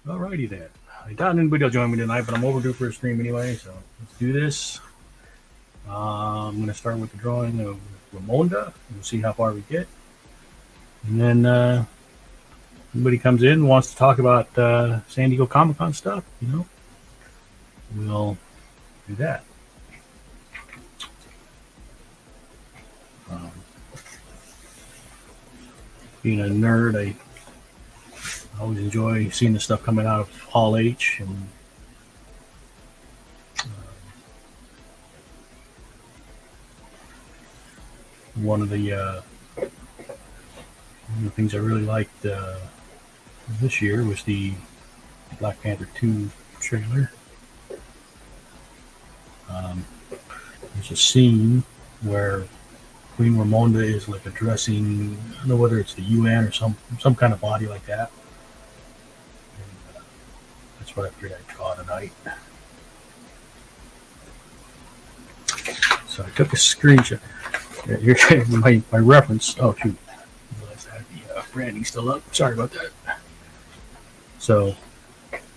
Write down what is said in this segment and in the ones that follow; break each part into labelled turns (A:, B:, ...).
A: Alrighty then. I doubt anybody will join me tonight, but I'm overdue for a stream anyway, so let's do this. I'm going to start with the drawing of Ramonda. We'll see how far we get. And then anybody comes in and wants to talk about San Diego Comic-Con stuff, we'll do that. Um, Being a nerd, I always enjoy seeing the stuff coming out of Hall H and one of the things I really liked this year was the Black Panther 2 trailer. There's a scene where Queen Ramonda is like addressing, I don't know whether it's the UN or some kind of body like that. And, that's what I figured I'd draw tonight. So I took a screenshot. Here's my reference. Oh shoot, I realized I had the branding still up. Sorry about that. So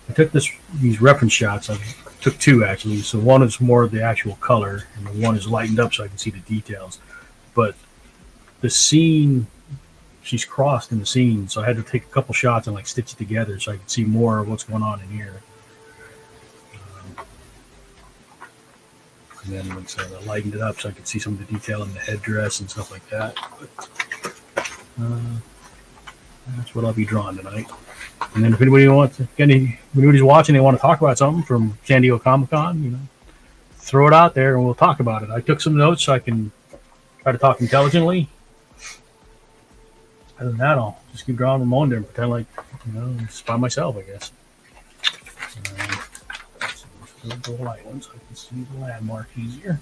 A: I took these reference shots. I took two actually. So one is more of the actual color, and the one is lightened up so I can see the details. But the scene, she's crossed in the scene, so I had to take a couple shots and like stitch it together so I could see more of what's going on in here. And then once I lightened it up so I could see some of the detail in the headdress and stuff like that. But, that's what I'll be drawing tonight. And then if anybody wants, anybody's watching, they want to talk about something from San Diego Comic-Con, throw it out there and we'll talk about it. I took some notes so I can try to talk intelligently. Other than that, I'll just keep drawing Ramonda and pretend like, it's by myself, I guess. The light one so I can see the landmark easier.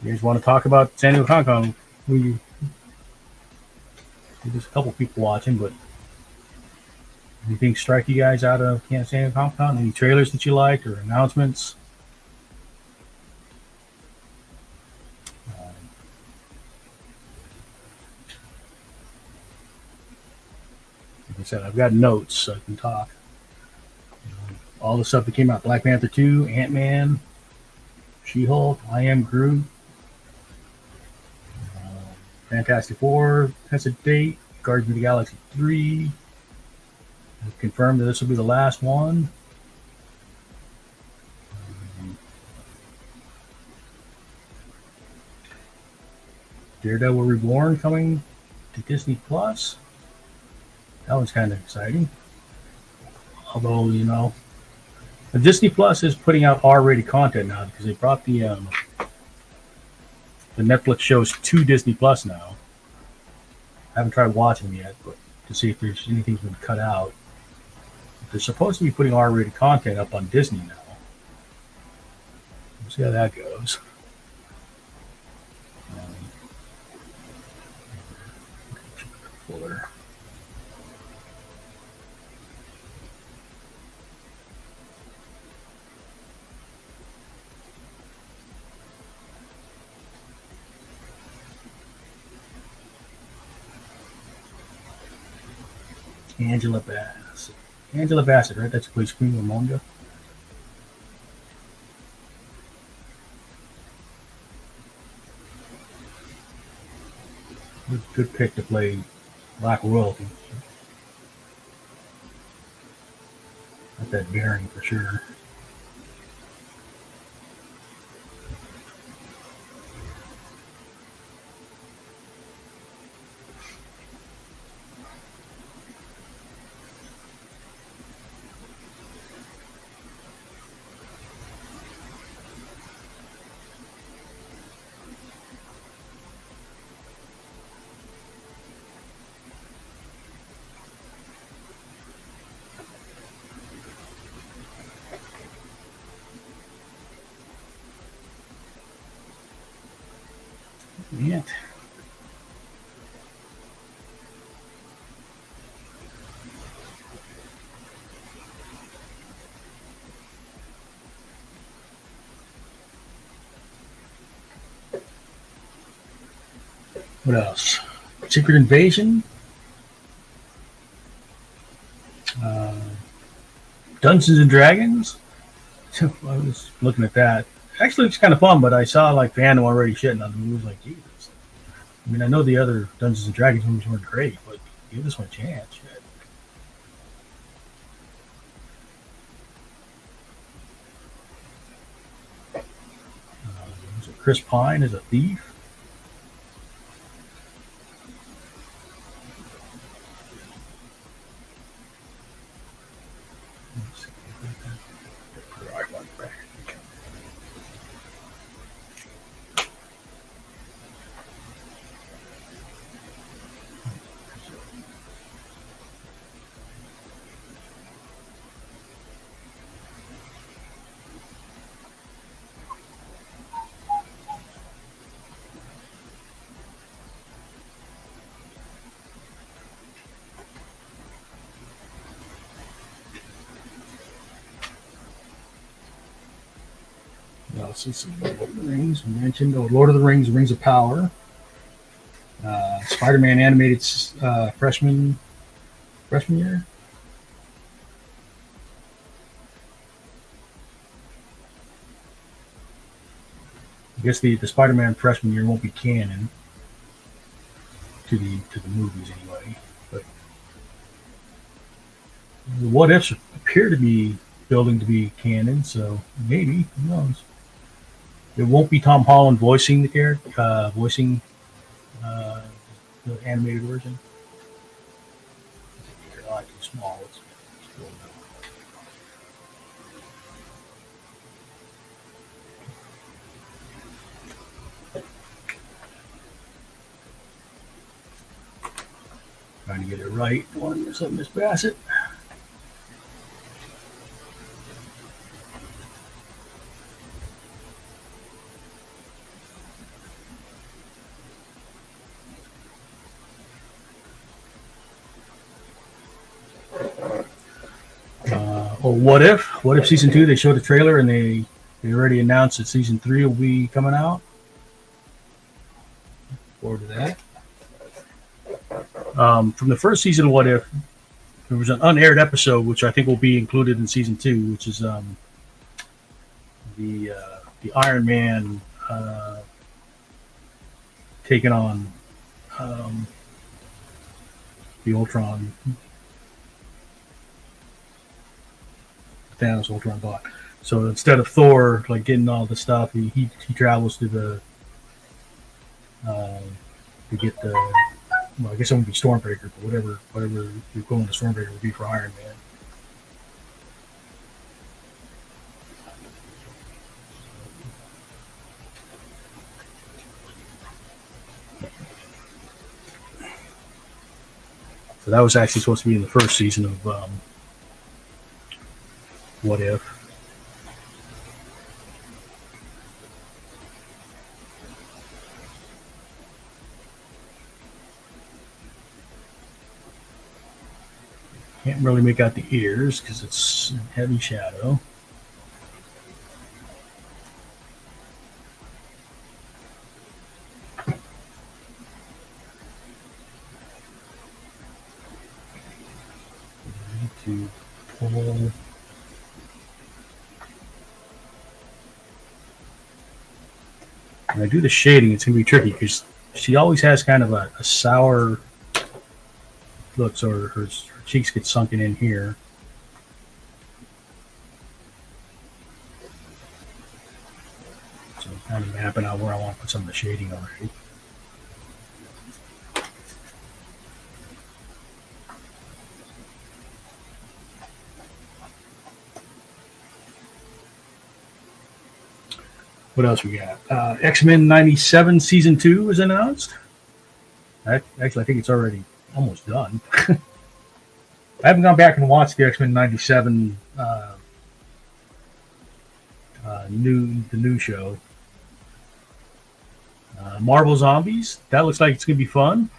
A: You guys want to talk about San Diego Comic-Con? There's a couple people watching, but anything strike you guys out of San Diego Comic-Con? Any trailers that you liked or announcements? Like I said, I've got notes so I can talk. All the stuff that came out: Black Panther 2, Ant-Man, She-Hulk, I Am Groot, Fantastic Four has a date, Guardians of the Galaxy 3. I've confirmed that this will be the last one. Daredevil Reborn coming to Disney Plus. That was kind of exciting. Although, the Disney Plus is putting out R-rated content now because they brought the Netflix shows to Disney Plus now. I haven't tried watching them yet, but to see if there's anything's been cut out. They're supposed to be putting R-rated content up on Disney now. We'll see how that goes. Fuller. Angela Bassett, right? That's who plays Queen Ramonda. Good pick to play Black Royalty. Got that bearing for sure. Yeah. What else? Secret Invasion. Dungeons and Dragons. I was looking at that. Actually, it's kind of fun, but I saw like fandom already shitting on the movie. Like, Jesus. I mean, I know the other Dungeons and Dragons movies weren't great, but give this one a chance. Shit. So Chris Pine is a thief. Lord of the Rings, we mentioned. Lord of the Rings, Rings of Power. Spider-Man animated freshman year. I guess the Spider-Man freshman year won't be canon to the movies anyway. But the what ifs appear to be building to be canon, so maybe, who knows? It won't be Tom Holland voicing the character, voicing the animated version. They're not too small. It's still trying to get it right. One or something, Miss Bassett. What if season 2? They showed a trailer and they already announced that season 3 will be coming out. Forward to that. From the first season of What If, there was an unaired episode which I think will be included in season 2, which is the Iron Man taking on the Ultron. Thanos Ultron bot. So instead of Thor like getting all the stuff, he travels to the to get the, well, I guess it won't be Stormbreaker, but whatever the equivalent of Stormbreaker would be for Iron Man. So that was actually supposed to be in the first season of What If. Can't really make out the ears because it's in heavy shadow. To pull. When I do the shading, it's going to be tricky because she always has kind of a sour look, so her cheeks get sunken in here. So I'm kind of mapping out where I want to put some of the shading already. What else we got? X-Men 97 Season 2 is announced. Actually, I think it's already almost done. I haven't gone back and watched the X-Men 97 new show. Marvel Zombies. That looks like it's going to be fun.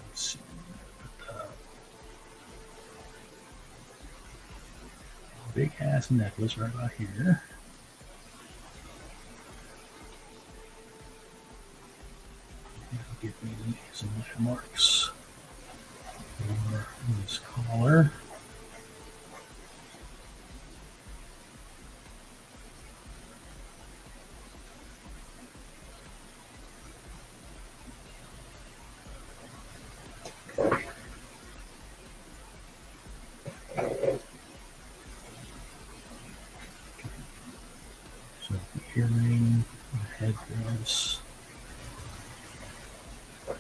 A: Let's see. Big ass necklace right about here. give me some landmarks for this collar. So earring, headdress.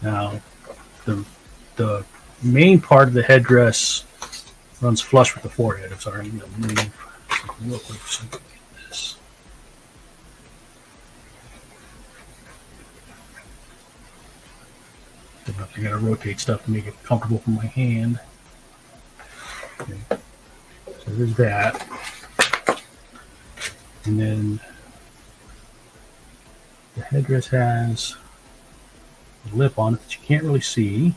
A: Now, the main part of the headdress runs flush with the forehead. I'm sorry, I'm going to move real quick so I can get this. I got to rotate stuff to make it comfortable for my hand. Okay. So there's that. And then the headdress has a lip on it that you can't really see.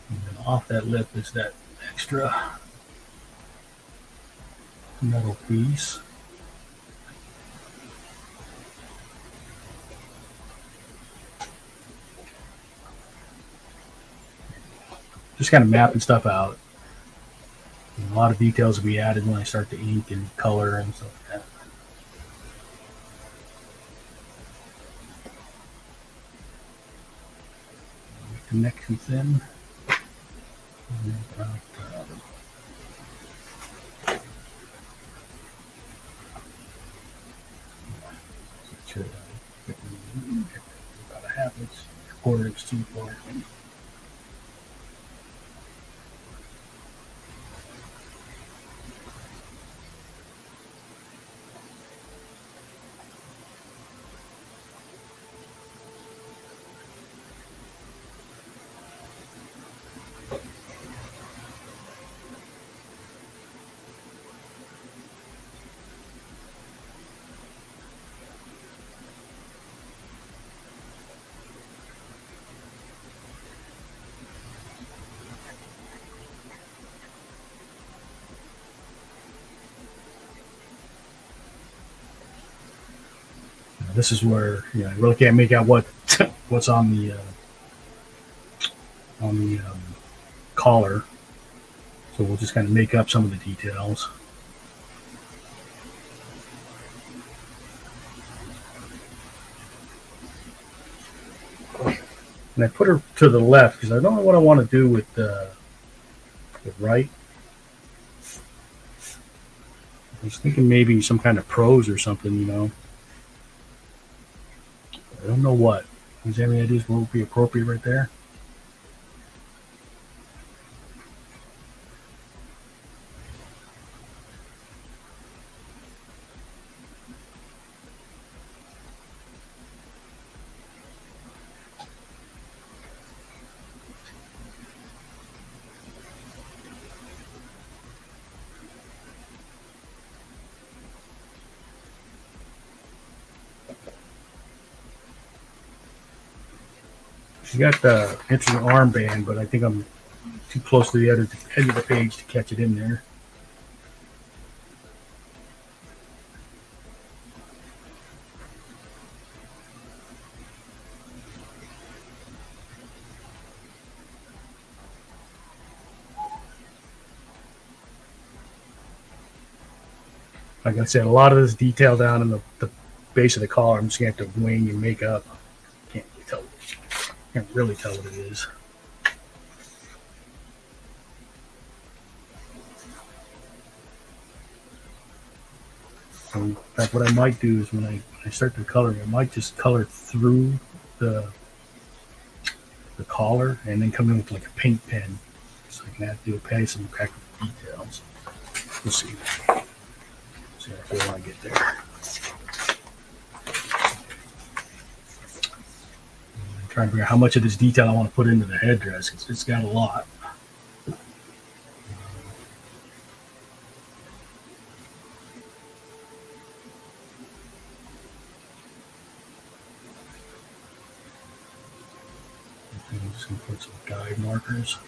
A: And then off that lip is that extra metal piece. Just kind of mapping stuff out. And a lot of details will be added when I start to ink and color and stuff like that. Make the neck too thin. About, about a half inch, quarter inch too far. This is where I really can't make out what's on the collar, so we'll just kind of make up some of the details. And I put her to the left because I don't know what I want to do with the right. I was thinking maybe some kind of prose or something, I don't know what. Is there any ideas what would be appropriate right there? She's got the interesting armband, but I think I'm too close to the edge of the page to catch it in there. Like I said, a lot of this detail down in the base of the collar, I'm just going to have to wing and make up. Can't really tell what it is. So in fact, what I might do is when I start the coloring, I might just color through the collar and then come in with like a paint pen, so I can have to do some practical details. We'll see. See how I feel when I get there. Trying to figure out how much of this detail I want to put into the headdress. It's got a lot. I'm just going to put some guide markers.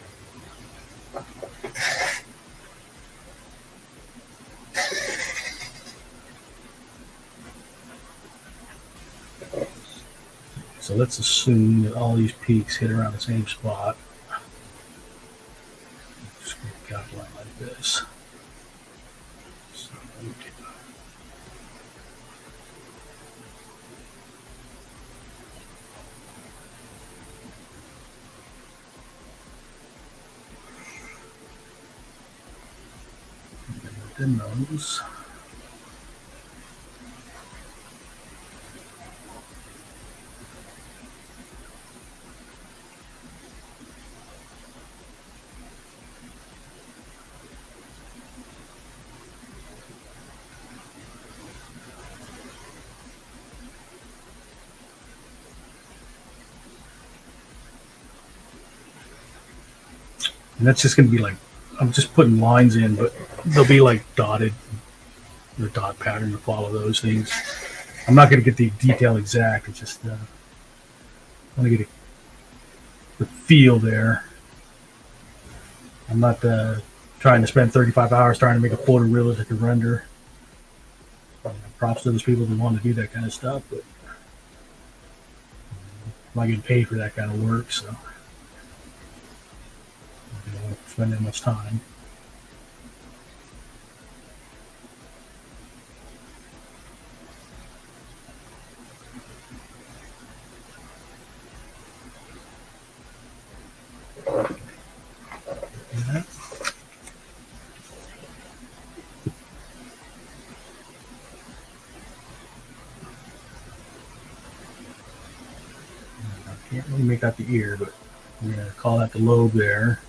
A: So let's assume that all these peaks hit around the same spot. Just going to calculate like this. So within those. And that's just going to be like, I'm just putting lines in, but they'll be like dotted, the dot pattern to follow those things. I'm not going to get the detail exact. It's just, I want to get the feel there. I'm not trying to spend 35 hours trying to make a photorealistic render. Props to those people that want to do that kind of stuff, but I'm not getting paid for that kind of work, so I don't want to spend that much time. Can't really make out the ear, but we're going to call that the lobe there.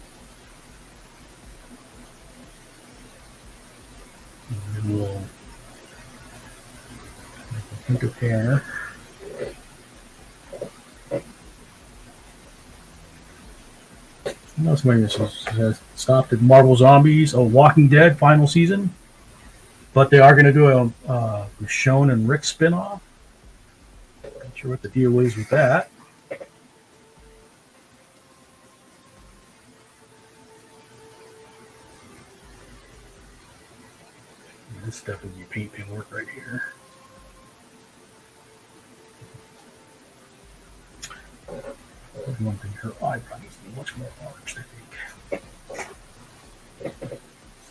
A: And then we'll make a hint of hair. I know somebody has stopped at Marvel Zombies, Walking Dead final season, but they are going to do a Michonne and Rick spinoff. Not sure what the deal is with that. This stuff would be paint pen work right here. One thing, her eyebrow needs to be much more arched, I think.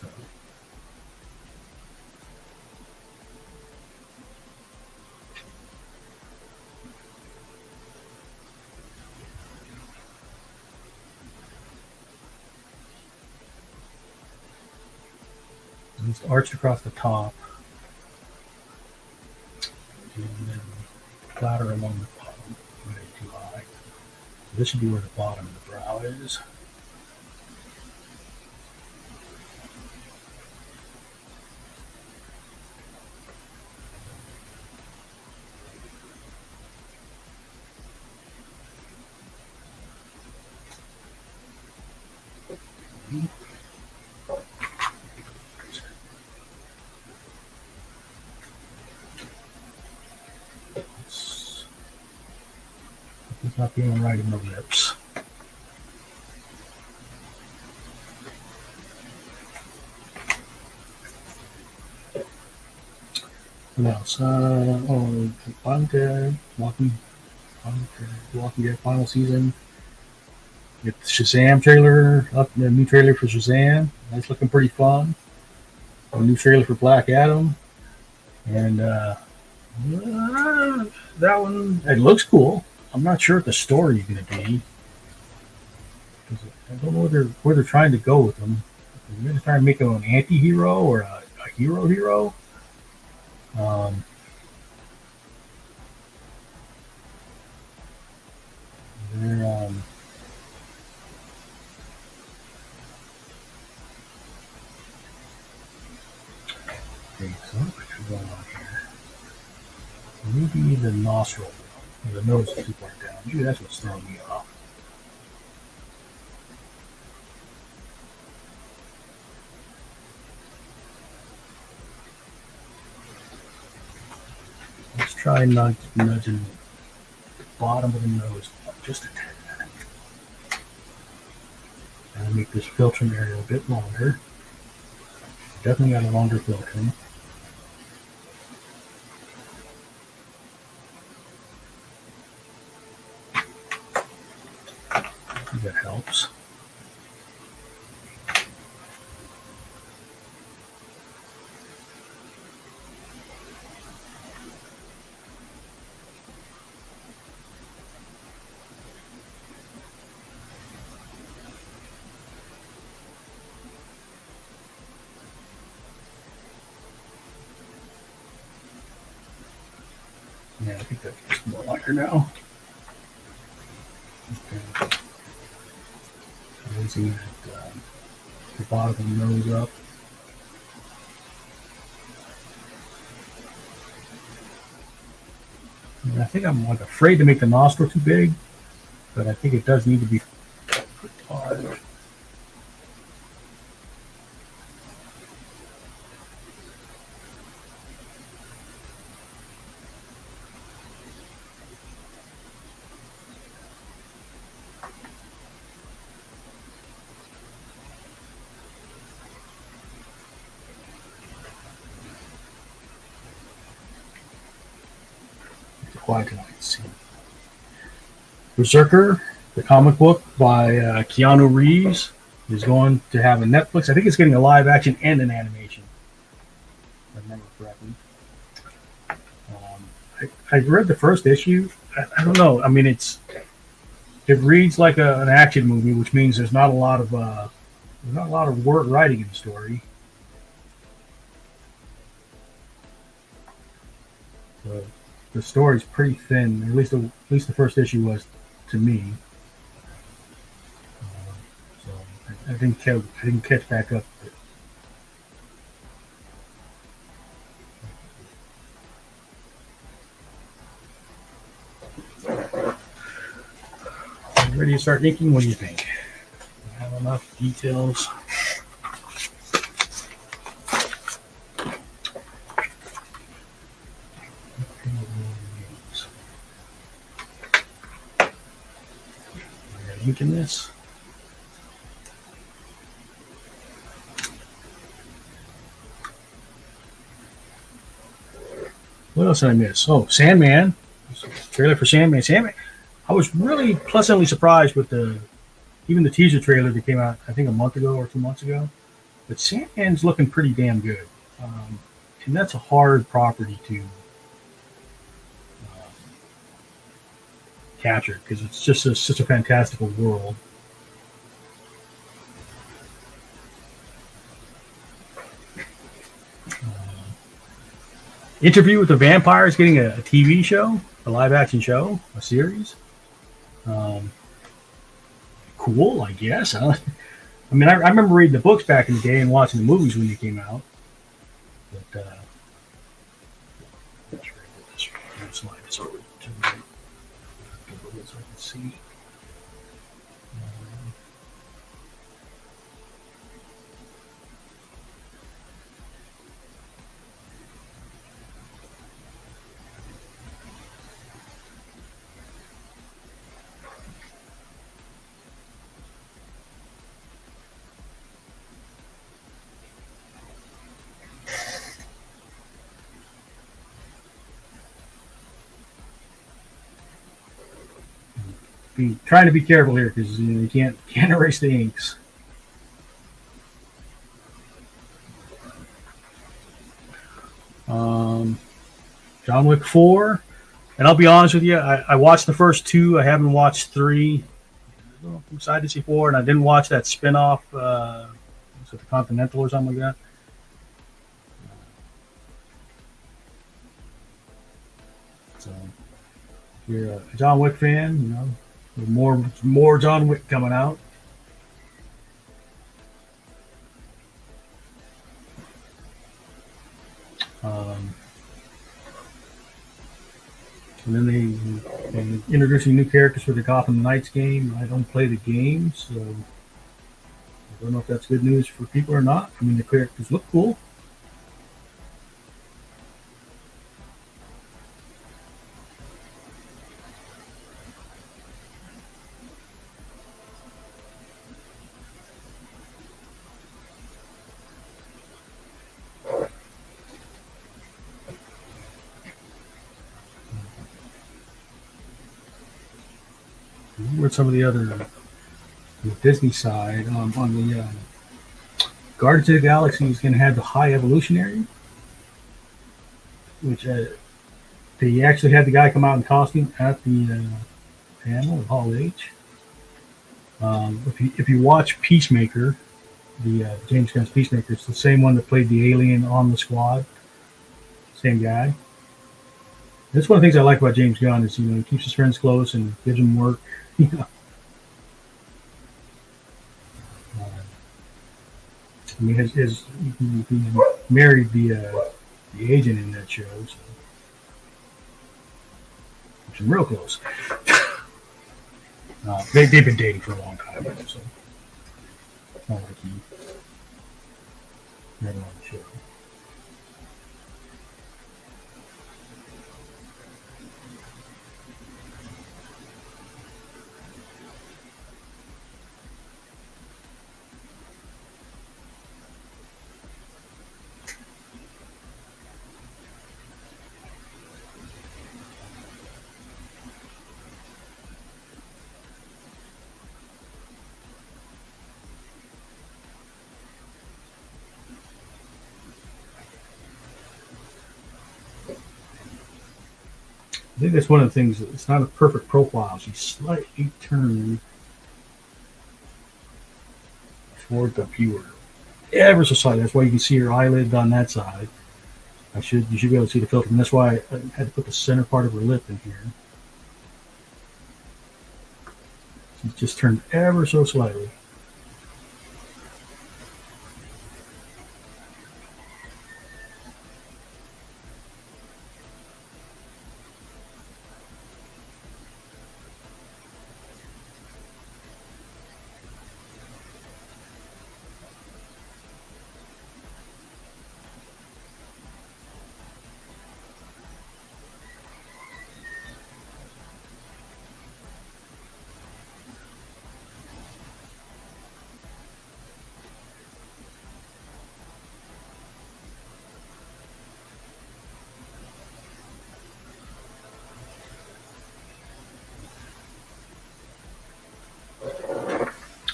A: So. It's arched across the top, and then flatter along the bottom, way too high. So this should be where the bottom of the brow is. It's not feeling right in the lips. What else? Walking Dead final season. Get the Shazam trailer up, the new trailer for Shazam. That's looking pretty fun. A new trailer for Black Adam, and that one, it looks cool. I'm not sure what the story is going to be. I don't know where they're trying to go with them. They're going to try and make him an anti-hero or a hero. They're okay, so what's going on here? Maybe the nostril. The nose is too far down. Maybe that's what's throwing me off. Let's try nudging the bottom of the nose up just a tad. And make this filtering area a bit longer. Definitely got a longer filtering. That helps. Yeah, I think that's more like her now. Okay. Raising that the bottom of the nose up. And I think I'm like afraid to make the nostril too big, but I think it does need to be put hard. Quiet tonight. See. Berserker, the comic book by Keanu Reeves, is going to have a Netflix. I think it's getting a live action and an animation, if I remember correctly. I read the first issue. I don't know. I mean, it reads like an action movie, which means there's not a lot of word writing in the story. So the story's pretty thin. At least the first issue was to me. So I didn't catch back up. Ready to start inking? What do you think? I have enough details. Inking this. What else did I miss? Oh, Sandman. Trailer for Sandman. Sandman. I was really pleasantly surprised with even the teaser trailer that came out, I think, a month ago or 2 months ago. But Sandman's looking pretty damn good. And that's a hard property to capture because it's just such a fantastical world. Interview with the Vampire is getting a TV show, a live action show, a series. Cool, I guess. I mean, I remember reading the books back in the day and watching the movies when they came out. But slide this over to the right so I can see. Trying to be careful here because you can't erase the inks. John Wick 4, and I'll be honest with you, I watched the first 2. I haven't watched 3. I'm excited to see 4, and I didn't watch that spinoff, was it the Continental or something like that? So, if you're a John Wick fan, you know. More John Wick coming out. And then they introducing new characters for the Gotham Knights game. I don't play the game, so I don't know if that's good news for people or not. I mean, the characters look cool. Where's some of the other the Disney side, on the Guardians of the Galaxy is going to have the High Evolutionary, which they actually had the guy come out in costume at the panel at Hall H. If you watch Peacemaker, the James Gunn's Peacemaker, it's the same one that played the alien on the squad, same guy. That's one of the things I like about James Gunn is he keeps his friends close and gives them work. I mean, he married the agent in that show, so which is real close. They've been dating for a long time, so it's not like he never on the show. I think that's one of the things. It's not a perfect profile. She's slightly turned toward the viewer, ever so slightly. That's why you can see her eyelid on that side. You should be able to see the filter, and that's why I had to put the center part of her lip in here. She's just turned ever so slightly.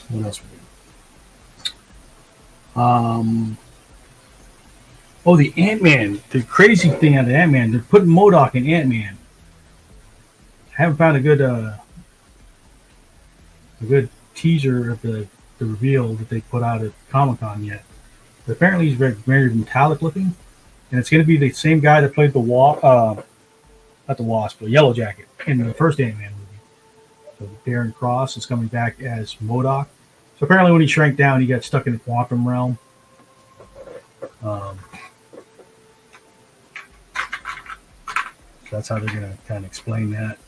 A: What else? Oh, the Ant-Man. The crazy thing on the Ant-Man, they're putting MODOK in Ant-Man. I haven't found a good teaser of the reveal that they put out at Comic-Con yet. But apparently he's very metallic looking, and it's going to be the same guy that played not the Wasp, but Yellow Jacket in the first Ant-Man movie. So Darren Cross is coming back as MODOK. So apparently when he shrank down, he got stuck in the quantum realm. So that's how they're going to kind of explain that.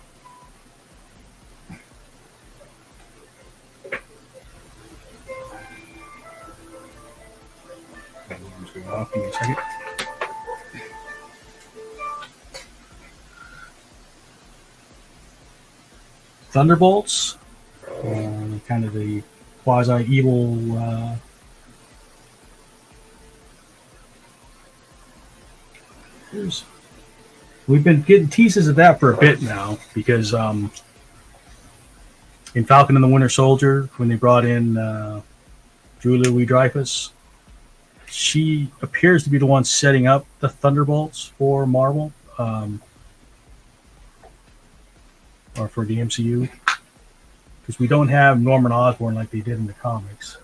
A: Give me a second. Thunderbolts, kind of the quasi-evil we've been getting teases of that for a bit now because in Falcon and the Winter Soldier, when they brought in Julia Louis-Dreyfus, she appears to be the one setting up the Thunderbolts for Marvel, or for the MCU, because we don't have Norman Osborn like they did in the comics.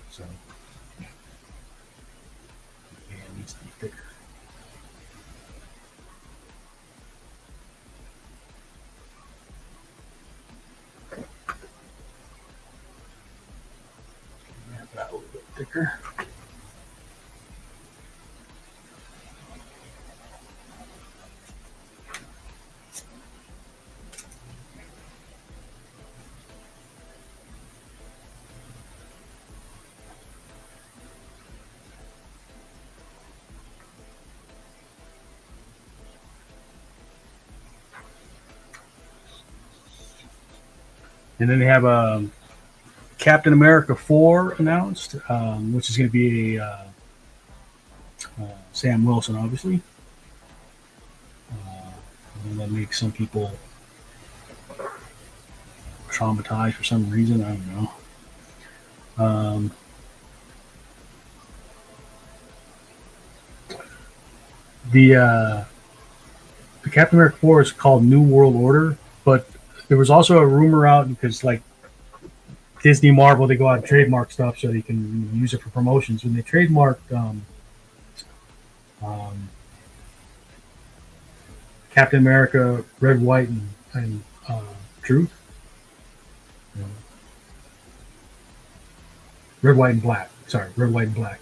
A: So, yeah, it needs to be thicker. Have that a little bit thicker. And then they have Captain America 4 announced, which is going to be Sam Wilson, obviously. And that makes some people traumatized for some reason. I don't know. The Captain America 4 is called New World Order, but there was also a rumor out because like Disney, Marvel, they go out and trademark stuff so they can use it for promotions. When they trademarked Captain America Red, White, and Truth. Red, White, and Black. Sorry, Red, White, and Black.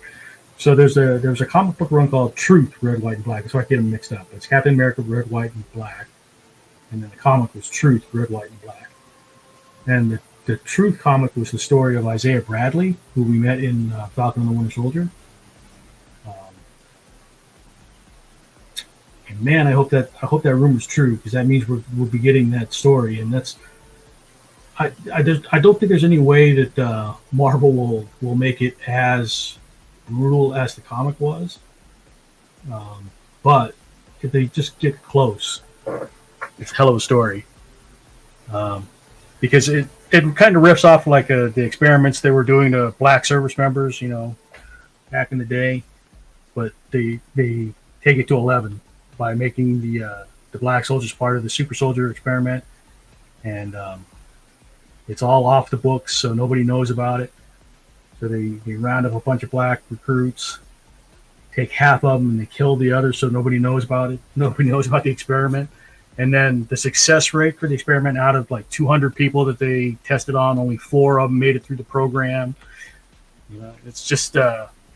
A: So there's a comic book run called Truth, Red, White, and Black. That's why I get them mixed up. It's Captain America Red, White, and Black. And then the comic was Truth, Red, White, and Black. And the Truth comic was the story of Isaiah Bradley, who we met in Falcon and the Winter Soldier. And man, I hope that rumor's true, because that means we'll be getting that story, and that's I don't think there's any way that Marvel will make it as brutal as the comic was, but if they just get close, it's a hell of a story, because it kind of riffs off like the experiments they were doing to black service members, back in the day, but they take it to 11 by making the black soldiers part of the super soldier experiment, and it's all off the books, so nobody knows about it. So they round up a bunch of black recruits, take half of them, and they kill the others, so nobody knows about it. Nobody knows about the experiment. And then the success rate for the experiment, out of like 200 people that they tested on, only 4 of them made it through the program. It's just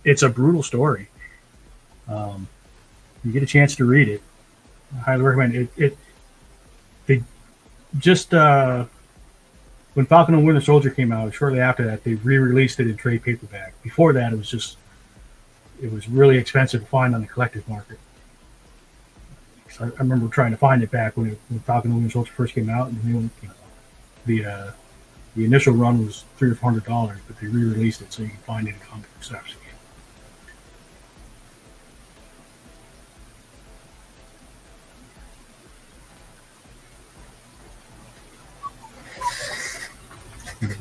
A: it's a brutal story. You get a chance to read it, I highly recommend it. They just when Falcon and Winter Soldier came out, shortly after that, they re-released it in trade paperback. Before that, it was really expensive to find on the collector's market. So I remember trying to find it back when Falcon and Winter Soldier first came out, and the initial run was $300 or $400, but they re-released it so you can find it in comic book shops again.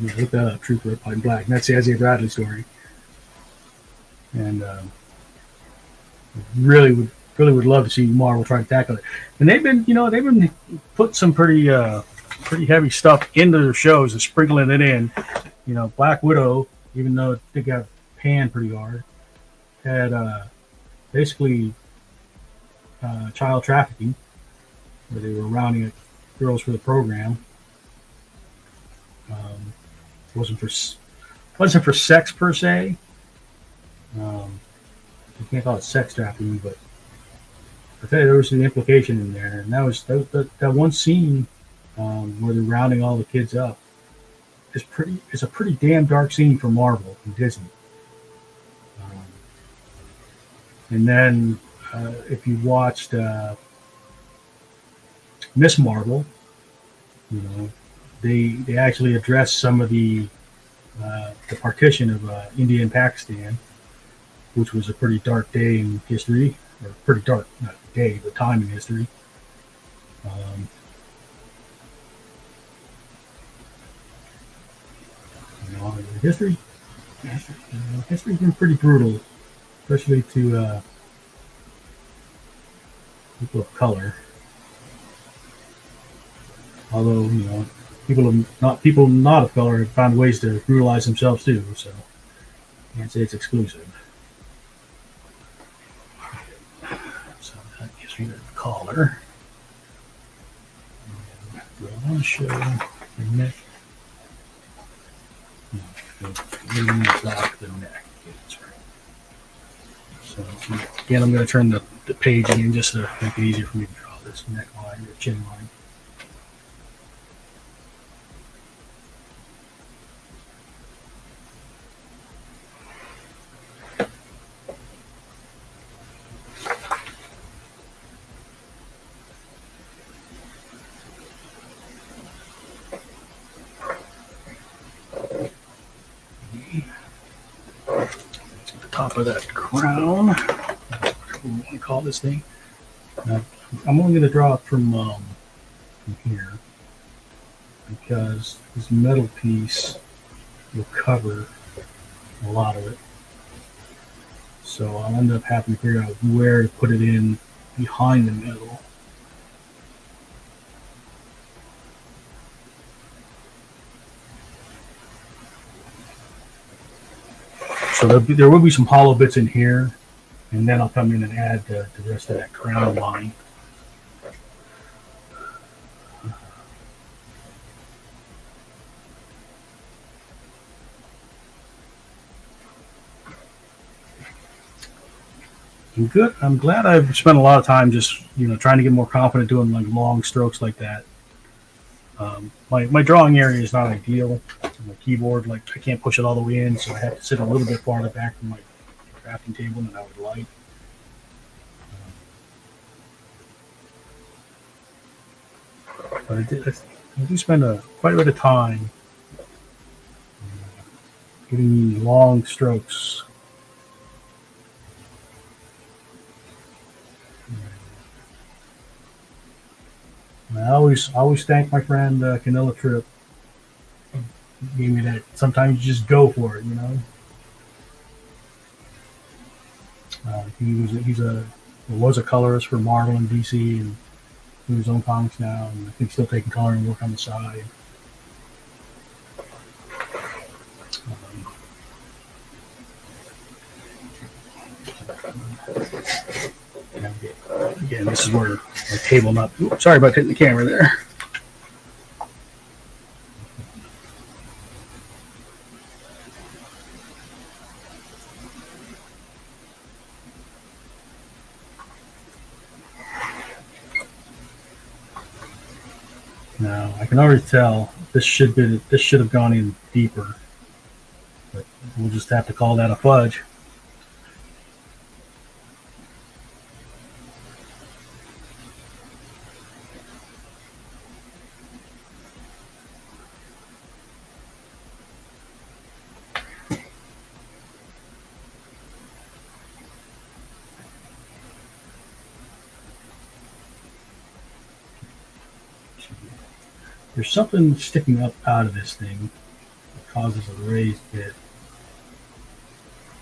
A: Look that up, Truth, Red, White, and Black. And that's the Isaiah Bradley story. And really would love to see Marvel try to tackle it. And they've been put some pretty heavy stuff into their shows and sprinkling it in. Black Widow, even though they got panned pretty hard, had basically child trafficking, where they were rounding up girls for the program. Wasn't for sex per se. You can't call it sex trafficking, but I tell you, there was an implication in there, and that was that one scene where they're rounding all the kids up. It's a pretty damn dark scene for Marvel and Disney. And then if you watched Miss Marvel, they actually addressed some of the partition of India and Pakistan, which was a pretty dark day in history, or pretty dark, not day, but time in history. History's been pretty brutal, especially to people of color. Although, people not of color have found ways to brutalize themselves too, so I can't say it's exclusive. So that gives me the collar. I want to show the neck. Black the neck. So again, I'm going to turn the page in just to make it easier for me to draw this neckline or chin line. Top of that crown. What do we want to call this thing? I'm only going to draw it from here. because this metal piece will cover a lot of it. So I'll end up having to figure out where to put it in behind the metal. So there will be some hollow bits in here, and then I'll come in and add the rest of that crown line. Good. I'm glad I've spent a lot of time just trying to get more confident doing like long strokes like that. My drawing area is not ideal. My keyboard, like I can't push it all the way in, so I have to sit a little bit farther back from my crafting table than I would like. But I do spend quite a bit of time getting these long strokes. And I always thank my friend Canilla Tripp. He gave me that. Sometimes you just go for it, He was a colorist for Marvel and DC, and doing his own comics now, and I think still taking color and work on the side. Again, this is where my table not. Oops, sorry about hitting the camera there. Now I can already tell this should have gone in deeper, but we'll just have to call that a fudge. There's something sticking up out of this thing that causes a raised bit.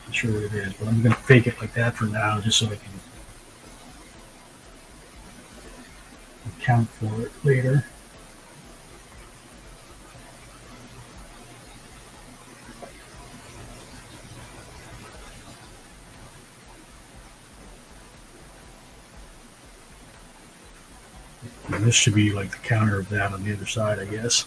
A: Not sure what it is, but I'm going to fake it like that for now, just so I can account for it later. And this should be like the counter of that on the other side, I guess.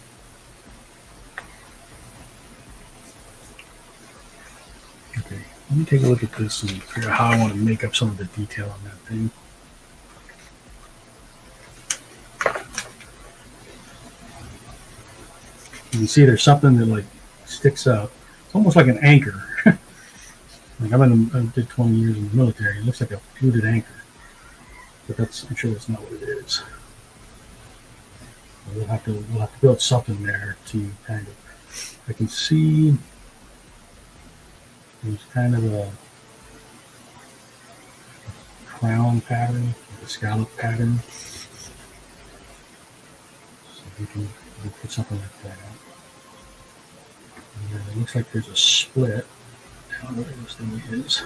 A: Okay, let me take a look at this and figure out how I want to make up some of the detail on that thing. You can see there's something that like sticks up. It's almost like an anchor. Like I did 20 years in the military. It looks like a fluted anchor, but I'm sure that's not what it is. We'll have to build something there to kind of. I can see there's kind of a crown pattern, a scallop pattern. So we'll put something like that. And it looks like there's a split down where this thing is.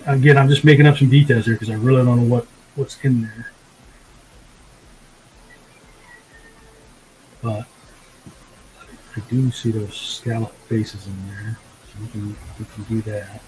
A: Again, I'm just making up some details here because I really don't know what's in there. But I do see those scallop faces in there, so we can do that.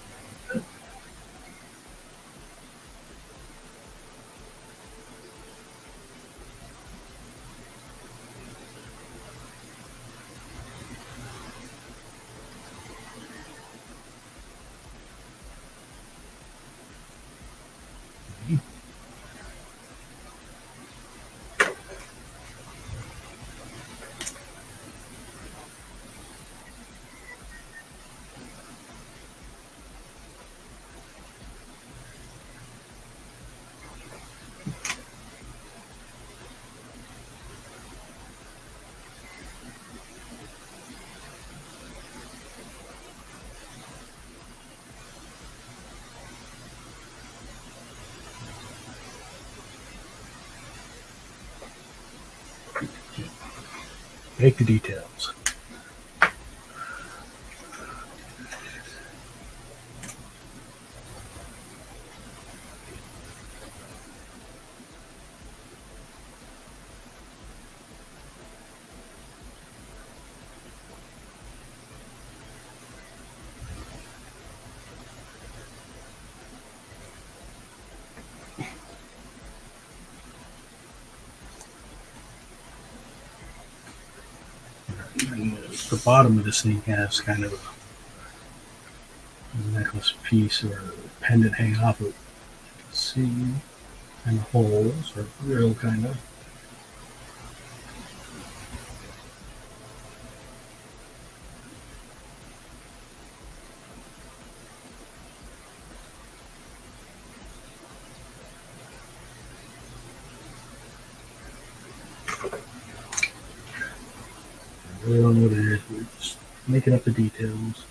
A: Make the details. And the bottom of this thing has kind of a necklace piece or a pendant hanging off it. See, and holes or real kind of. I really don't know what it is. We're just making up the details.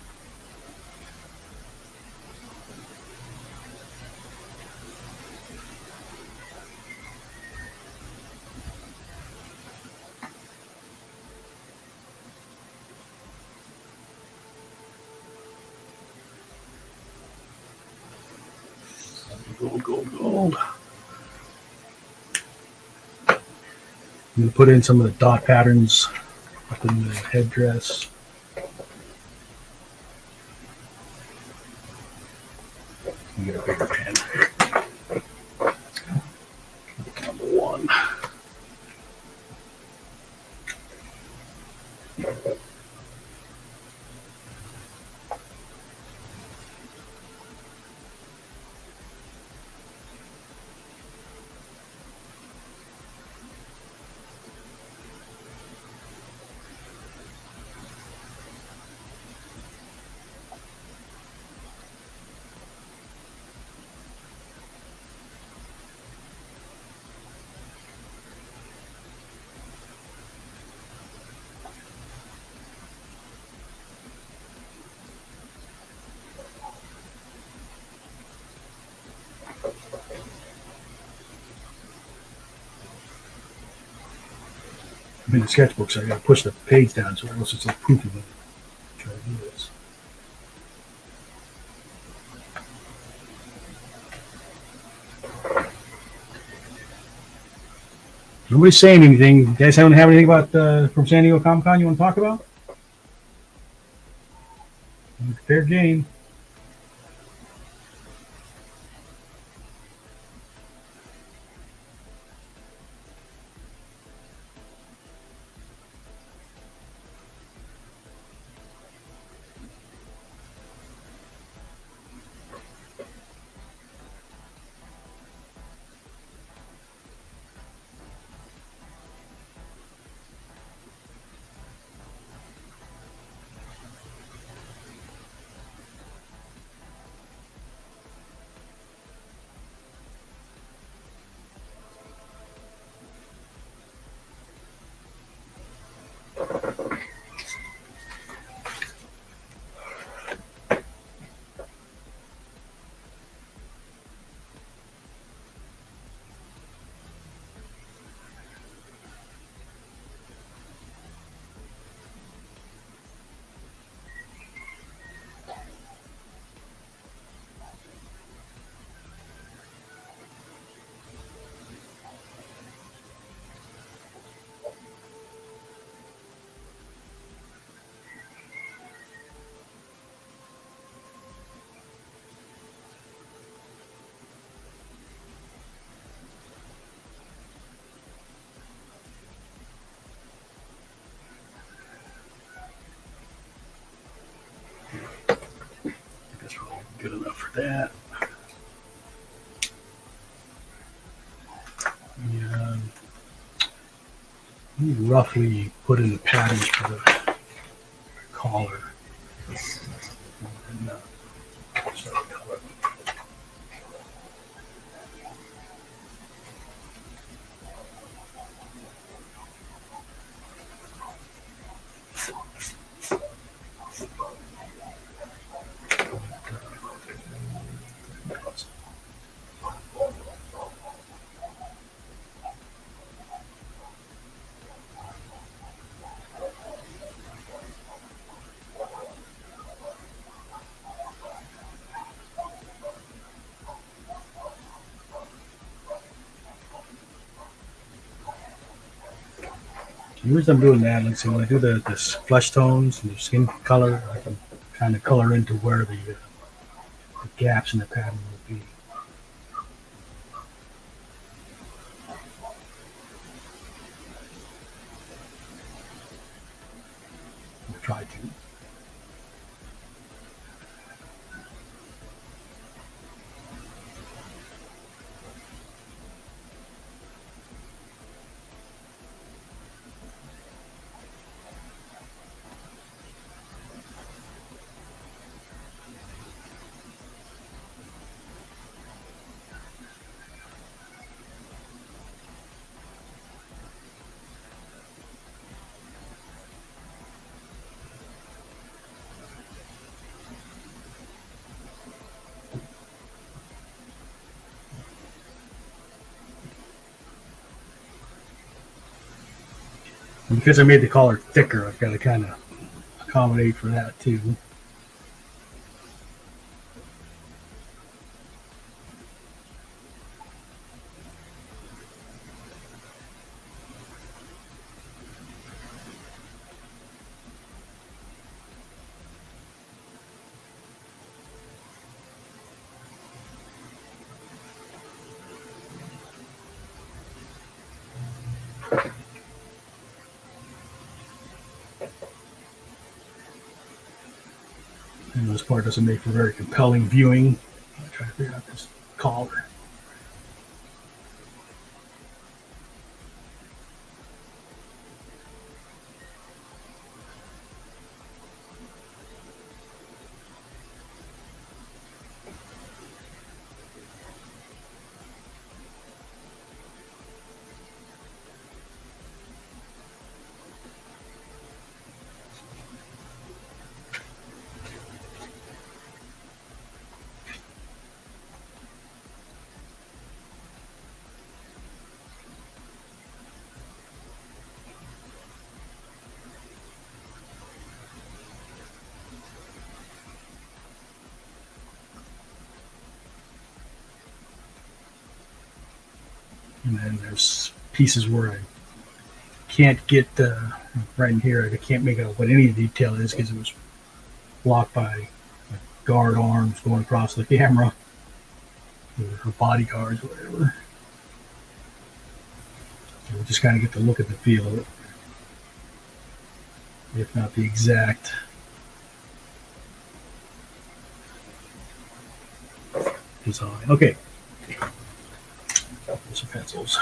A: Gold, gold, gold. I'm going to put in some of the dot patterns up in the headdress. Get a bigger pen. Number one. I'm in the sketchbook, so I got to push the page down so else it's like poofy when I try to do this. Nobody's saying anything. You guys haven't have anything about from San Diego Comic Con you want to talk about? Fair game. That's probably good enough for that. Yeah. Let me roughly put in the patterns for the collar. And, color. The reason I'm doing that, like, see, when I do the flesh tones and the skin color, I can kind of color into where the gaps in the pattern will be. I'll try to. And because I made the collar thicker, I've got to kind of accommodate for that too. And this part doesn't make for very compelling viewing. I'm trying to figure out this collar. And then there's pieces where I can't get right in here. I can't make out what any detail is because it was blocked by guard arms going across the camera, or bodyguards, or whatever. So we just kind of get to look at the feel of it, if not the exact design. Okay. Some pencils.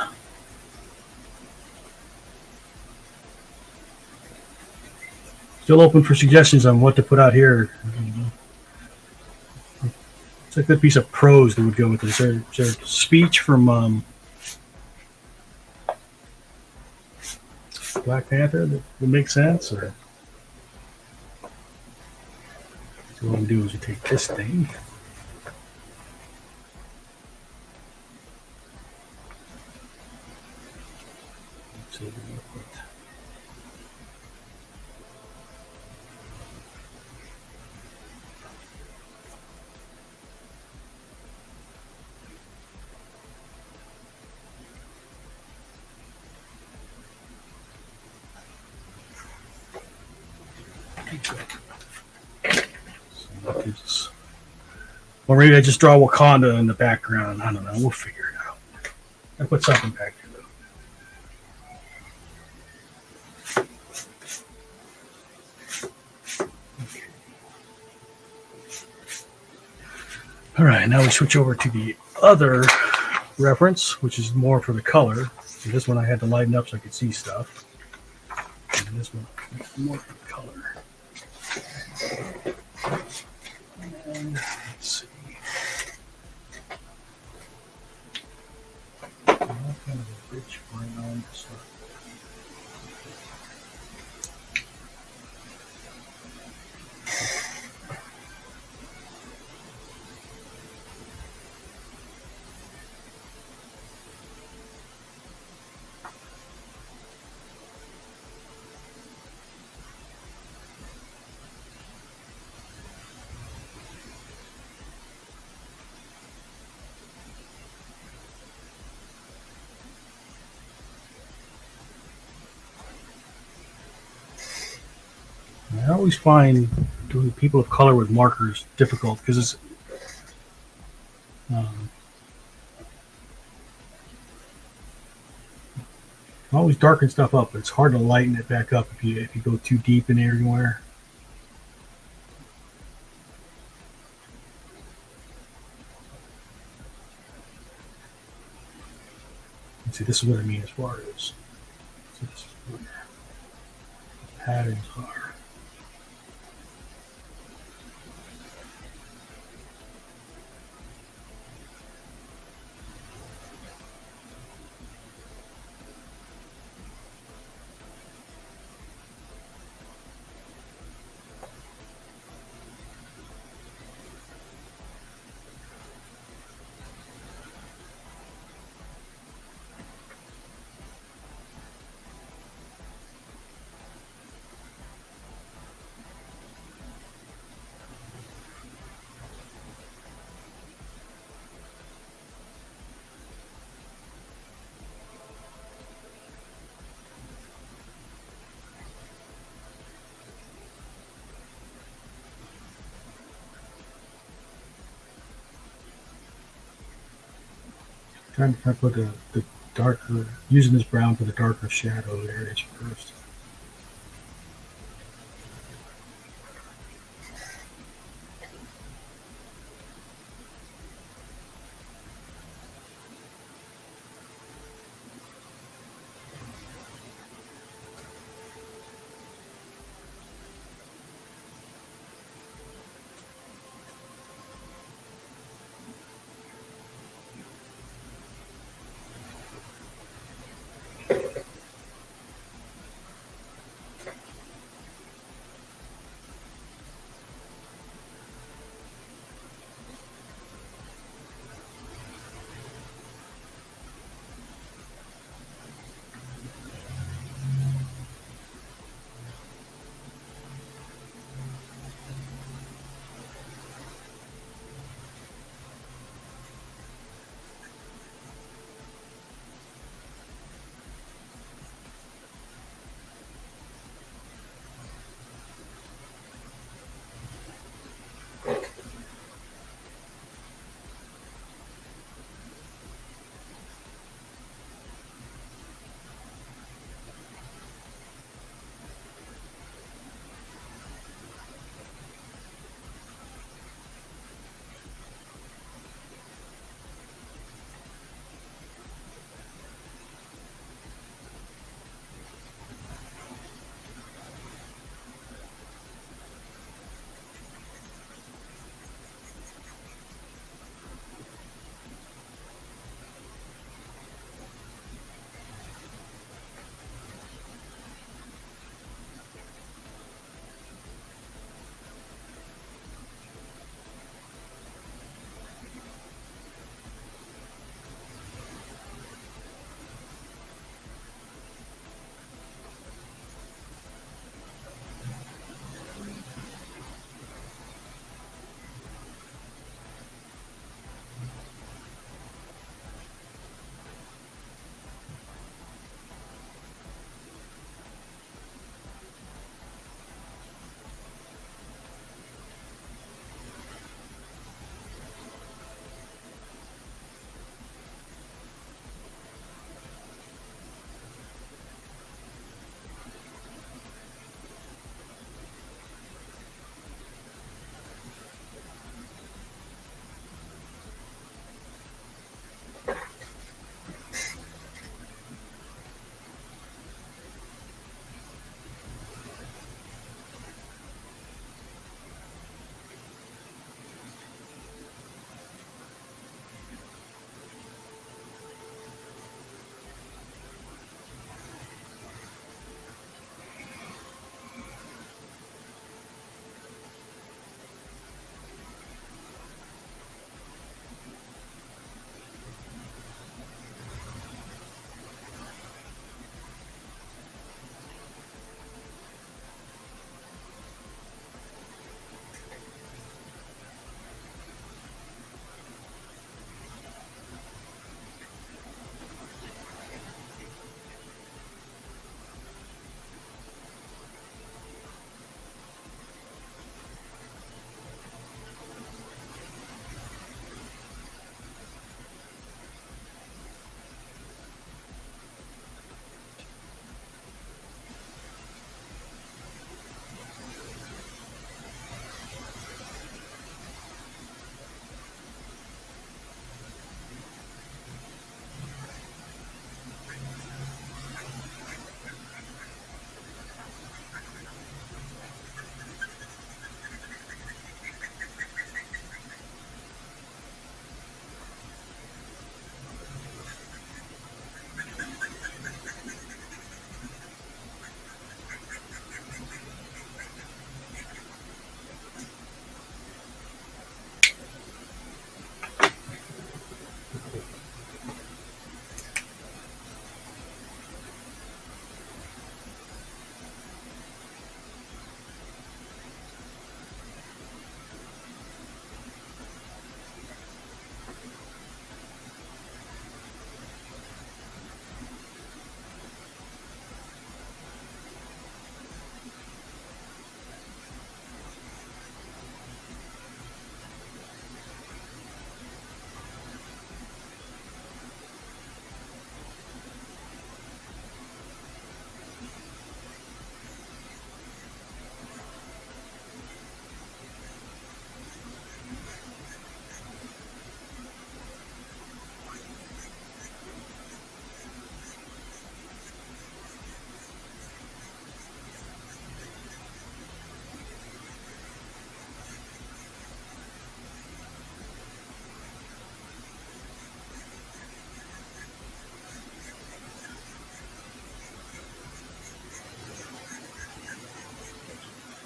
A: Still open for suggestions on what to put out here. It's a good piece of prose that would go with this. Is there speech from Black Panther that would make sense? Or so what we do is we take this thing. Or maybe I just draw Wakanda in the background. I don't know. We'll figure it out. I put something back here, though. Okay. All right, now we switch over to the other reference, which is more for the color. So this one I had to lighten up so I could see stuff. And this one is more for the color. And let's see. Kind of a rich brown stuff. I always find doing people of color with markers difficult because it's um, I always darken stuff up, but it's hard to lighten it back up if you go too deep in everywhere. And see, this is what I mean as far as so this is where the patterns are. Trying to put the darker, using this brown for the darker shadow areas first.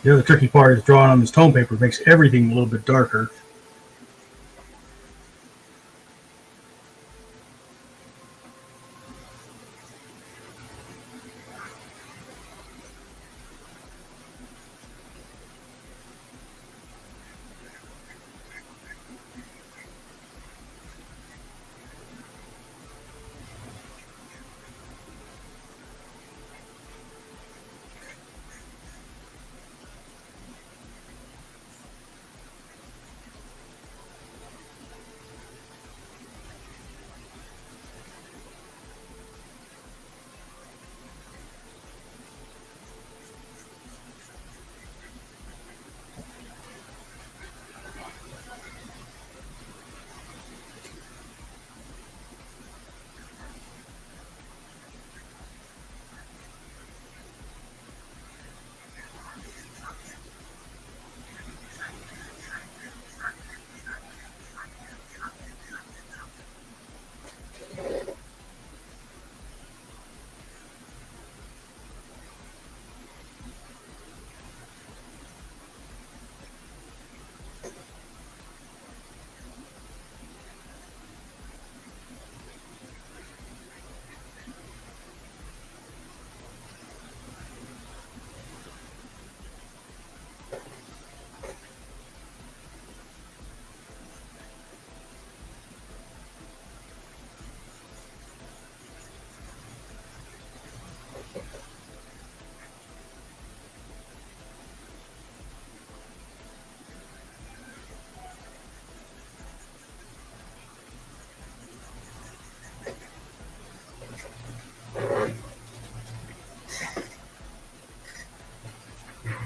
A: The other tricky part is drawing on this tone paper. It makes everything a little bit darker.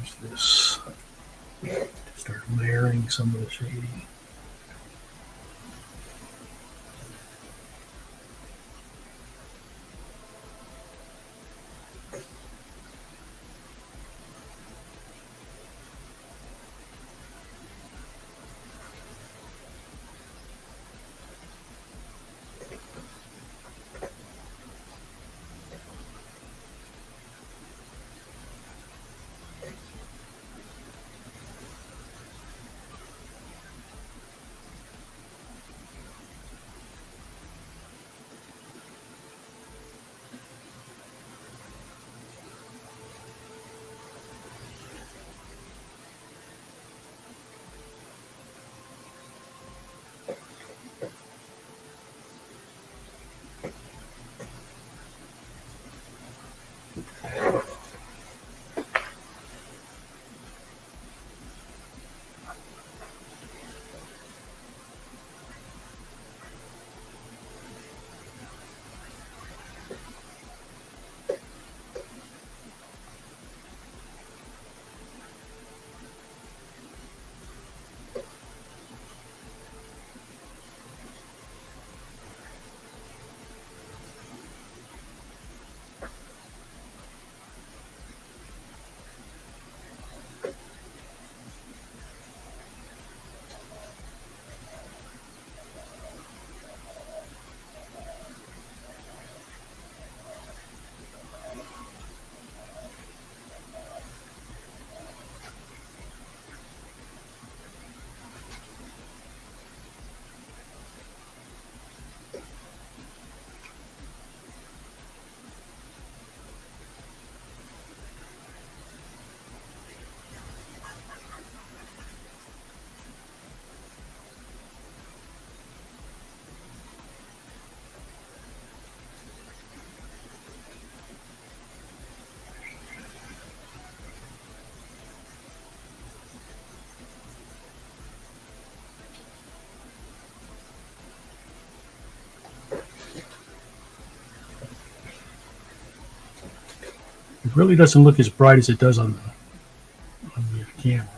A: Use this to start layering some of the shading. It really doesn't look as bright as it does on the camera.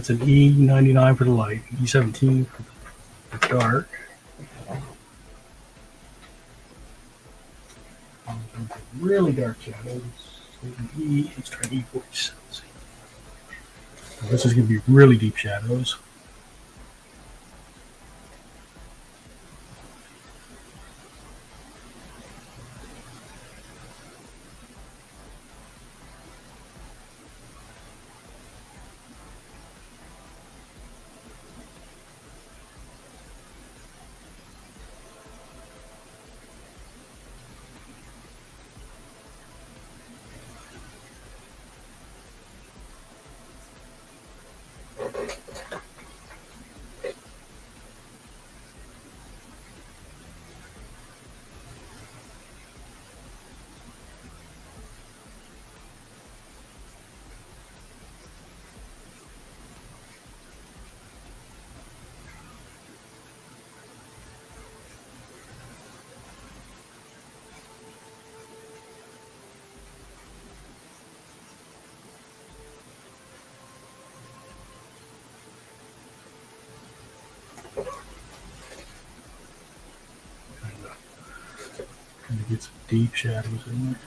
A: That's an E99 for the light, E17 for the dark. Really dark shadows. Let's try E47. This is going to be really deep shadows. Kind of get some deep shadows in there.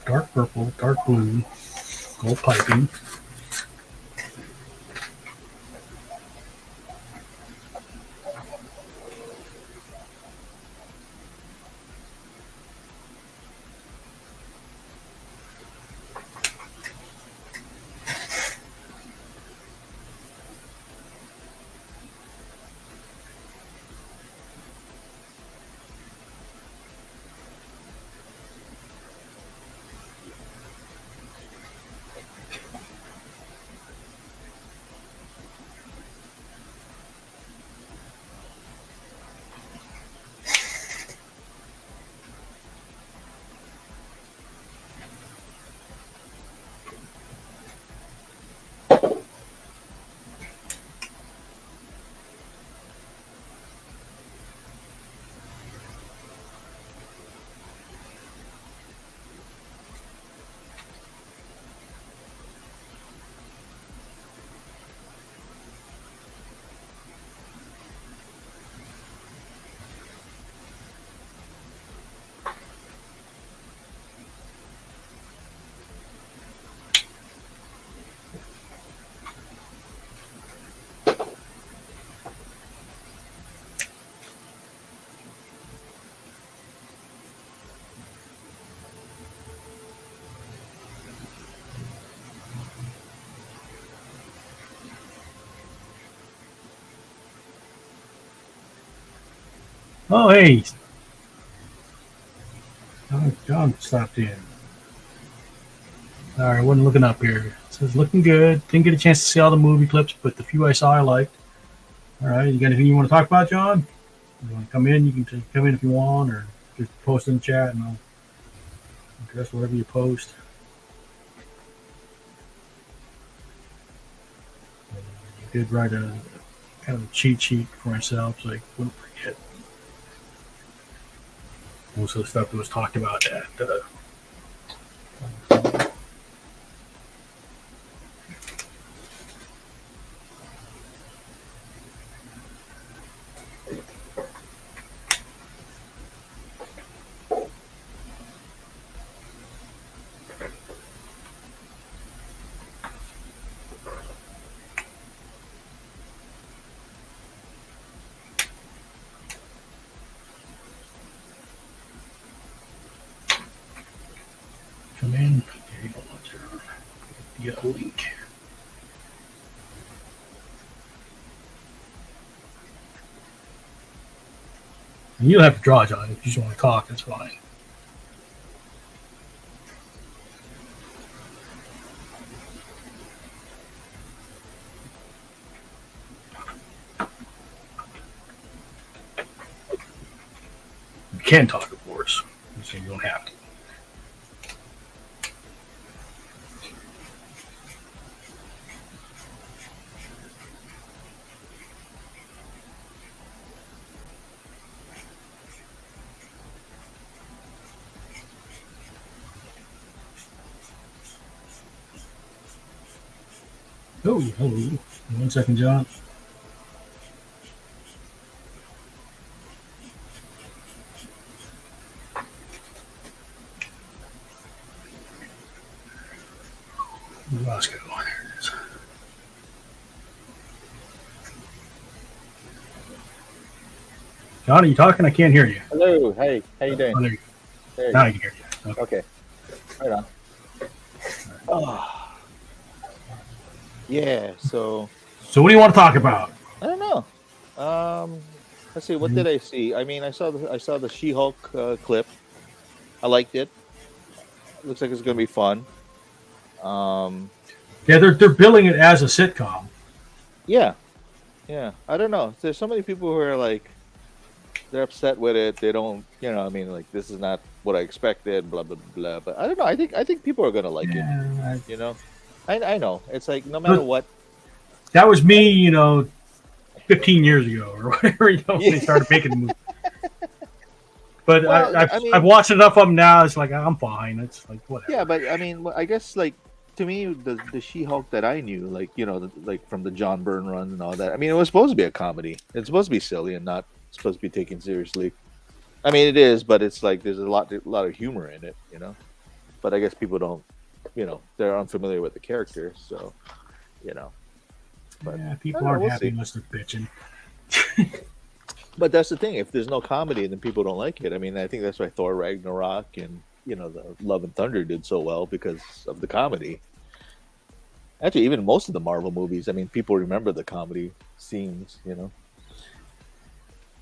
A: dark purple, dark blue, gold piping. Oh, hey, John stopped in. All right, I wasn't looking up here. It says looking good. Didn't get a chance to see all the movie clips, but the few I saw, I liked. All right, you got anything you want to talk about, John? You want to come in? You can come in if you want, or just post in the chat, and I'll address whatever you post. I did write a kind of a cheat sheet for myself, so I wouldn't forget most of the stuff that was talked about at. Come in. There you go. Get a link. And you don't have to draw, John. If you just want to talk, that's fine. You can talk, of course. So you don't have to. Oh, hello. 1 second, John. Roscoe. There it is. John, are you talking? I can't hear you.
B: Hello. Hey, how you doing?
A: Oh, there you go. Now I can hear you.
B: Okay. Right on. Oh. Yeah. So
A: what do you want to talk about?
B: I don't know. Let's see. What did I see? I mean, I saw the She-Hulk clip. I liked it. Looks like it's going to be fun.
A: Yeah, they're billing it as a sitcom.
B: Yeah. I don't know. There's so many people who are like, they're upset with it. They don't, I mean, like, this is not what I expected. Blah blah blah. But I don't know. I think people are going to like it. I know. It's like no matter what.
A: That was me, 15 years ago or whatever. They started making the movie. But I've watched enough of them now. It's like I'm fine. It's like whatever.
B: Yeah, but I mean, I guess like to me, the She-Hulk that I knew, like like from the John Byrne run and all that. I mean, it was supposed to be a comedy. It's supposed to be silly and not supposed to be taken seriously. I mean, it is, but it's like there's a lot of humor in it. but I guess people don't, they're unfamiliar with the character, so But
A: yeah, people aren't happy unless they're bitching.
B: But that's the thing. If there's no comedy, then people don't like it. I mean, I think that's why Thor Ragnarok and the Love and Thunder did so well because of the comedy. Actually, even most of the Marvel movies, I mean, people remember the comedy scenes.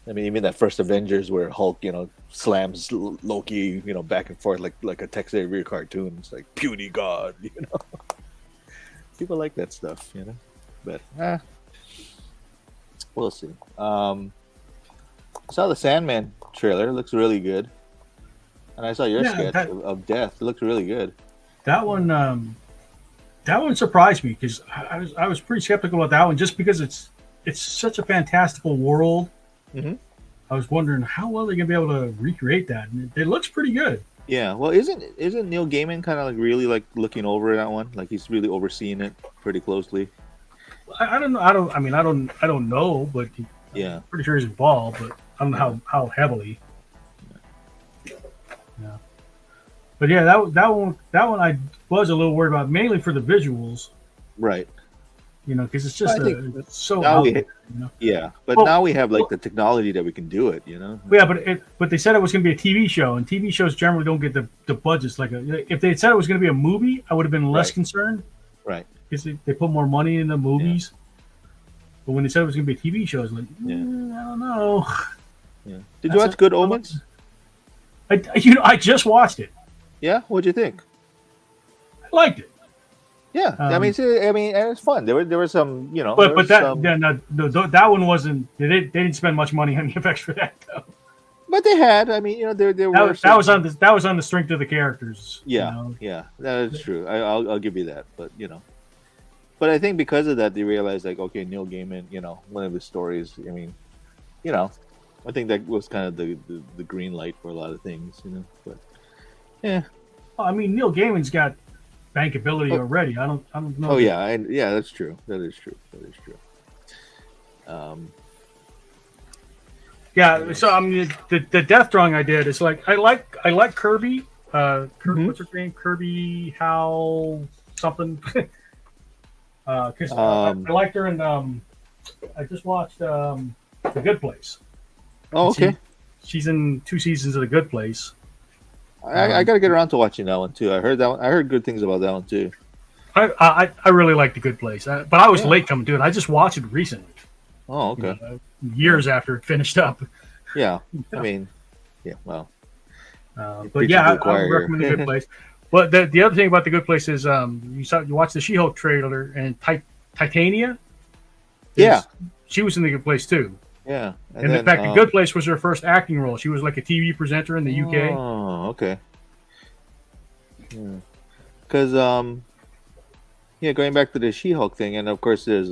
B: I mean, even that first Avengers where Hulk, slams Loki, back and forth like a Tex Avery cartoon. It's like puny god, People like that stuff, But we'll see. I saw the Sandman trailer. It looks really good. And I saw your sketch of Death. It looks really good.
A: That one surprised me because I was pretty skeptical about that one just because it's such a fantastical world.
B: Mm-hmm.
A: I was wondering how well they're gonna be able to recreate that, and it looks pretty good.
B: Yeah. Well, isn't Neil Gaiman kind of really looking over that one? Like he's really overseeing it pretty closely.
A: I don't know. I don't know, but
B: yeah,
A: I'm pretty sure he's involved, but I don't know how heavily. Yeah. But yeah, that one I was a little worried about, mainly for the visuals.
B: Right.
A: Because it's just it's so
B: now
A: out there,
B: Yeah, but now we have the technology that we can do it.
A: Yeah, but they said it was going to be a TV show, and TV shows generally don't get the budgets if they had said it was going to be a movie, I would have been less concerned.
B: Right.
A: Because they put more money in the movies. Yeah. But when they said it was going to be a TV show, I was like, I don't know.
B: Yeah. Did you watch Good Omens?
A: I just watched it.
B: Yeah, what'd you think?
A: I liked it.
B: Yeah, I mean, and it's fun. There were some,
A: But that one wasn't. They didn't spend much money on the effects for that though.
B: But they had. I mean, there were.
A: That was on the strength of the characters.
B: Yeah, yeah, that is true. I'll give you that. But but I think because of that, they realized okay, Neil Gaiman, one of his stories. I mean, I think that was kind of the green light for a lot of things. But yeah.
A: Well, I mean, Neil Gaiman's got bankability already. I don't know.
B: Oh yeah, that's true. That is true.
A: Yeah. So I mean, the death drawing I did is I like Kirby. What's her name? Kirby Howell something. Because I liked her in. I just watched The Good Place.
B: Oh, okay.
A: She's in 2 seasons of The Good Place.
B: I got to get around to watching that one too. I heard that one. I heard good things about that one too.
A: I really like The Good Place, but I was late coming to it. I just watched it recently.
B: Oh, okay.
A: Years after it finished up.
B: Yeah, I mean, yeah, well.
A: But yeah, I would recommend The Good Place. But the other thing about The Good Place is you watch the She-Hulk trailer and Titania.
B: Yeah,
A: she was in The Good Place too.
B: Yeah,
A: and in fact, The Good Place was her first acting role. She was like a TV presenter in the UK.
B: Oh, okay. Because going back to the She-Hulk thing, and of course there's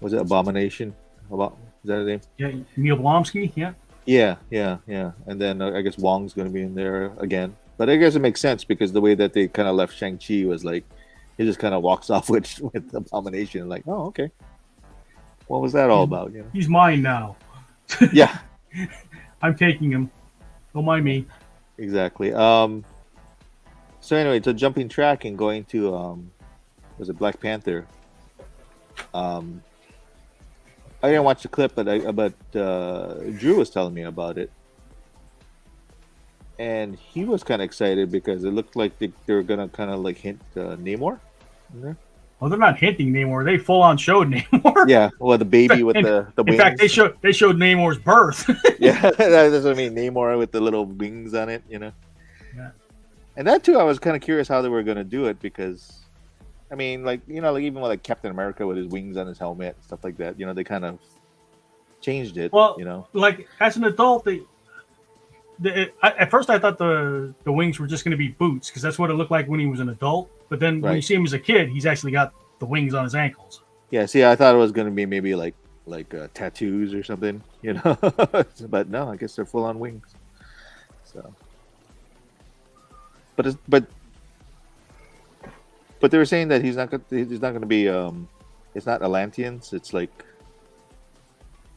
B: was it Abomination? Is that his name?
A: Yeah, Neil Blomsky. Yeah.
B: Yeah. And then I guess Wong's going to be in there again. But I guess it makes sense because the way that they kind of left Shang-Chi was he just kind of walks off with Abomination, oh, okay. What was that all about?
A: He's mine now.
B: Yeah.
A: I'm taking him. Don't mind me.
B: Exactly. So anyway, so jumping track and going to was it Black Panther? I didn't watch the clip, but Drew was telling me about it, and he was kind of excited because it looked like they were gonna kind of hint Namor.
A: Well, they're not hinting Namor; they full on showed Namor.
B: Yeah, well, the baby with the wings.
A: In fact, they showed Namor's birth.
B: Yeah, that's what I mean. Namor with the little wings on it, Yeah. And that too, I was kind of curious how they were gonna do it because. I mean, even with Captain America with his wings on his helmet, stuff like that. They kind of changed it.
A: Well, as an adult, at first I thought the wings were just going to be boots because that's what it looked like when he was an adult. But then when you see him as a kid, he's actually got the wings on his ankles.
B: Yeah. See, I thought it was going to be maybe like tattoos or something, But no, I guess they're full on wings. So, But they were saying that he's not going to be. It's not Atlanteans. It's like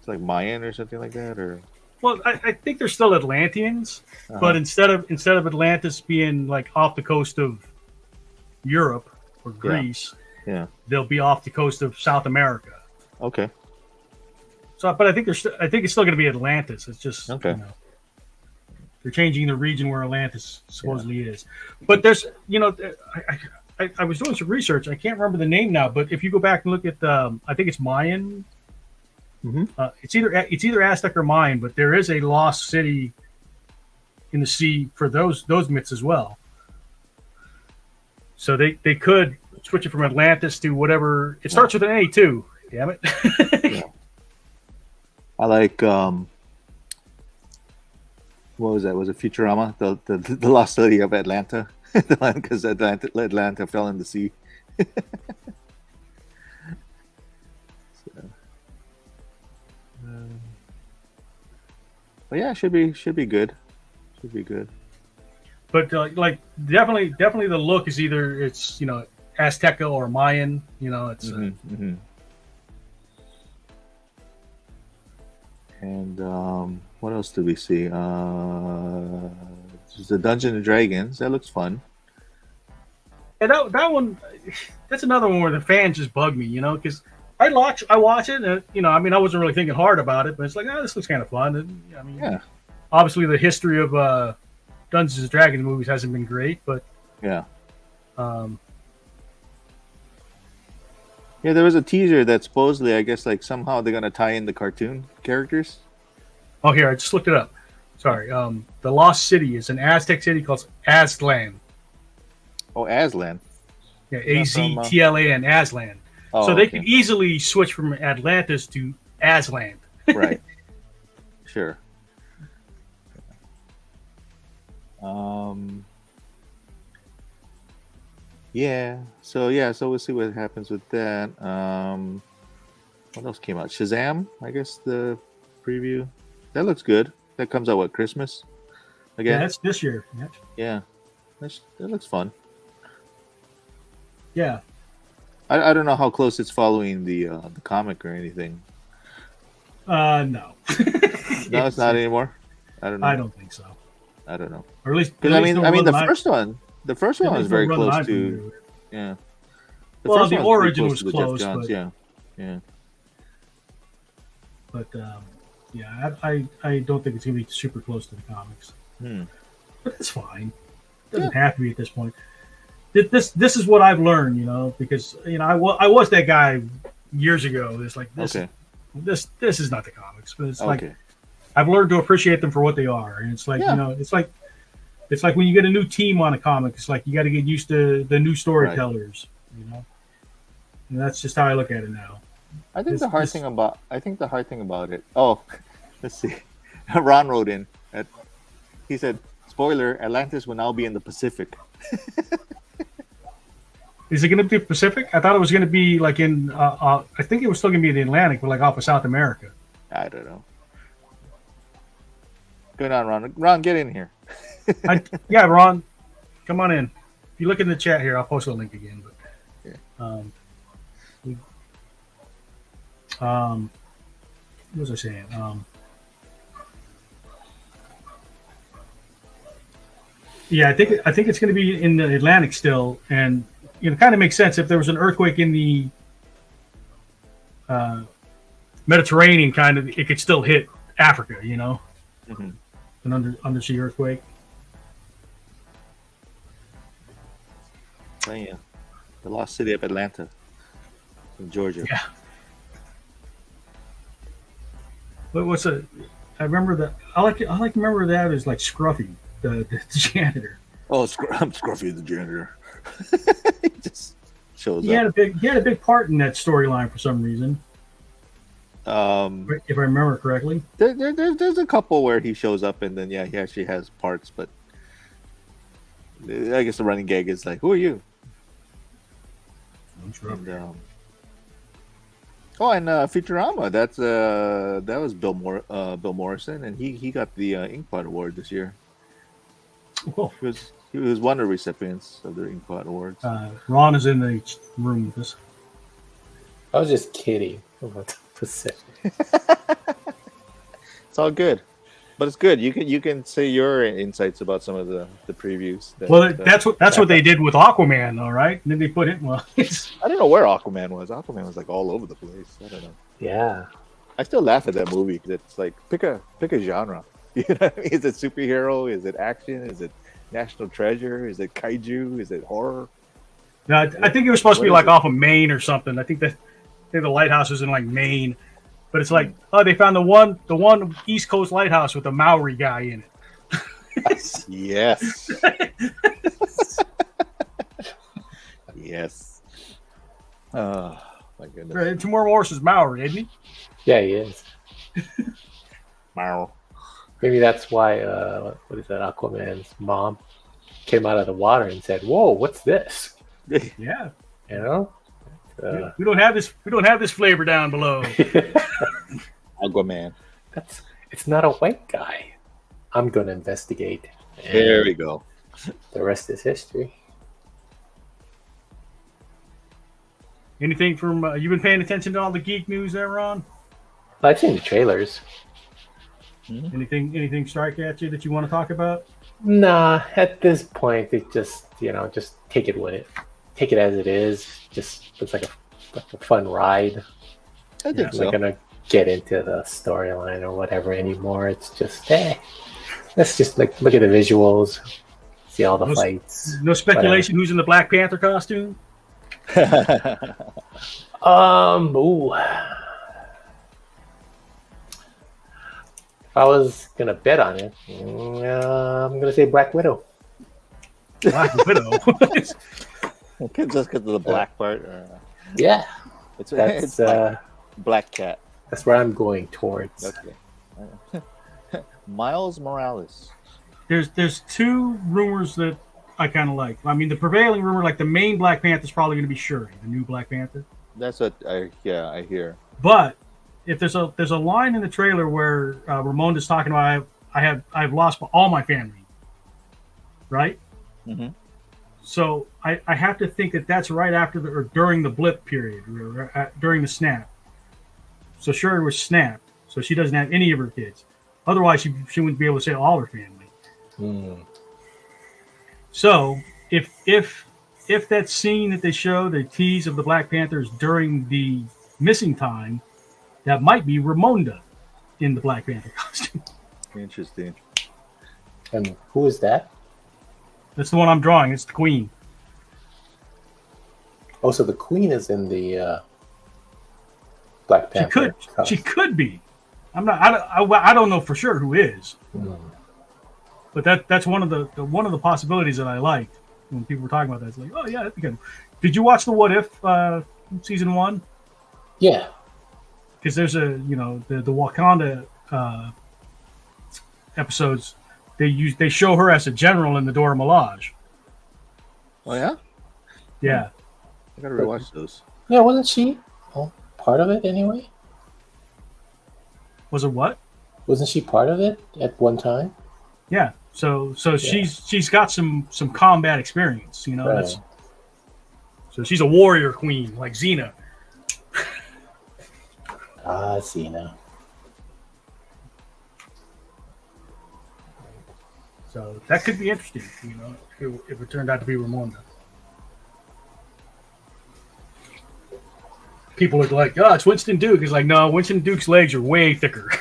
B: Mayan or something like that, or.
A: Well, I think they're still Atlanteans, but
B: Uh-huh.
A: instead of Atlantis being like off the coast of Europe or
B: Yeah.
A: Greece,
B: Yeah.
A: they'll be off the coast of South America.
B: Okay.
A: So, but I think I think it's still going to be Atlantis. It's just
B: Okay.
A: they're changing the region where Atlantis
B: Yeah.
A: supposedly is. But there's I was doing some research. I can't remember the name now, but if you go back and look at I think it's Mayan.
B: Mm-hmm.
A: It's either Aztec or Mayan, but there is a lost city in the sea for those myths as well. So they could switch it from Atlantis to whatever. It starts with an A too. Damn it.
B: Yeah. I like what was that? Was it Futurama? The lost city of Atlanta, because Atlanta fell in the sea. So, but yeah, should be good. Should be good.
A: But like definitely the look is either it's Azteca or Mayan. It's
B: Mm-hmm. And what else do we see? Just the Dungeons and Dragons. That looks fun.
A: and that one, that's another one where the fans just bug me, because I watch it, and I mean I wasn't really thinking hard about it, but it's like, this looks kind of fun. And, I mean,
B: Yeah.
A: obviously the history of Dungeons and Dragons movies hasn't been great, but
B: Yeah.
A: um,
B: Yeah, there was a teaser that supposedly, I guess, like somehow they're gonna tie in the cartoon characters.
A: oh, here I just looked it up. Sorry, the Lost City is an Aztec city called Aztlan.
B: Oh, Aslan.
A: Yeah,
B: Is that from,
A: Aztlan, Aslan.
B: Oh,
A: So they
B: okay.
A: could easily switch from Atlantis to Aslan.
B: Right. Sure. Yeah. So we'll see what happens with that. What else came out? Shazam, I guess the preview. That looks good. That comes out Christmas
A: Yeah,
B: again.
A: that's this year. Yeah.
B: Yeah. That looks fun.
A: Yeah.
B: I don't know how close it's following the comic or anything.
A: No.
B: No, it's not anymore. I don't know.
A: I don't think so.
B: I don't know.
A: Or at least,
B: Because I mean, the first one was very close to. Yeah.
A: Well, the
B: one
A: origin
B: pretty
A: was
B: to the
A: close,
B: Jeff Johns,
A: but
B: yeah.
A: but yeah, I don't think it's gonna be super close to the comics. But it's fine. It doesn't have to be at this point. This is what I've learned, because I was that guy years ago. It's like this.
B: Okay.
A: This is not the comics, but it's
B: Okay.
A: like I've learned to appreciate them for what they are, and it's like it's like when you get a new team on a comic, it's like you got to get used to the new storytellers, and that's just how I look at it now.
B: I think the hard thing about it. Oh, let's see. Ron wrote in. He said, "Spoiler: Atlantis will now be in the Pacific."
A: Is it going to be Pacific? I thought it was going to be like in. I think it was still going to be in the Atlantic, but like off of South America.
B: I don't know. Good on, Ron. Ron, get in here.
A: Yeah, Ron, come on in. If you look in the chat here, I'll post a link again. But what was I saying? Yeah, I think it's going to be in the Atlantic still, and it kind of makes sense if there was an earthquake in the Mediterranean, kind of it could still hit Africa,
B: Mm-hmm.
A: an undersea earthquake.
B: Oh, yeah. The lost city of Atlanta in Georgia.
A: Yeah. But I remember that. I like to remember that as like Scruffy, the janitor.
B: Oh, I'm Scruffy the janitor. He just shows
A: He
B: up.
A: had a big part in that storyline for some reason. If I remember correctly.
B: There's a couple where he shows up and then he actually has parts, but I guess the running gag is like, "Who are you?"
A: I'm sure.
B: And Futurama. That was Bill Morrison, and he got the Inkpot Award this year.
A: Whoa.
B: He was one of the recipients of the Inkpot Awards.
A: Ron is in the room with us.
C: I was just kidding about the Pacific.
B: It's all good. But it's good. You can say your insights about some of the previews.
A: That's what they did with Aquaman, though, right? And then they put it. Well,
B: I don't know where Aquaman was. Aquaman was like all over the place. I don't know.
C: Yeah.
B: I still laugh at that movie because it's like pick a genre. You know what I mean? Is it superhero? Is it action? Is it national treasure? Is it kaiju? Is it horror?
A: No, I think it was supposed to be like off of Maine or something. I think the lighthouse was in like Maine, but it's like they found the one East Coast lighthouse with a Maori guy in it.
B: Yes. Yes. Oh my goodness.
A: Right, Tomorrow Morse is Maori, isn't he?
C: Yeah, he is.
B: Wow.
C: Maybe that's why, what is that, Aquaman's mom came out of the water and said, "Whoa, what's this?"
A: Yeah.
C: You know?
A: We don't have this flavor down below.
B: Aquaman.
C: It's not a white guy. I'm going to investigate.
B: There we go.
C: The rest is history.
A: Anything from you've been paying attention to all the geek news there, Ron?
C: I've seen the trailers.
A: Anything strike at you that you want to talk about?
C: Nah, at this point, it just take it with it. Take it as it is. Just looks like a fun ride.
B: I think so.
C: I'm not gonna get into the storyline or whatever anymore. It's just, let's just look at the visuals, see all the fights.
A: No speculation who's in the Black Panther costume?
C: Ooh. If I was gonna bet on it, I'm gonna say Black Widow.
A: Black Widow.
B: Just because of the black part.
C: Yeah,
B: it's Black Cat.
C: That's where I'm going towards.
B: Okay. Miles Morales.
A: There's two rumors that I kind of like. I mean, the prevailing rumor, like the main Black Panther, is probably going to be Shuri, the new Black Panther.
B: That's what I hear.
A: But if there's a line in the trailer where Ramonda's talking about I've lost all my family, right?
B: Mm-hmm.
A: So I have to think that's right after or during the blip period, or during the snap. So Shuri was snapped, so she doesn't have any of her kids. Otherwise, she wouldn't be able to say all her family.
C: Mm.
A: So if that scene that they show, the tease of the Black Panthers during the missing time, that might be Ramonda in the Black Panther costume.
B: Interesting.
C: And who is that?
A: That's the one I'm drawing. It's the Queen.
C: Oh, so the Queen is in the Black Panther.
A: She could be. I don't know for sure who is.
C: Mm.
A: But that's one of the possibilities that I liked when people were talking about that. It's like, oh yeah, that'd be good. Did you watch the What If season 1?
C: Yeah.
A: Because there's the Wakanda episodes. They show her as a general in the Dora Milaje.
B: Oh yeah.
A: Yeah.
B: I gotta rewatch those.
C: Yeah, wasn't she part of it anyway?
A: Was it what?
C: Wasn't she part of it at one time?
A: Yeah. So she's got some combat experience, you know.
C: Right.
A: So she's a warrior queen like Xena.
C: Xena.
A: So that could be interesting, you know, if it turned out to be Ramonda. People are like, oh, it's Winston Duke. It's like, no, Winston Duke's legs are way thicker.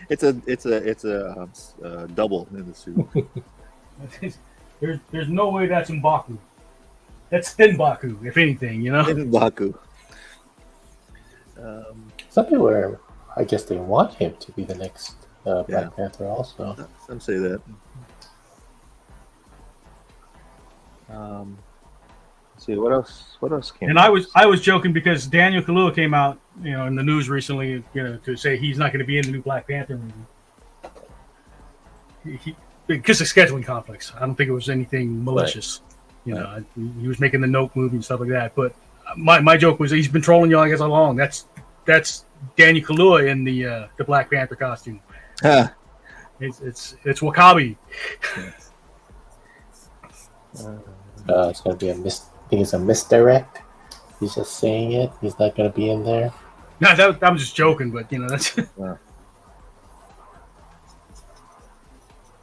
B: It's a double in the suit.
A: There's no way that's M'Baku. That's Thin Baku, if anything, you know.
B: Thin Baku.
C: Some people are, I guess they want him to be the next Black Panther also.
B: Some say that. Let's see what else came.
A: And
B: out?
A: I was joking because Daniel Kaluuya came out, you know, in the news recently, you know, to say he's not going to be in the new Black Panther movie. Because of scheduling conflicts. I don't think it was anything malicious. Right. You know, he was making the Nope movie and stuff like that. But my joke was he's been trolling y'all guys all along. That's Daniel Kaluuya in the Black Panther costume.
B: Huh.
A: It's Wakabi.
C: It's gonna be I think it's a misdirect. He's just saying it. He's not gonna be in there.
A: No, I'm just joking, but that's.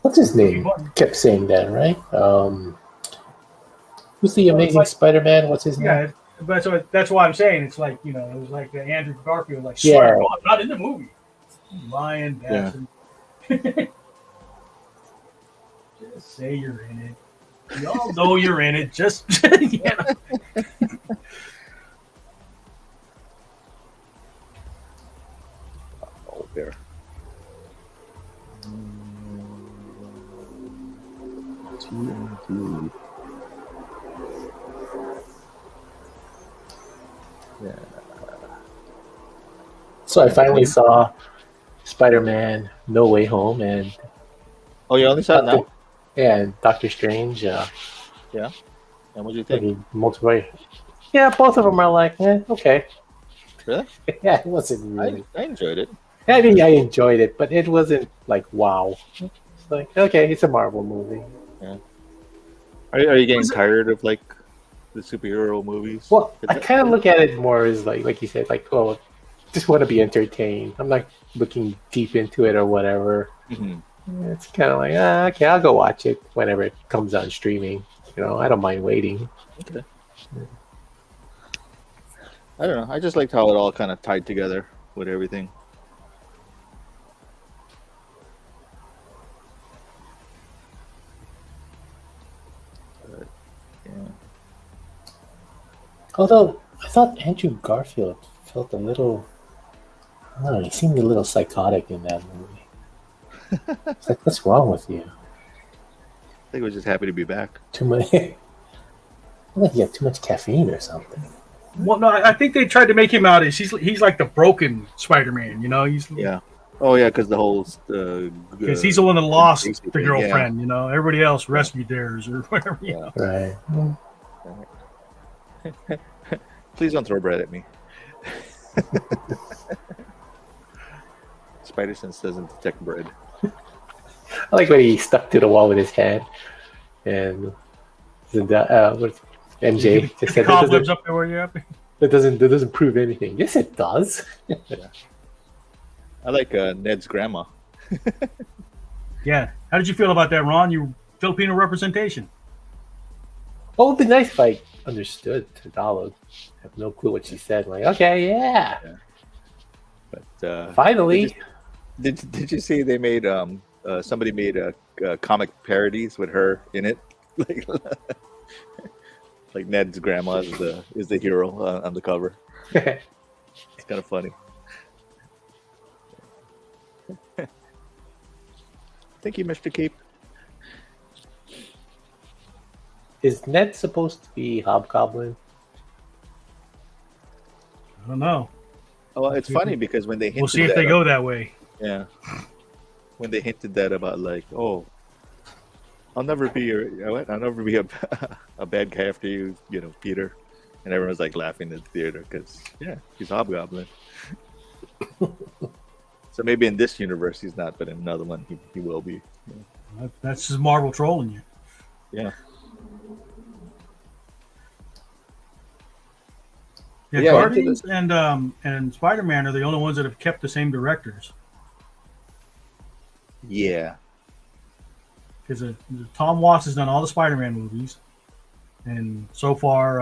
C: What's his name? Kept saying that, right? Who's the Amazing Spider-Man? What's his name?
A: Yeah, but that's why I'm saying it's like it was like Andrew Garfield, like
C: Yeah.
A: swear, I'm not in the movie. Lying bastard. Just say you're in it. We all know you're in it. Just
B: Oh, there. TNT. Yeah.
C: So I finally saw Spider-Man: No Way Home, and
B: Oh, you only saw it now?
C: Yeah, and Doctor Strange.
B: Yeah. And what do you think?
C: Multiple. Yeah, both of them are like, okay.
B: Really?
C: Yeah, it wasn't really.
B: I enjoyed it.
C: I mean, I enjoyed it, but it wasn't like wow. It's like, okay, it's a Marvel movie.
B: Yeah. Are you getting tired of like the superhero movies?
C: Well, I kind of look at it more as like you said, like, oh, just want to be entertained. I'm not looking deep into it or whatever.
B: Mm-hmm.
C: It's kind of like, okay, I'll go watch it whenever it comes on streaming. I don't mind waiting.
B: Okay. I don't know. I just liked how it all kind of tied together with everything. But, yeah.
C: Although I thought Andrew Garfield felt a little, I don't know, he seemed a little psychotic in that movie. It's like, what's wrong with you?
B: I think I was just happy to be back.
C: Too much. Like you had too much caffeine or something.
A: Well, no, I think they tried to make him out as he's like the broken Spider-Man. He's
B: Oh yeah, because the whole
A: because he's the one that lost the girlfriend. Yeah. Everybody else rescued theirs or whatever.
C: Right.
B: Please don't throw bread at me. Spider-Sense doesn't detect bread.
C: I like when he stuck to the wall with his hand, and MJ just said
A: cobwebs up there where you're at.
C: That doesn't prove anything. Yes, it does.
B: Yeah. I like Ned's grandma.
A: Yeah. How did you feel about that, Ron? You Filipino representation.
C: Well, it'd be nice if I understood Tagalog. I have no clue what she said. I'm like, okay, yeah.
B: But
C: finally,
B: did you see they made somebody made comic parodies with her in it, like Ned's grandma is the hero on the cover. It's kind of funny. Thank you, Mr. Keep.
C: Is Ned supposed to be Hobgoblin?
A: I don't know.
B: Well, it's funny because when they hinted
A: we'll see if they go that way.
B: Yeah. When they hinted that about like, oh, I'll never be a bad guy after you, Peter, and everyone's like laughing in the theater because he's Hobgoblin. So maybe in this universe he's not, but in another one he will be. Yeah.
A: That's just Marvel trolling you.
B: Yeah.
A: Yeah, Guardians and Spider-Man are the only ones that have kept the same directors.
B: Yeah.
A: Because Tom Watts has done all the Spider-Man movies, and so far,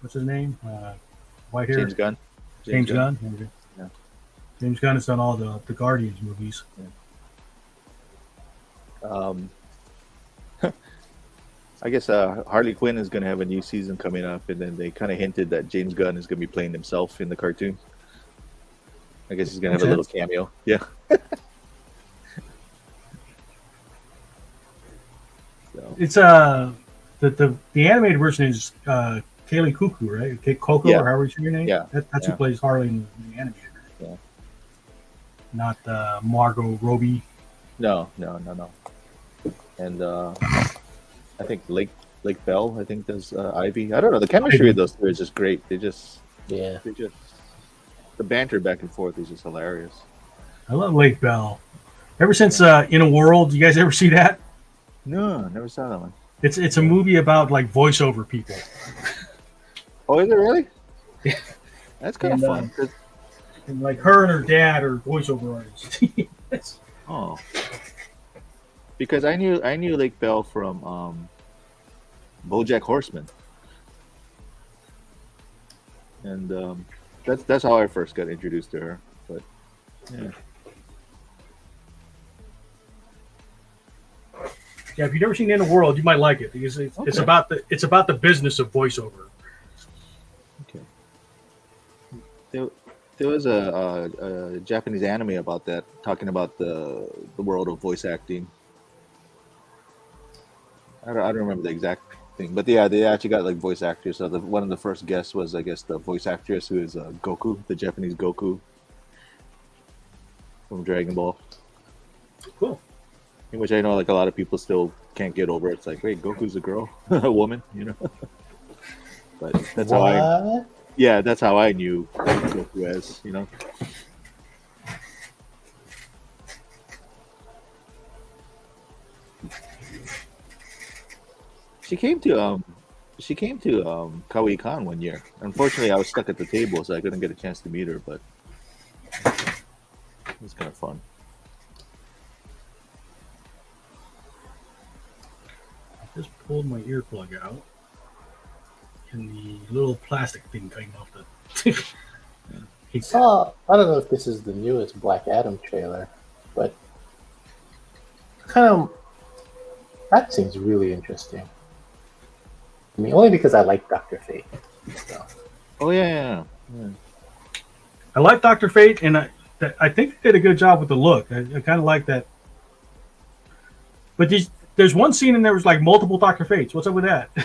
A: what's his name? White hair.
B: James Gunn.
A: James Gunn. Yeah. James Gunn has done all the Guardians movies.
B: Yeah. I guess Harley Quinn is going to have a new season coming up, and then they kind of hinted that James Gunn is going to be playing himself in the cartoon. I guess he's going to have a little cameo. Yeah. So.
A: It's the animated version is Kaylee Cuoco, right? Coco, or however you say your name.
B: Yeah.
A: That's who plays Harley in the animated version.
B: Yeah.
A: Not Margot Robbie.
B: No. And I think Lake Bell, I think does Ivy. I don't know. The chemistry of those two is just great. The banter back and forth is just hilarious.
A: I love Lake Bell. Ever since In a World, you guys ever see that?
B: No, never saw that one.
A: It's a movie about like voiceover people.
B: Oh, is it really? That's kind of fun.
A: And like her and her dad are voiceover artists.
B: Oh, because I knew Lake Bell from BoJack Horseman, and that's how I first got introduced to her. But yeah.
A: Yeah, if you've never seen In the World, you might like it because it's about the business of voiceover.
B: Okay. There was a Japanese anime about that, talking about the world of voice acting. I don't remember the exact thing, but yeah, they actually got like voice actors. So one of the first guests was, I guess, the voice actress who is Goku, the Japanese Goku from Dragon Ball.
A: Cool.
B: Which I know, like, a lot of people still can't get over. It's like, wait, Goku's a girl, a woman, you know. But that's that's how I knew Goku as, you know. She came to Kawaii Con one year. Unfortunately, I was stuck at the table, so I couldn't get a chance to meet her. But it was kind of fun.
A: I just pulled my earplug out, and the little plastic thing came off the.
C: I don't know if this is the newest Black Adam trailer, but that seems really interesting. I mean, only because I like Dr. Fate. So.
B: Oh yeah.
A: I like Dr. Fate, and I think they did a good job with the look. I kind of like that. But there's one scene in there was like multiple Dr. Fates. What's up with that?
C: I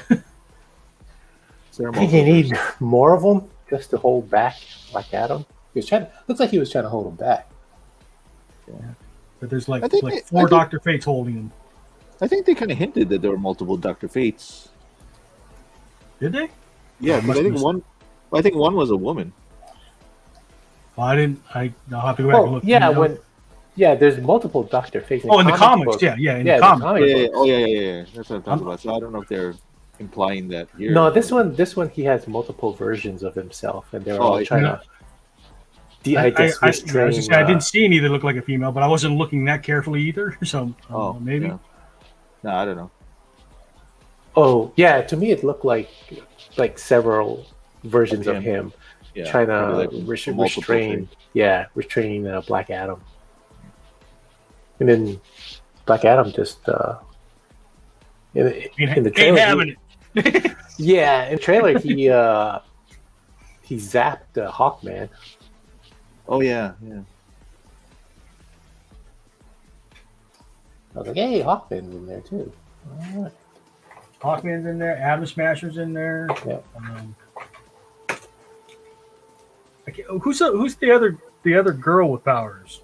C: think you need more of them just to hold back Black Adam. Looks like he was trying to hold him back.
A: Yeah. But there's like four Dr. Fates holding him.
B: I think they kind of hinted that there were multiple Dr. Fates.
A: Did they?
B: Yeah, because I think one was a woman.
A: Well, I'll have to go back and look.
C: Yeah, there's multiple Dr. Fates.
A: In the comics, in the comics.
B: Yeah. Oh, yeah. That's what I'm talking about. So I don't know if they're implying that here.
C: No, this one he has multiple versions of himself, and they're all trying to. I
A: didn't see any that looked like a female, but I wasn't looking that carefully either. So maybe.
B: Yeah. No, I don't know.
C: Oh yeah, to me it looked like several versions of him trying to restrain Black Adam, and then Black Adam just in the trailer.
A: Having it.
C: Yeah, in the trailer he zapped Hawkman.
B: Oh yeah.
C: I was like, hey, Hawkman's in there too. All right.
A: Hawkman's in there. Atom Smasher's in there.
C: Yeah.
A: Who's the other girl with powers?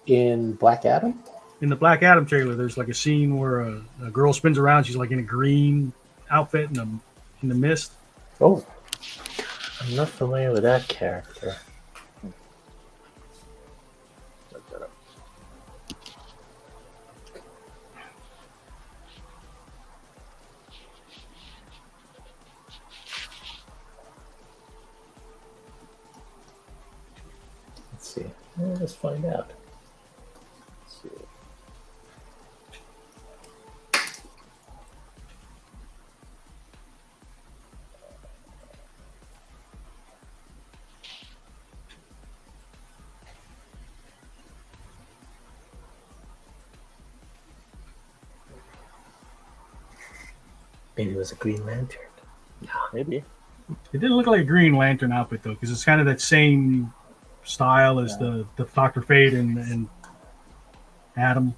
C: In Black Adam?
A: In the Black Adam trailer, there's like a scene where a girl spins around. She's like in a green outfit in the mist.
C: Oh, I'm not familiar with that character. Let's see. Let's find out. Let's see. Maybe it was a Green Lantern.
B: Yeah, maybe.
A: It didn't look like a Green Lantern outfit though, because it's kind of that same style as the Dr. Fate and Adam.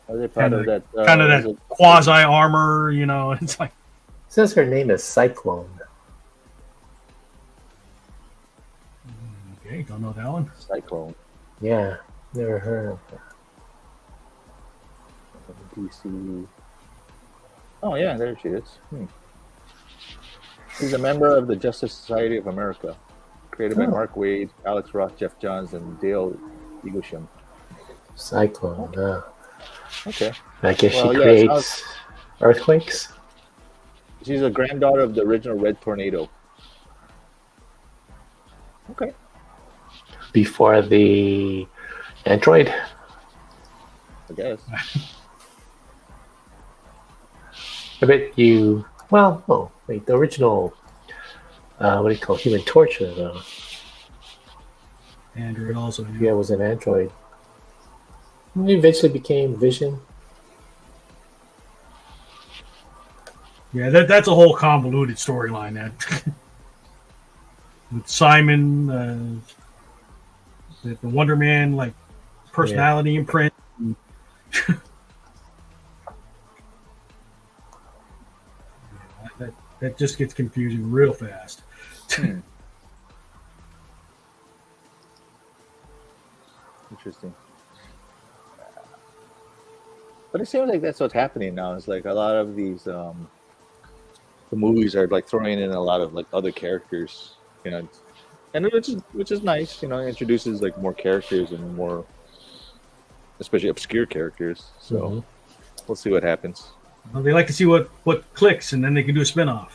B: Are they part of that?
A: Kind of that quasi armor, you know? It's like.
C: It says her name is Cyclone.
A: Okay, don't know that one.
B: Cyclone.
C: Yeah, never heard of her.
B: DC. Oh yeah, there she is. She's a member of the Justice Society of America, created by Mark Waid, Alex Ross, Jeff Johns, and Dale Eaglesham.
C: Cyclone.
B: Okay.
C: I guess she creates earthquakes.
B: She's a granddaughter of the original Red Tornado. Okay.
C: Before the android.
B: I guess.
C: I bet you. Well, no. Wait, the original. What do you call Human Torch?
A: Android also.
C: Yeah, it was an android. He eventually became Vision.
A: Yeah, that's a whole convoluted storyline. That with Simon, the Wonder Man like personality imprint. That just gets confusing real fast.
B: Interesting. But it seems like that's what's happening now. It's like a lot of these the movies are like throwing in a lot of like other characters, you know, and which is nice, you know, it introduces like more characters and more, especially obscure characters. So we'll see what happens.
A: Well, they like to see what clicks, and then they can do a spinoff.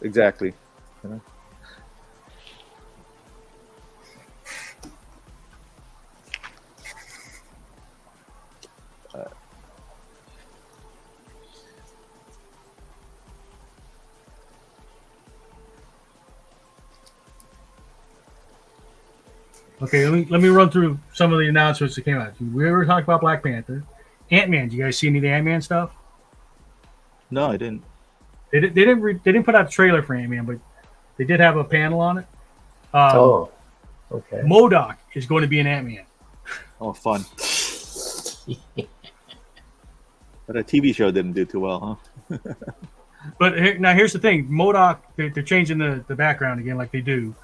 B: Exactly. You know?
A: Okay, let me run through some of the announcements that came out. We ever talked about Black Panther, Ant-Man. Did you guys see any of the Ant-Man stuff?
B: No, I didn't.
A: They didn't put out a trailer for Ant-Man, but they did have a panel on it.
C: Okay.
A: MODOK is going to be an Ant-Man.
B: Oh, fun. But a TV show didn't do too well, huh?
A: But now here's the thing: MODOK, they're changing the background again, like they do.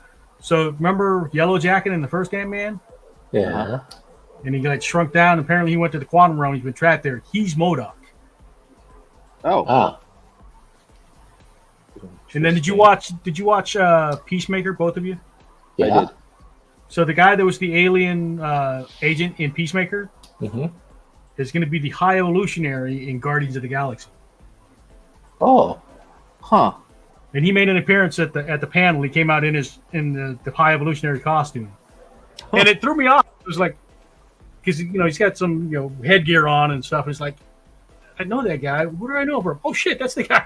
A: So remember Yellow Jacket in the first Ant-Man?
C: Yeah.
A: And he got shrunk down. Apparently, he went to the quantum realm. He's been trapped there. He's MODOK.
B: Oh.
C: Ah.
A: And then did you watch Peacemaker? Both of you?
C: Yeah.
B: I did.
A: So the guy that was the alien agent in Peacemaker is going to be the High Evolutionary in Guardians of the Galaxy.
C: Oh.
B: Huh.
A: And he made an appearance at the panel. He came out in the High Evolutionary costume, and it threw me off. It was like, because he's got some headgear on and stuff. It's like, I know that guy. What do I know from? Oh shit, that's the guy.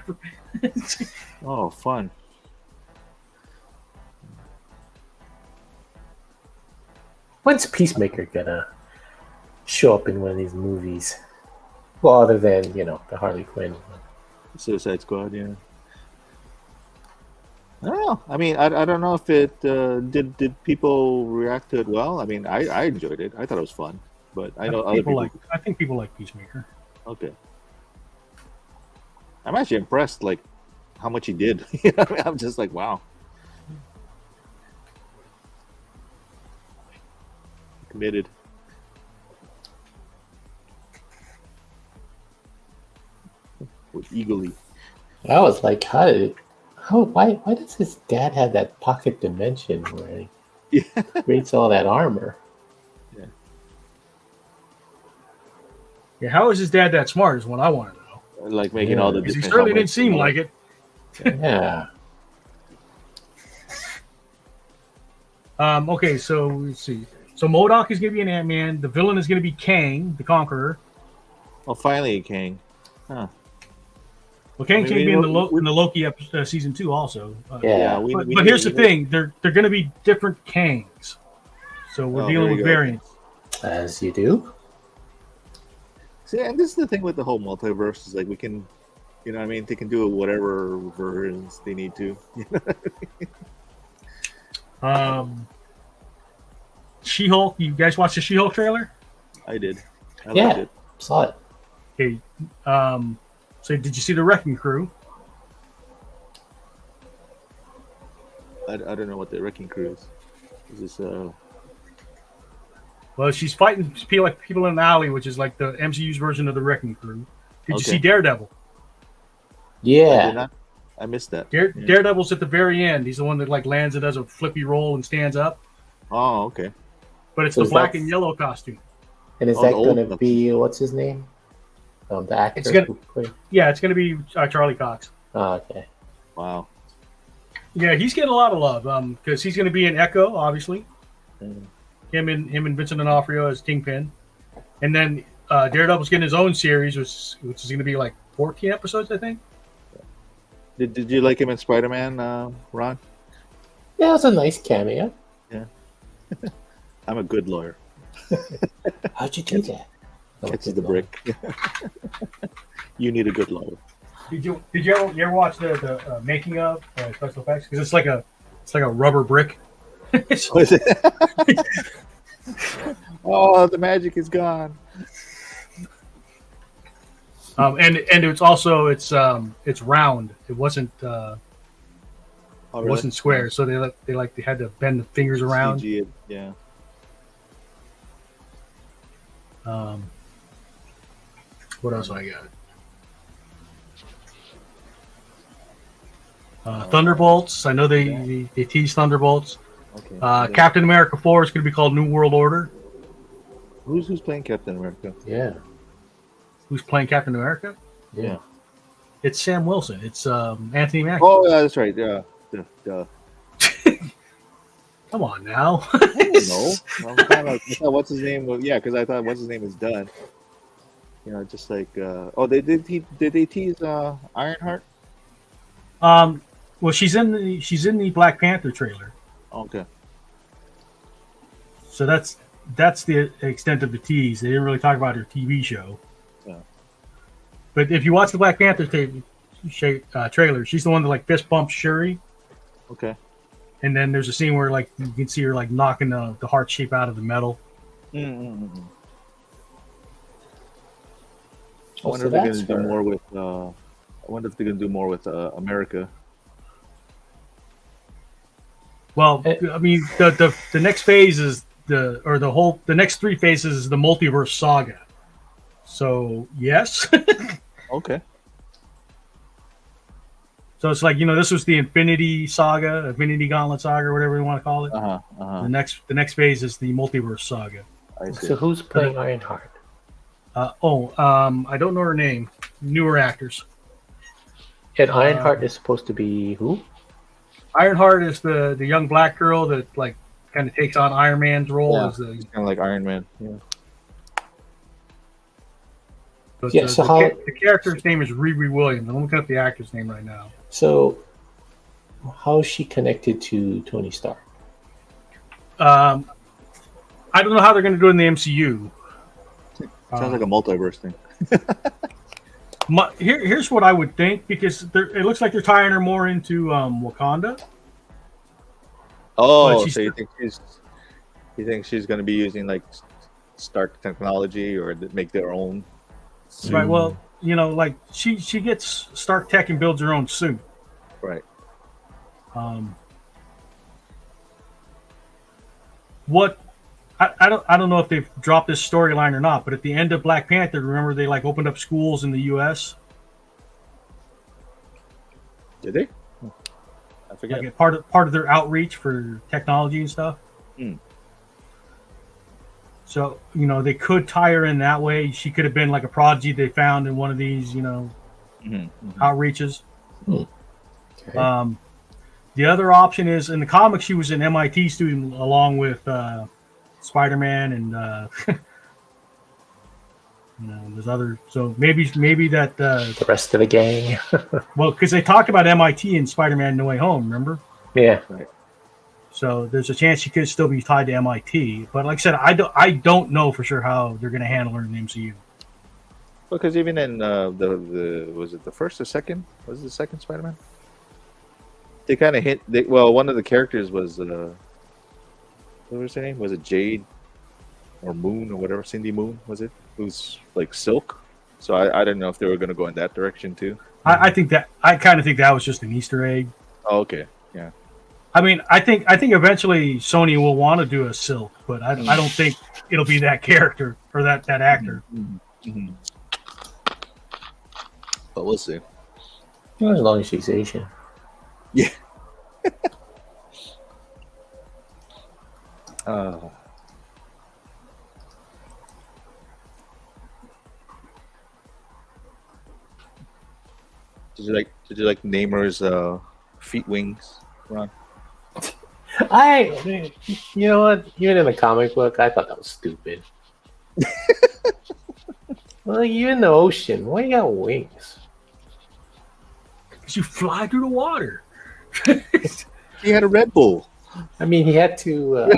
B: Oh, fun.
C: When's Peacemaker gonna show up in one of these movies? Well, other than the Harley Quinn.
B: Suicide Squad, yeah. I don't know. I mean, I don't know if it did people react to it well. I mean, I enjoyed it. I thought it was fun, but I know other people.
A: I think people like Peacemaker.
B: Okay. I'm actually impressed, like how much he did. I'm just like, wow. Committed. Eagerly.
C: I was like, why does his dad have that pocket dimension where he creates all that armor?
A: Yeah, how is his dad that smart is what I want to know.
B: Like making all the
A: Because
B: different
A: he certainly didn't
B: helmets
A: seem
B: and all
A: like it.
C: Yeah.
A: Okay, so let's see. So MODOK is going to be an Ant-Man. The villain is going to be Kang, the Conqueror.
B: Oh, finally, Kang. Huh.
A: Well, Kang can be in the Loki episode, season 2 also.
C: But
A: here's the thing: they're going to be different Kangs, so we're dealing with variants.
C: As you do.
B: See, and this is the thing with the whole multiverse is like we can, they can do whatever versions they need to.
A: She-Hulk. You guys watch the She-Hulk trailer?
B: I did. I
C: yeah,
B: liked it.
C: Saw it.
A: Okay. So did you see the Wrecking Crew?
B: I don't know what the Wrecking Crew is. Is this
A: Well, she's fighting people in the alley, which is like the MCU's version of the Wrecking Crew. Did you see Daredevil?
C: Yeah.
B: I missed that.
A: Daredevil's at the very end. He's the one that lands and does a flippy roll and stands up.
B: Oh, okay.
A: But it's the black and yellow costume.
C: And is that going to be, what's his name? The actor?
A: It's going to be Charlie Cox.
C: Oh, okay.
B: Wow.
A: Yeah, he's getting a lot of love because he's going to be in Echo, obviously.
B: Mm.
A: Him and Vincent D'Onofrio as Kingpin, and then Daredevil's getting his own series, which is going to be like 14 episodes, I think.
B: Did you like him in Spider-Man, Ron?
C: Yeah, it was a nice cameo.
B: Yeah. I'm a good lawyer.
C: How'd you do that?
B: Catches the brick. You need a good lawyer.
A: Did you ever watch the making of special effects? Because it's like a rubber brick.
B: Was it? Oh, the magic is gone.
A: And it's also it's round. It wasn't square, so they had to bend the fingers around.
B: CG it, yeah.
A: What else I got? Thunderbolts. I know they tease Thunderbolts.
B: Okay.
A: Captain America 4 is going to be called New World Order.
B: Who's playing Captain America?
C: Yeah.
A: Who's playing Captain America?
B: Yeah.
A: It's Sam Wilson. It's Anthony Mackie.
B: Oh, yeah, that's right. Yeah. Duh.
A: Come on now.
B: I don't know. I'm kind of, I thought what's his name? Well, yeah, because I thought what's his name is done. You know, just like did they tease Ironheart?
A: Well, she's in the Black Panther trailer.
B: Okay.
A: So that's the extent of the tease. They didn't really talk about her TV show.
B: Yeah.
A: But if you watch the Black Panther trailer, she's the one that like fist bumps Shuri.
B: Okay.
A: And then there's a scene where like you can see her like knocking the heart shape out of the metal.
B: Mm-hmm. I
C: Oh,
B: wonder
C: so
B: if they're
C: that's
B: going to do
C: her.
B: more with. I wonder if they're going to do more with America.
A: Well, I mean, the next phase is the next three phases is the multiverse saga. So yes.
B: Okay.
A: So it's like, this was the Infinity Gauntlet saga, or whatever you want to call it. The next phase is the multiverse saga.
B: I see.
C: So who's playing Ironheart?
A: I don't know her name. Newer actors.
C: And Ironheart is supposed to be who?
A: Ironheart is the young black girl that like kind of takes on Iron Man's role
B: Yeah,
A: as the.
B: kind of like Iron Man. Yeah.
A: But
C: Yeah,
A: the character's name is Riri Williams. I'm looking up the actor's name right now.
C: So how is she connected to Tony Stark?
A: I don't know how they're going to do it in the MCU.
B: Sounds like a multiverse thing.
A: Here's what I would think, because it looks like they're tying her more into Wakanda.
B: Oh, so you think she's going to be using like Stark technology or make their own suit?
A: Right. Well, like she gets Stark tech and builds her own suit.
B: Right.
A: What I don't know if they've dropped this storyline or not, but at the end of Black Panther, remember they like opened up schools in the U.S.
B: Did they? I forget.
A: Like part of their outreach for technology and stuff.
B: Mm.
A: So they could tie her in that way. She could have been like a prodigy they found in one of these outreaches.
C: Okay.
A: The other option is, in the comics, she was an MIT student along with Spider-Man and there's other. So maybe that
C: The rest of the gang.
A: well, because they talked about MIT in Spider-Man: No Way Home, remember?
C: Yeah.
B: Right.
A: So there's a chance she could still be tied to MIT. But like I said, I don't know for sure how they're going to handle her in the MCU.
B: Because even in the was it the first or second? Was it the second Spider-Man? They kind of hint. One of the characters was what was her name? Was it Jade or Moon or whatever? Cindy Moon was it? Who's like Silk. So I didn't know if they were going to go in that direction too.
A: I kind of think that was just an Easter egg.
B: Oh, okay. Yeah.
A: I mean, I think eventually Sony will want to do a Silk, but I don't think it'll be that character or that actor.
B: Mm-hmm. But we'll see.
C: Well, as long as she's Asian.
B: Yeah. Did you like Namor's feet wings, Ron?
C: You know what? Even in the comic book, I thought that was stupid. Well, you're in the ocean. Why you got wings?
A: Because you fly through the water.
B: He had a Red Bull.
C: I mean, he had to.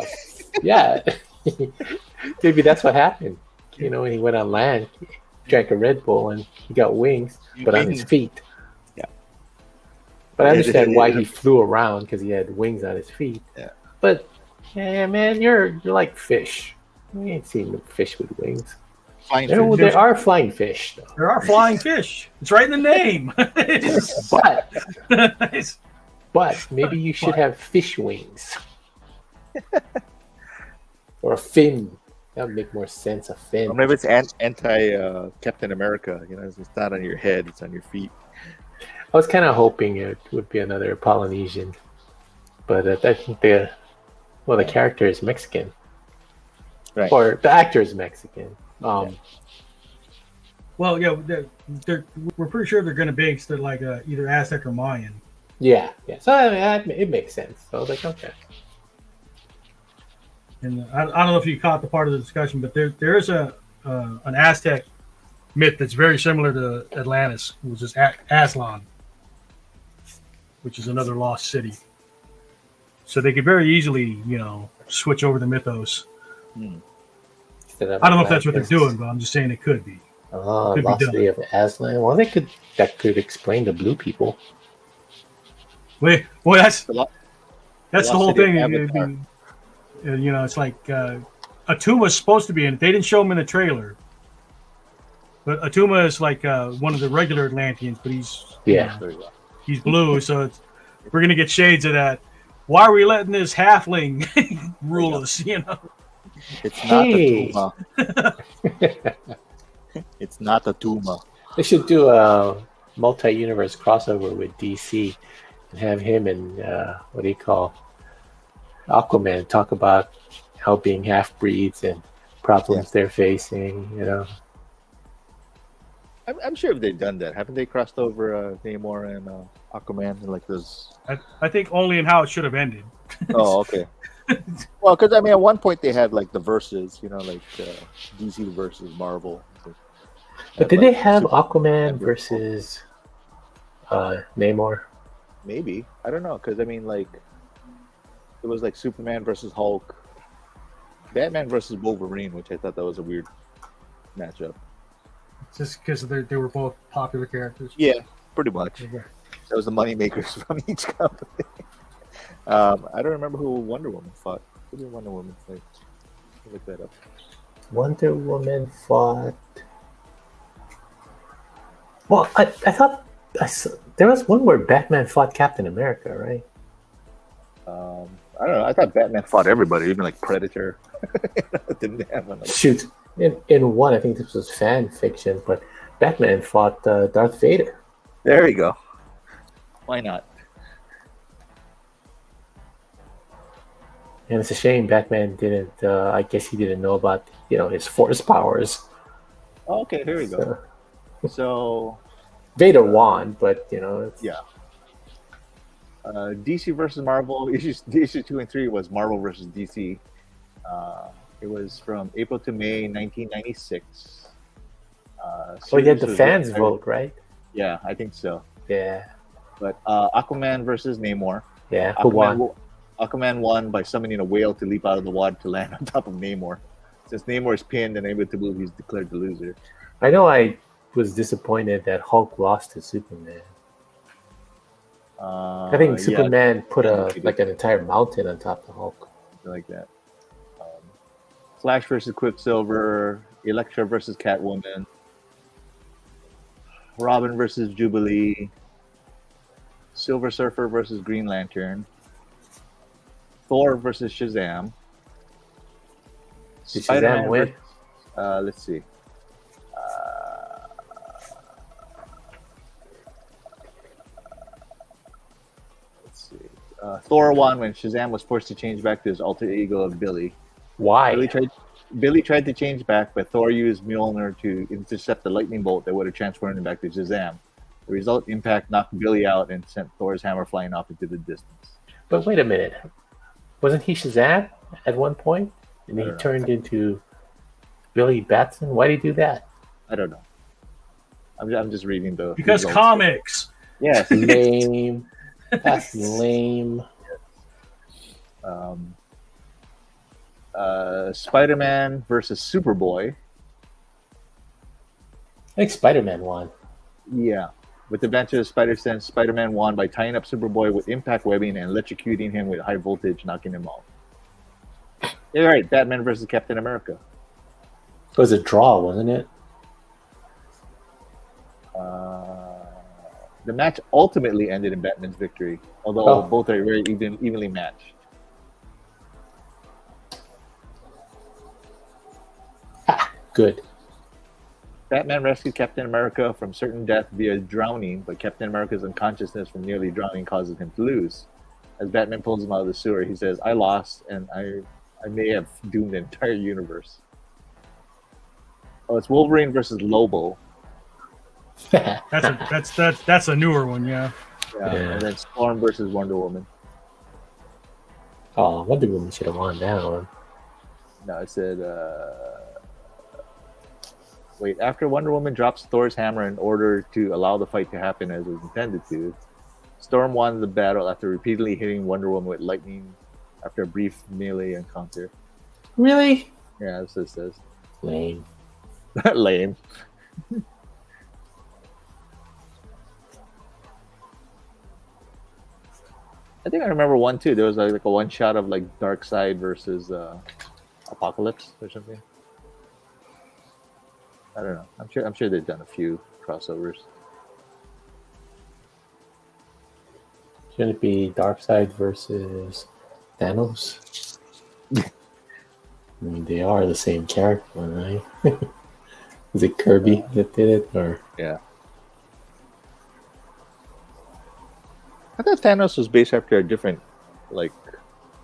C: Yeah, maybe that's what happened. You know, when he went on land, he drank a Red Bull and he got wings, but on his feet.
B: Yeah.
C: But I understand why he flew around because he had wings on his feet.
B: Yeah.
C: But yeah, man, you're like fish. We ain't seen fish with wings. There are flying fish, though.
A: There are flying fish. It's right in the name.
C: But maybe you should have fish wings. Or a fin. That would make more sense, a fin.
B: Or maybe it's anti Captain America. You know, it's not on your head, it's on your feet.
C: I was kind of hoping it would be another Polynesian. But I think the character is Mexican.
B: Right.
C: Or the actor is Mexican.
A: Well, yeah, we're pretty sure they're going to be like either Aztec or Mayan.
C: Yeah. So I mean, it makes sense. So I was like, okay.
A: And I don't know if you caught the part of the discussion, but there is an Aztec myth that's very similar to Atlantis, which is Aslan, which is another lost city. So they could very easily, switch over the mythos. I don't know if that's what they're doing, but I'm just saying it could be.
C: Oh, lost city of Aslan. Well, that could explain the blue people.
A: Wait, well, that's the whole thing. It's like Atuma's supposed to be in it. They didn't show him in the trailer, but Atuma is like one of the regular Atlanteans, but he's blue, so we're gonna get shades of that. Why are we letting this halfling rule us?
B: It's not a Tuma. It's not a Tuma.
C: They should do a multi-universe crossover with DC and have him and what do you call Aquaman talk about how being half-breeds and problems they're facing.
B: I'm sure if they've done that, haven't they crossed over Namor and Aquaman and like those?
A: I think only in how it should have ended.
B: Oh, okay. Well, because I mean, at one point they had like the verses, like DC versus Marvel.
C: But did they have Aquaman versus Namor?
B: Maybe, I don't know, because I mean, like it was like Superman versus Hulk, Batman versus Wolverine, which I thought that was a weird matchup.
A: Just because they were both popular characters.
B: Yeah, pretty much.
A: Okay.
B: That was the money makers from each company. I don't remember who Wonder Woman fought. Who did Wonder Woman fight? Look that up.
C: Wonder Woman fought. Well, I thought there was one where Batman fought Captain America, right?
B: I don't know. I thought Batman fought everybody, even like Predator. Didn't have one.
C: Shoot, in one, I think this was fan fiction, but Batman fought Darth Vader.
B: There you go. Why not?
C: And it's a shame Batman didn't. I guess he didn't know about his force powers.
B: Oh, okay, here we go. So
C: Vader won, but it's...
B: yeah. DC versus Marvel issues 2 and 3 was Marvel versus DC. It was from April to May 1996.
C: You had the fans vote, right?
B: Yeah, I think so.
C: Yeah.
B: But Aquaman versus Namor.
C: Yeah, who won?
B: Aquaman won by summoning a whale to leap out of the water to land on top of Namor. Since Namor is pinned and able to move, he's declared the loser.
C: I know I was disappointed that Hulk lost to Superman. I think Superman put an entire mountain on top of Hulk.
B: Something like that. Flash versus Quicksilver, Elektra versus Catwoman, Robin versus Jubilee, Silver Surfer versus Green Lantern, Thor versus Shazam.
C: Did Shazam win?
B: Let's see. Thor won when Shazam was forced to change back to his alter ego of Billy.
C: Why?
B: Billy tried to change back, but Thor used Mjolnir to intercept the lightning bolt that would have transformed him back to Shazam. The result impact knocked Billy out and sent Thor's hammer flying off into the distance.
C: But wait a minute. Wasn't he Shazam at one point? And he turned into Billy Batson? Why did he do that?
B: I don't know. I'm just reading the
A: because
B: results.
A: comics.
B: Yes.
C: Lame. That's lame.
B: Spider-Man versus Superboy.
C: I think Spider-Man won.
B: Yeah. With the advantage of Spider-Sense, Spider-Man won by tying up Superboy with impact webbing and electrocuting him with high voltage, knocking him off. You're right. Batman versus Captain America.
C: It was a draw, wasn't it?
B: The match ultimately ended in Batman's victory, although both are very evenly matched.
C: Good.
B: Batman rescued Captain America from certain death via drowning, but Captain America's unconsciousness from nearly drowning causes him to lose. As Batman pulls him out of the sewer, he says, "I lost, and I may have doomed the entire universe." Oh, it's Wolverine versus Lobo.
A: That's a newer one, yeah.
B: Yeah. And then Storm versus Wonder Woman.
C: Oh, Wonder Woman should have won that one.
B: No, it said, wait, after Wonder Woman drops Thor's hammer in order to allow the fight to happen as it was intended to, Storm won the battle after repeatedly hitting Wonder Woman with lightning after a brief melee encounter.
C: Really?
B: Yeah, that's what it says.
C: Lame.
B: Lame. I think I remember one too. There was like a one shot of like Darkseid versus Apocalypse or something. I don't know. I'm sure they've done a few crossovers.
C: Shouldn't it be Darkseid versus Thanos? I mean, they are the same character, right? Was it Kirby that did it, or
B: yeah? I thought Thanos was based after a different, like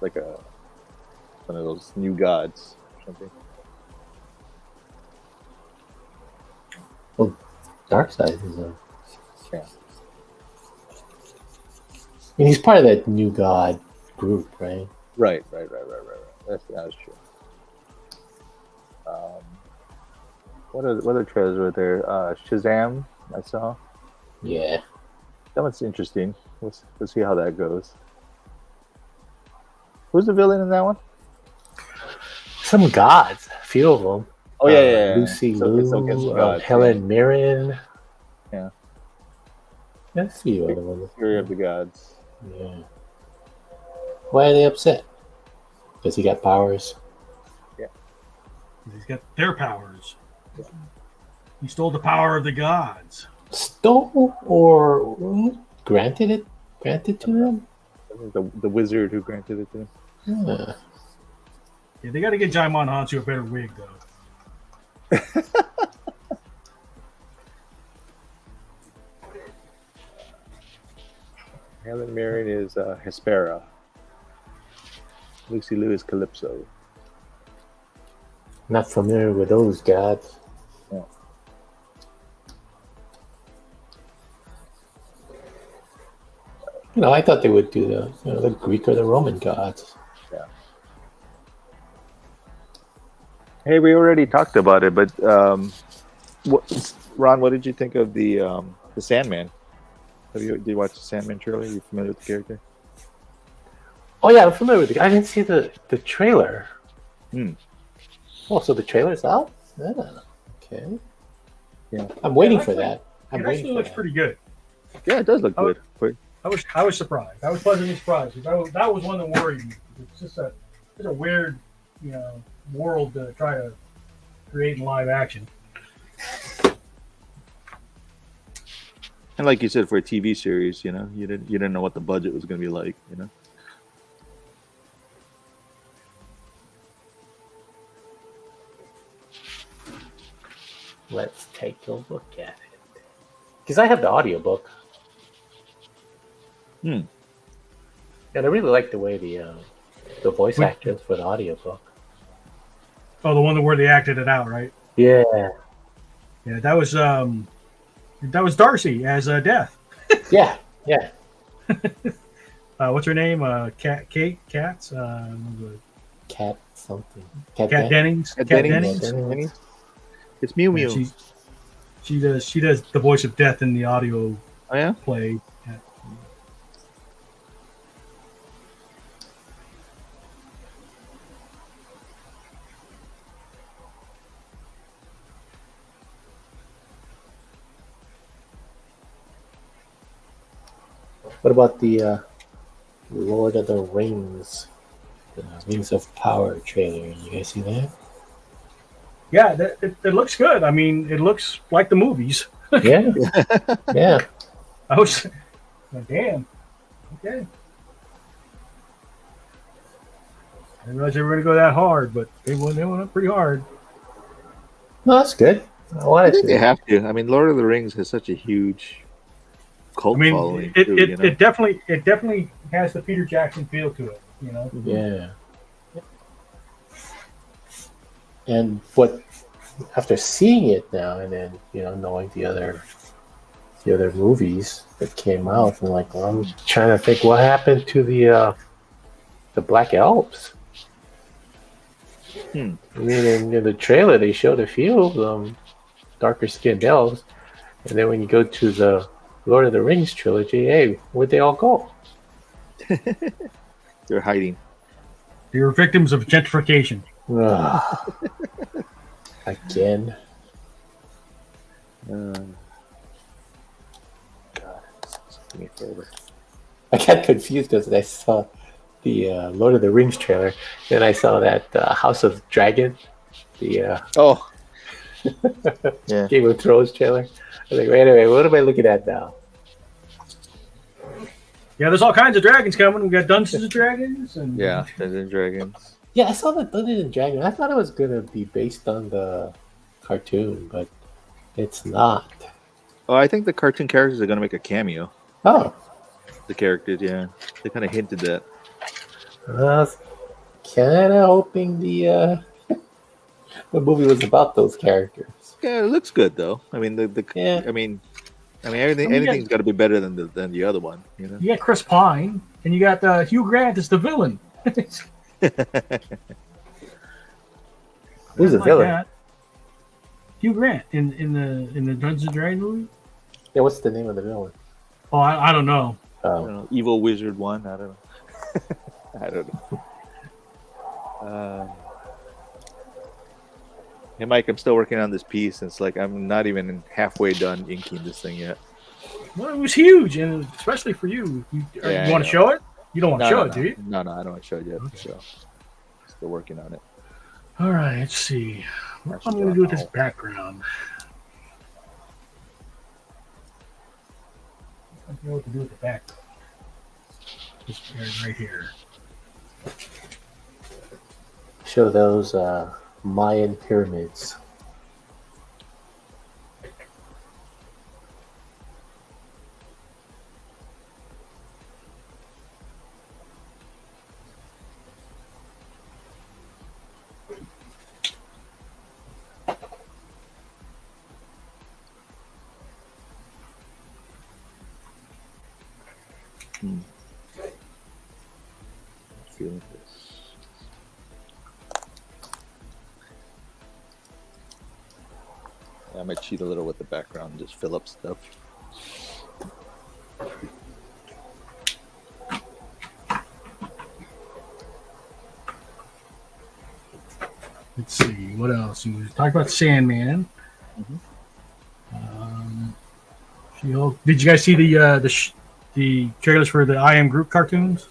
B: a one of those new gods or something.
C: Well, Darkseid is a.
B: Yeah.
C: I mean, he's part of that new god group, right?
B: Right. That's true. What other trailers were there? Shazam, I saw.
C: Yeah.
B: That one's interesting. Let's see how that goes. Who's the villain in that one?
C: Some gods, a few of them.
B: Oh yeah.
C: Lucy
B: So
C: Liu,
B: gods,
C: Helen Mirren.
B: Yeah.
C: There's a few other ones.
B: Fury of the Gods.
C: Yeah. Why are they upset? Because he got powers.
B: Yeah.
A: He's got their powers. Yeah. He stole the power of the gods.
C: Stole or granted to them?
B: The wizard who granted it to him.
C: Yeah.
A: Yeah, they got to get Jaimon Hansu a better wig, though.
B: Helen Mirren is Hespera. Lucy Liu is Calypso.
C: Not familiar with those gods.
B: Yeah.
C: You know, I thought they would do the Greek or the Roman gods.
B: Yeah. Hey, we already talked about it, but Ron, what did you think of the Sandman? Did you watch the Sandman trailer? Are you familiar with the character?
C: Oh yeah, I'm familiar with it. I didn't see the trailer. Oh, so the trailer's out? Yeah. Okay.
B: Yeah.
C: I'm waiting for that.
A: It actually looks pretty good.
B: Yeah, it does look good.
A: I was surprised. I was pleasantly surprised. That was one that worried me. It's just a weird, world to try to create in live action.
B: And like you said, for a TV series, you didn't know what the budget was going to be like,
C: Let's take a look at it. Because I have the audiobook. And I really like the way the voice actors for the audiobook.
A: Oh, the one where they acted it out, right?
C: Yeah.
A: Yeah, that was That was Darcy as Death.
C: Yeah.
A: What's her name? Kate Katz.
C: Cat something.
A: Kat
C: Dan-
A: Dennings.
B: Kat
A: Kat
B: Dennings.
A: Dennings.
B: It's Mew
A: Yeah,
B: Mew.
A: she does the voice of Death in the audio
B: Oh yeah.
A: play. Yeah.
C: What about the Lord of the Rings, the Rings of Power trailer? You guys see that?
A: Yeah, it looks good. I mean, it looks like the movies.
C: Yeah, yeah.
A: I was like, damn. Okay. I didn't realize they were going to go that hard, but they went up pretty hard.
C: No, that's good.
B: I think they have to. I mean, Lord of the Rings has such a huge cult following.
A: It definitely has the Peter Jackson feel to it. You know.
C: Yeah. And what after seeing it now and then knowing the other movies that came out, and like I'm trying to think what happened to the Black Elves. I mean, in the trailer they showed a few of them, darker skinned elves, and then when you go to the Lord of the Rings trilogy, hey, where'd they all go?
B: They're hiding.
A: They were victims of gentrification.
C: Again.
B: God, it's taking me forever.
C: I got confused because I saw the Lord of the Rings trailer, then I saw that House of Dragon, the
B: Yeah.
C: Game of Thrones trailer. I was like, wait a minute, what am I looking at now?
A: Yeah, there's all kinds of dragons coming. We got Dungeons and Dragons, and
B: Yeah, Dungeons and Dragons.
C: Yeah, I saw the Dungeons and Dragons. I thought it was gonna be based on the cartoon, but it's not.
B: Oh, I think the cartoon characters are going to make a cameo.
C: Oh,
B: The characters, yeah, they kind of hinted that.
C: I was kind of hoping the movie was about those characters.
B: Yeah, it looks good though. I mean,
C: Yeah.
B: I mean, anything's got to be better than the other one, you know.
A: you got Chris Pine, and you got Hugh Grant as the villain.
C: Who's the
A: Like
C: villain?
A: that. Hugh Grant in the Dungeons and Dragons movie.
C: Yeah, what's the name of the villain?
A: Oh, I don't know.
B: I don't know, Evil Wizard One. I don't know. I don't know. Hey, Mike, I'm still working on this piece. And it's like I'm not even halfway done inking this thing yet.
A: Well, it was huge, and especially for you. You
B: Yeah,
A: want
B: I
A: to show it? You don't want to
B: No,
A: show
B: no,
A: it, do you?
B: No, I don't want to show it yet.
A: Okay.
B: So, still working on it.
A: All right, let's see. What
B: Actually,
A: I'm going to do with this
B: no.
A: background. I don't know what to do with the background. This right here.
C: Show those Mayan pyramids.
B: Feeling this. Yeah, I might cheat a little with the background and just fill up stuff.
A: Let's see. What else? We talked about Sandman. She-Hulk. Did you guys see the trailers for the I Am Groot cartoons?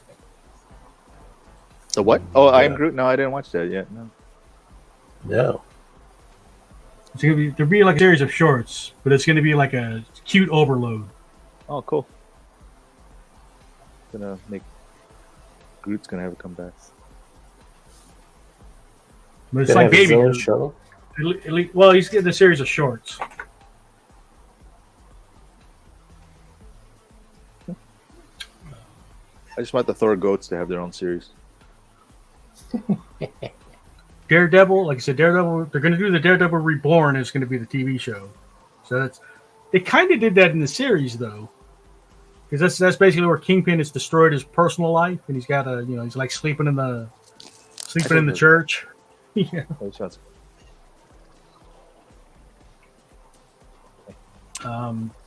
B: The what? Oh, I Am Groot? No, I didn't watch that yet. No.
C: No.
A: It's gonna be there'll be like a series of shorts, but it's gonna be like a cute overload.
B: Oh, cool. Gonna make Groot's gonna have a comeback.
A: But it's
C: Gonna
A: like
C: have his
A: baby.
C: own
A: Groot.
C: show.
A: Well, he's getting a series of shorts.
B: I just want the Thor goats to have their own series.
A: Daredevil, like I said, Daredevil. They're going to do the Daredevil Reborn. Is going to be the TV show. So They kind of did that in the series though, because that's basically where Kingpin has destroyed his personal life, and he's got he's like sleeping in the church. Yeah.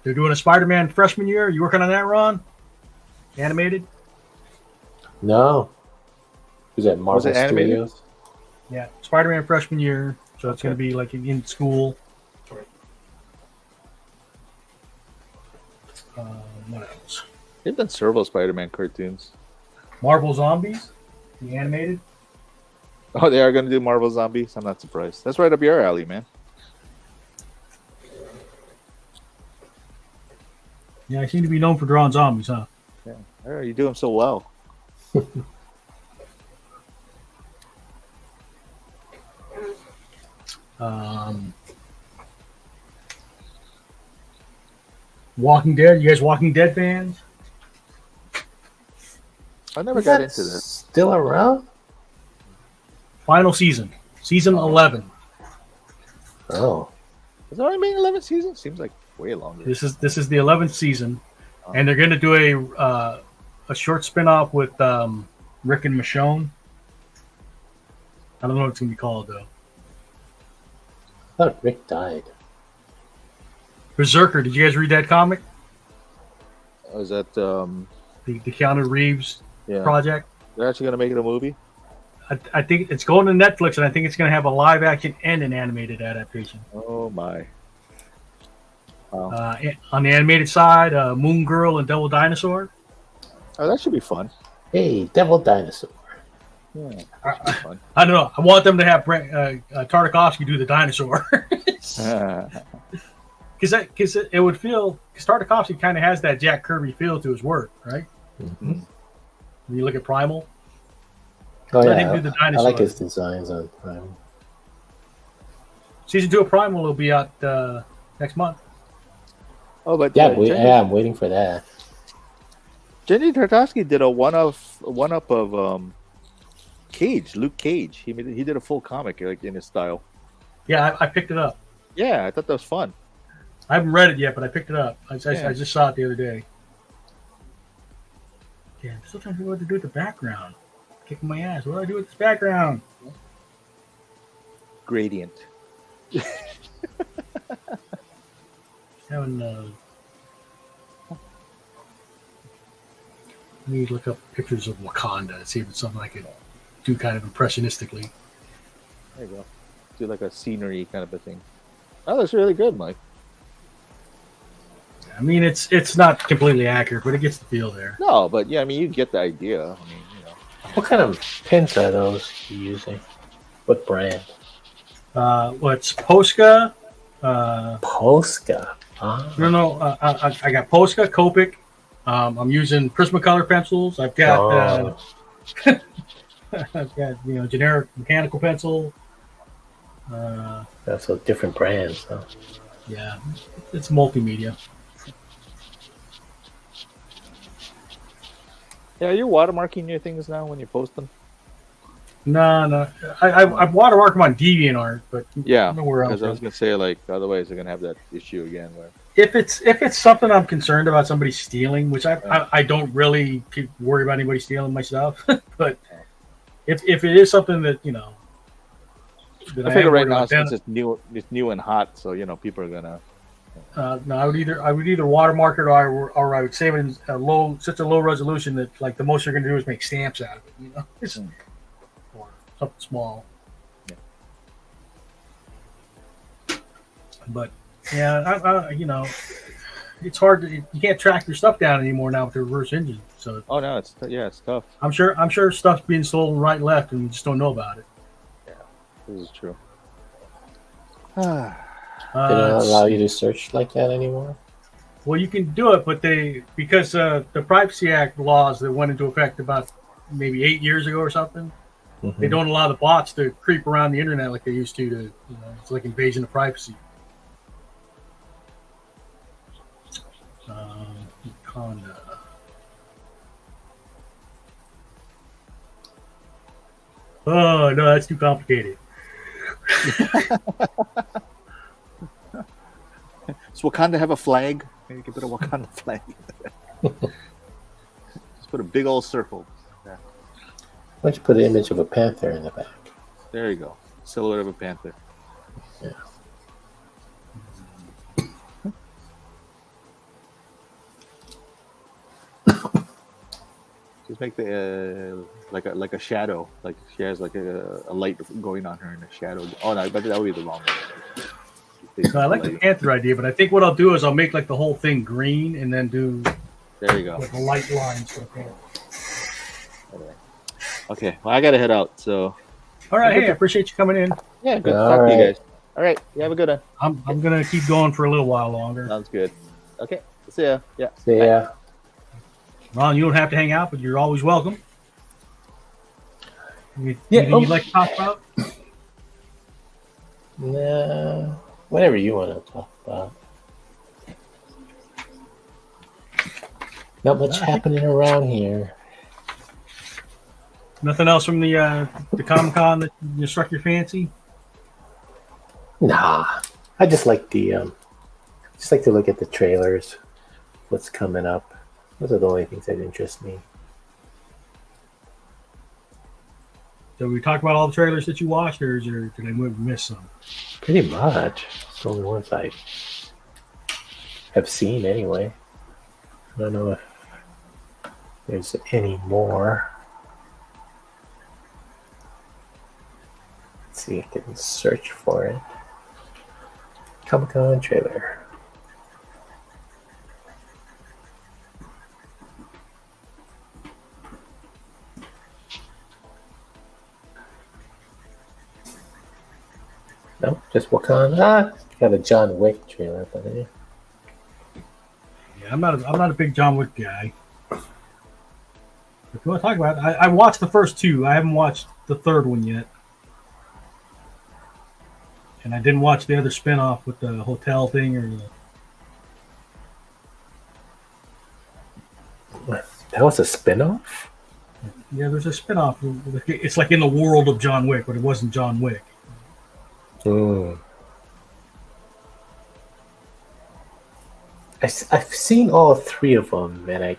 A: They're doing a Spider-Man freshman year. Are you working on that, Ron? Animated?
C: No. Who's that? Marvel Studios?
A: Yeah, Spider-Man freshman year. So it's going to be like in school. What else?
B: They've done several Spider-Man cartoons.
A: Marvel Zombies, the animated.
B: Oh, they are going to do Marvel Zombies? I'm not surprised. That's right up your alley, man.
A: Yeah, I seem to be known for drawing zombies, huh?
B: Yeah, oh, you do them so well.
A: Walking Dead. You guys Walking Dead fans?
B: I never got into this.
C: Still around?
A: Final season. Season 11.
C: Oh.
B: Has it only been 11 seasons? Seems like way longer.
A: This is the 11th season, and they're going to do a short spinoff with Rick and Michonne. I don't know what it's going to be called though.
C: I thought Rick died.
A: Berserker. Did you guys read that comic?
B: Was that
A: The Keanu Reeves project?
B: They're actually going to make it a movie?
A: I think it's going to Netflix, and I think it's going to have a live action and an animated adaptation.
B: Oh my! Wow.
A: On the animated side, Moon Girl and Devil Dinosaur.
B: Oh, that should be fun.
C: Hey, Devil Dinosaur.
B: Yeah, that should be fun.
A: I don't know. I want them to have Tartakovsky do the dinosaur. Because it would feel, because Tartakovsky kind of has that Jack Kirby feel to his work, right?
C: Mm-hmm.
A: When you look at Primal.
C: Oh,
A: Let
C: yeah.
A: him do the
C: I
A: dinosaur.
C: like his designs on Primal.
A: Season 2 of Primal will be out next month.
B: Oh, but
C: I'm waiting for that.
B: Jenny Tartakovsky did a one-up of Cage, Luke Cage. He did a full comic like in his style.
A: Yeah, I picked it up.
B: Yeah, I thought that was fun.
A: I haven't read it yet, but I picked it up. I just saw it the other day. Yeah, I'm still trying to figure out what to do with the background. Kicking my ass. What do I do with this background?
B: Gradient.
A: Having let me look up pictures of Wakanda and see if it's something I could do kind of impressionistically.
B: There you go. Do like a scenery kind of a thing. Oh, that's really good, Mike.
A: I mean, it's not completely accurate, but it gets the feel there.
B: No, but yeah, I mean, you get the idea. I mean,
C: What kind of pins are those you using? What brand?
A: What's Posca?
C: Posca.
A: No. I got Posca, Copic. I'm using Prismacolor pencils. I've got I've got generic mechanical pencil.
C: That's so different brands. Huh?
A: Yeah, it's multimedia.
B: yeah, are you watermarking your things now when you post them?
A: No. I watermark them on DeviantArt, but
B: Yeah,
A: nowhere else.
B: because I was gonna say like otherwise they're gonna have that issue again. Where
A: If it's something I'm concerned about somebody stealing, which I don't really worry about anybody stealing my stuff, but if it is something that that
B: I figure right now since it's new and hot, so people are gonna.
A: No, I would either watermark it or I would save it in such a low resolution that like the most you're going to do is make stamps out of it, or something small. Yeah. But yeah, it's hard to you can't track your stuff down anymore now with the reverse engine. So
B: it's tough.
A: I'm sure stuff's being stolen right and left, and we just don't know about it.
B: Yeah, this is true.
C: They don't allow you to search like that anymore?
A: Well, you can do it, but because the Privacy Act laws that went into effect about maybe 8 years ago or something, they don't allow the bots to creep around the internet like they used to it's like invasion of privacy. Wakanda. Oh no, that's too complicated.
B: Does Wakanda have a flag? Maybe you can put a Wakanda flag. Just put a big old circle. Yeah.
C: Why don't you put an image of a panther in the back?
B: There you go. Silhouette of a panther.
C: Yeah.
B: Just make the like a shadow, like she has like a light going on her in a shadow. Oh no, but that would be the wrong one.
A: So I like the panther idea, but I think what I'll do is I'll make like the whole thing green and then do
B: there you go
A: like the light lines for the panther.
B: Okay, well I gotta head out. So
A: all right, hey, I appreciate you coming in.
B: yeah, good to talk to you guys. All right, you have a good one.
A: I'm gonna keep going for a little while longer.
B: Sounds good. Okay, see ya. Yeah.
C: See ya.
A: Ron, you don't have to hang out, but you're always welcome. Anything you'd like to talk about?
C: Nah, whatever you want to talk about. Not much happening around here.
A: Nothing else from the Comic-Con that struck your fancy?
C: Nah, I just like to look at the trailers, what's coming up. Those are the only things that interest me.
A: So we talked about all the trailers that you watched, or did I miss some?
C: Pretty much. It's the only ones I have seen anyway. I don't know if there's any more. Let's see, I can search for it. Comic-Con trailer. No, just Wakanda. Got a John Wick trailer, but
A: Yeah, I'm not a big John Wick guy. If you want to talk about it, I watched the first two. I haven't watched the third one yet. And I didn't watch the other spinoff with the hotel thing or
C: that was a spinoff?
A: yeah, there's a spinoff. It's like in the world of John Wick, but it wasn't John Wick.
C: I've seen all three of them, and I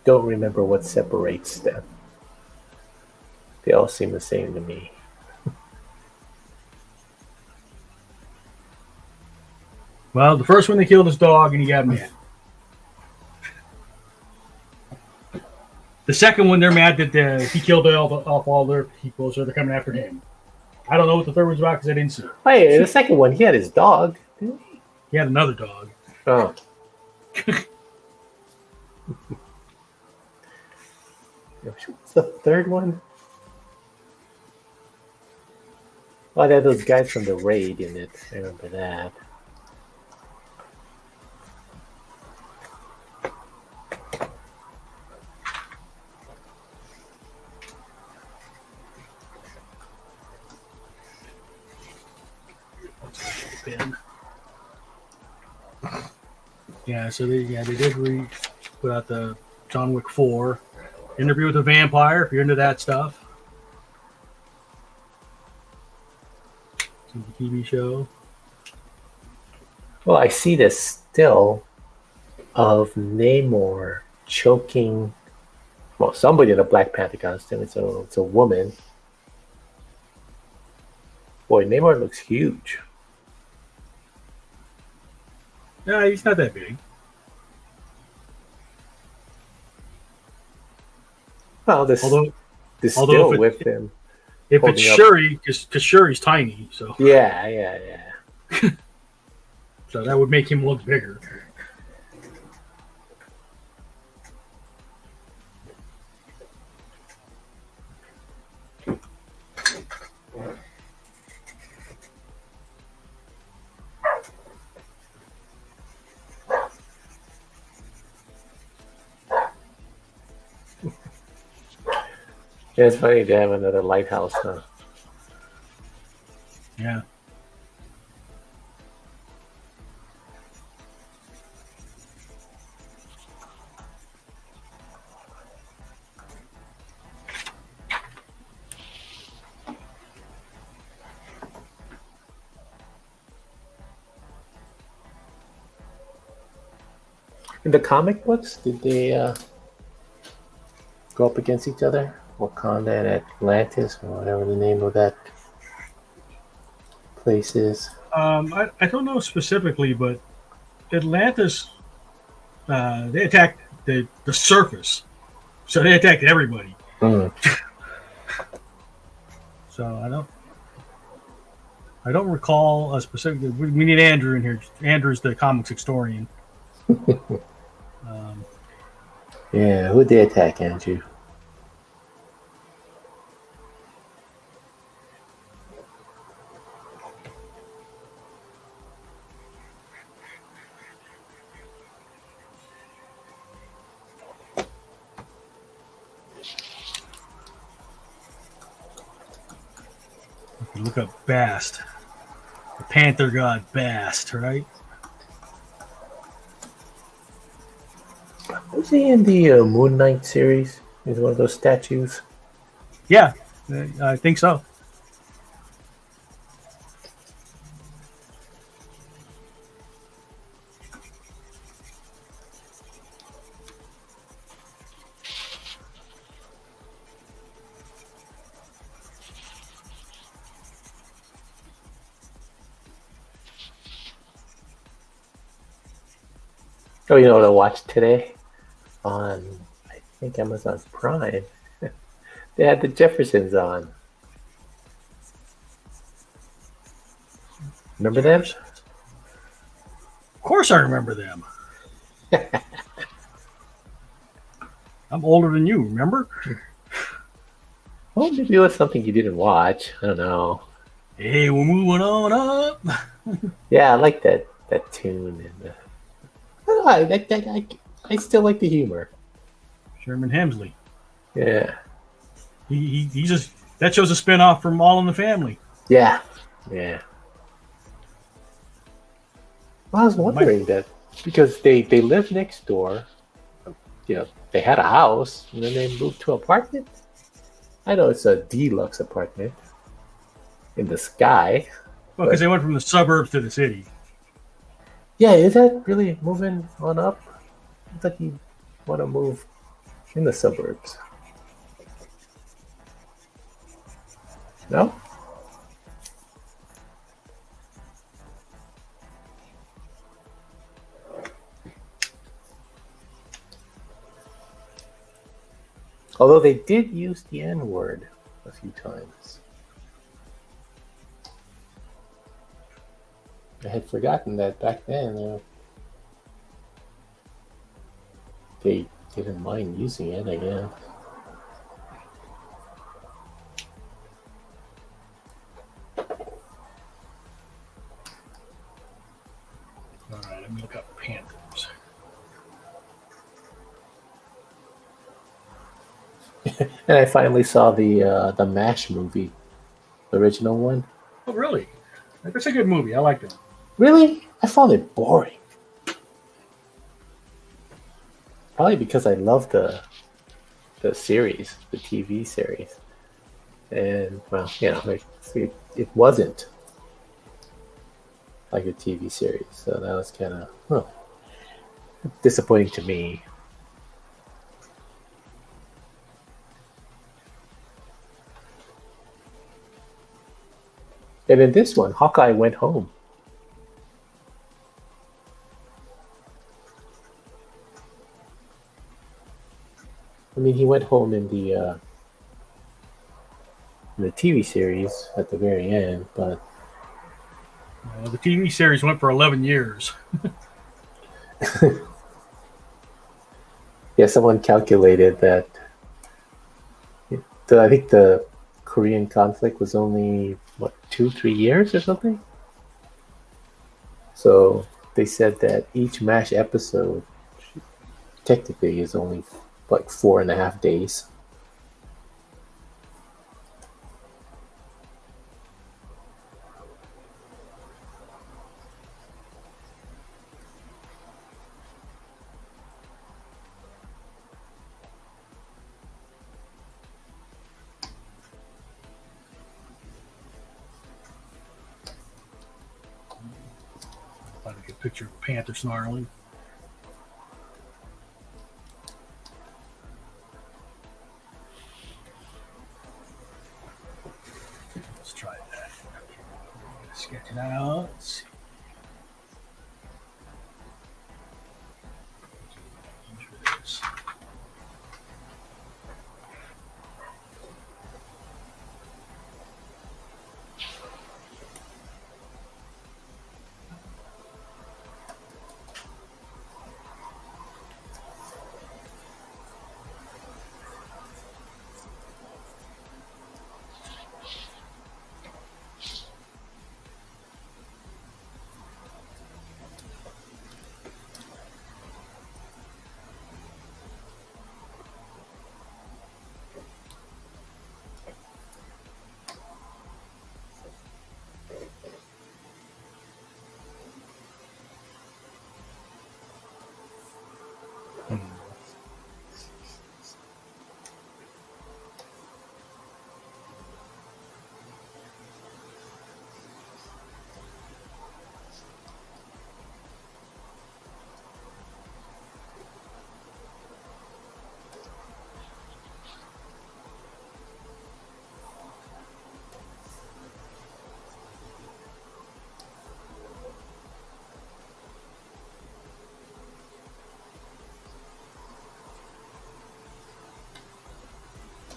C: don't remember what separates them. They all seem the same to me.
A: Well, the first one they killed his dog and he got mad. The second one they're mad that he killed off all their people, so they're coming after him. I don't know what the third one's about because I didn't see it.
C: Wait, the second one, he had his dog, didn't he?
A: He had another dog.
C: Oh. What's the third one? Oh, they had those guys from the raid in it. I remember that.
A: Yeah, so they did put out the John Wick 4 Interview with a Vampire. If you're into that stuff, it's a TV show.
C: Well, I see this still of Namor choking. Well, somebody in a Black Panther costume. It's a woman. Boy, Namor looks huge.
A: No, he's not that big.
C: Well, this
A: although
C: still with him.
A: If it's Shuri, because Shuri's tiny, so
C: yeah.
A: So that would make him look bigger.
C: Yeah, it's funny to have another lighthouse, huh?
A: Yeah.
C: In the comic books, did they go up against each other? Wakanda and Atlantis, or whatever the name of that place is.
A: I don't know specifically, but Atlantis, they attacked the surface, so they attacked everybody.
C: Mm.
A: So I don't recall a specific. We need Andrew in here. Andrew's the comics historian.
C: Yeah, who did they attack, Andrew?
A: Look up Bast, the Panther God Bast, right?
C: Was he in the Moon Knight series? He's one of those statues.
A: Yeah, I think so.
C: Oh, you know what I watched today on, I think, Amazon's Prime? They had the Jeffersons on. Remember them?
A: Of course, I remember them. I'm older than you. Remember?
C: Well, maybe it was something you didn't watch. I don't know.
A: Hey, we're moving on up.
C: Yeah, I like that tune, and I don't know, I still like the humor.
A: Sherman Hemsley.
C: Yeah,
A: He just that shows a spinoff from All in the Family.
C: yeah. Well, I was wondering that because they lived next door. You know, they had a house, and then they moved to an apartment. I know it's a deluxe apartment in the sky.
A: Well, because they went from the suburbs to the city.
C: Yeah, is that really moving on up? I thought you want to move in the suburbs. No? Although they did use the N-word a few times. I had forgotten that back then they didn't mind using it, I guess.
A: All right, let me look up Panthers.
C: And I finally saw the MASH movie, the original one.
A: Oh, really? That's a good movie. I liked it.
C: Really? I found it boring. Probably because I love the series, the TV series. And, well, you know, it wasn't like a TV series. So that was kind of disappointing to me. And in this one, Hawkeye went home. I mean, he went home in the TV series at the very end, but
A: The TV series went for 11 years.
C: yeah, someone calculated that. I think the Korean conflict was only 2-3 years or something. So they said that each MASH episode technically is only like 4.5 days.
A: Find a good picture of Panther snarling.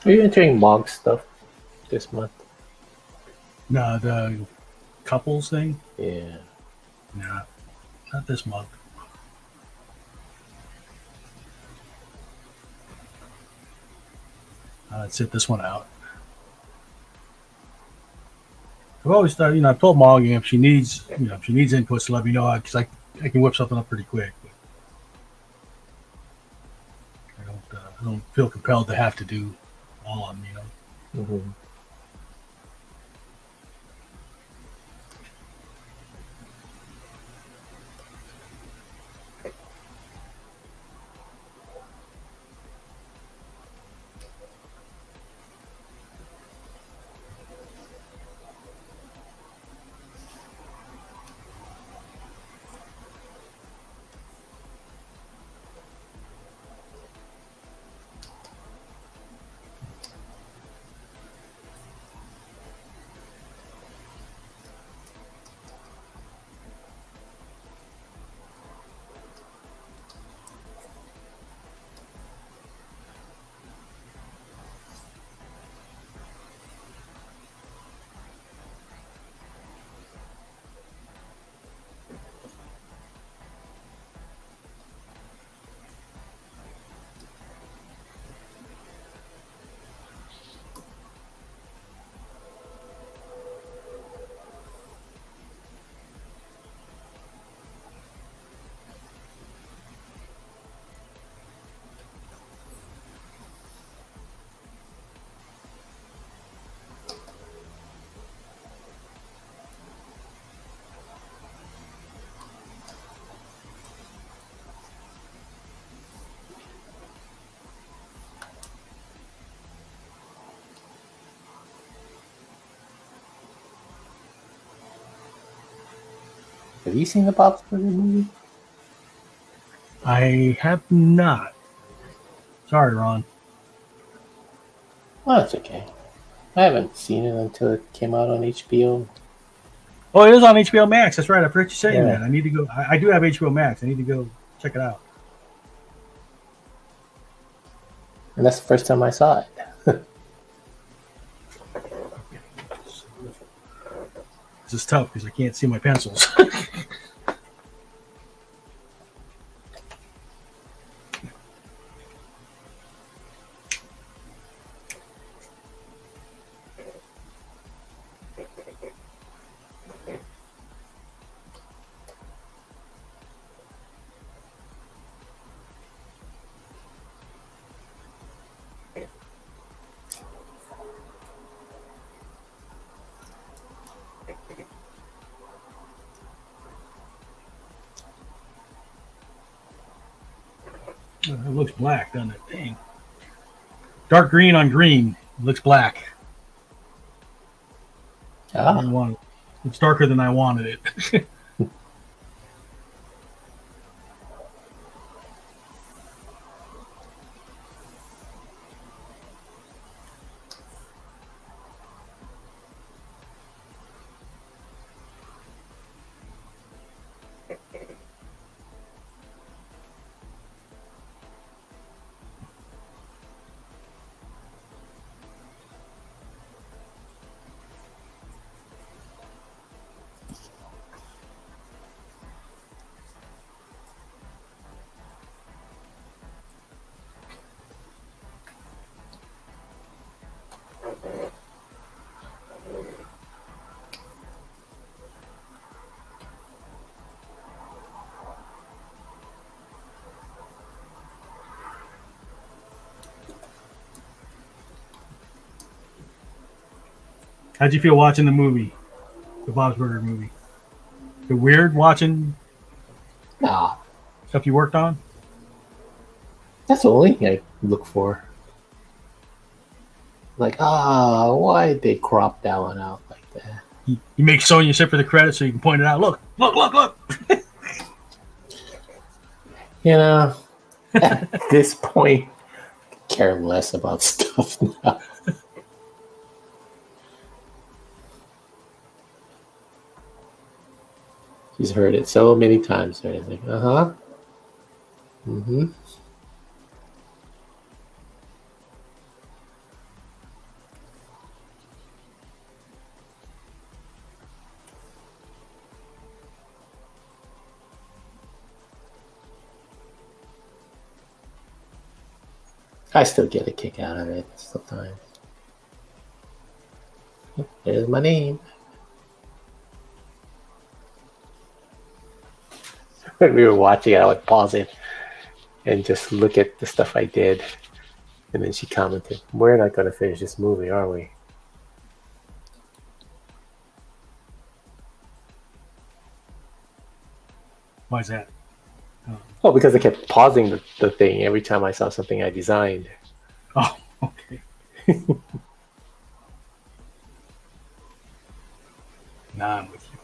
C: Are you entering Mog stuff this month?
A: No, the couples thing.
C: Yeah.
A: Nah, not this month. Let's sit this one out. I've always thought, I've told Molly if she needs, if she needs inputs, to let me know because I can whip something up pretty quick. But I don't feel compelled to have to do all of them.
C: Mm-hmm. Have you seen the Bob's Burger movie?
A: I have not. Sorry, Ron.
C: Well, that's okay. I haven't seen it until it came out on HBO.
A: Oh, it is on HBO Max. That's right. I forgot you saying
C: Yeah.
A: that. I need to go. I do have HBO Max. I need to go check it out.
C: And that's the first time I saw it.
A: This is tough because I can't see my pencils. It looks black, doesn't it? Dang. Dark green on green. It looks black. I don't want it. It's darker than I wanted it. How'd you feel watching the movie, the Bob's Burger movie? Is it weird watching
C: Nah,
A: stuff you worked on?
C: that's the only thing I look for. Like, why did they crop that one out like that?
A: You make Sonya sit for the credit so you can point it out. Look, look, look, look.
C: At this point, I care less about stuff now. She's heard it so many times. So it's like, mm-hmm. I still get a kick out of it sometimes. There's my name. When we were watching, I would pause it and just look at the stuff I did. And then she commented, "We're not going to finish this movie, are we?"
A: Why is that?
C: Oh, because I kept pausing the thing every time I saw something I designed.
A: Oh, okay. Nah, I'm with you.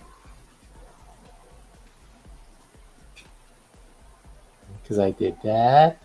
C: Because I did that.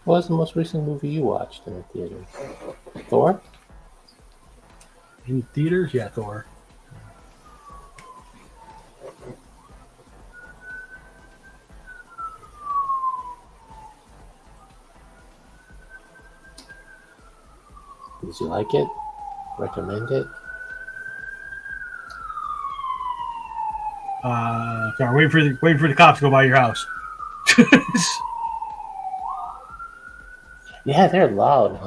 C: What was the most recent movie you watched in the theater? Thor?
A: In theaters? Yeah, Thor.
C: Did you like it? Recommend it?
A: Sorry, waiting for the cops to go by your house.
C: Yeah, they're loud,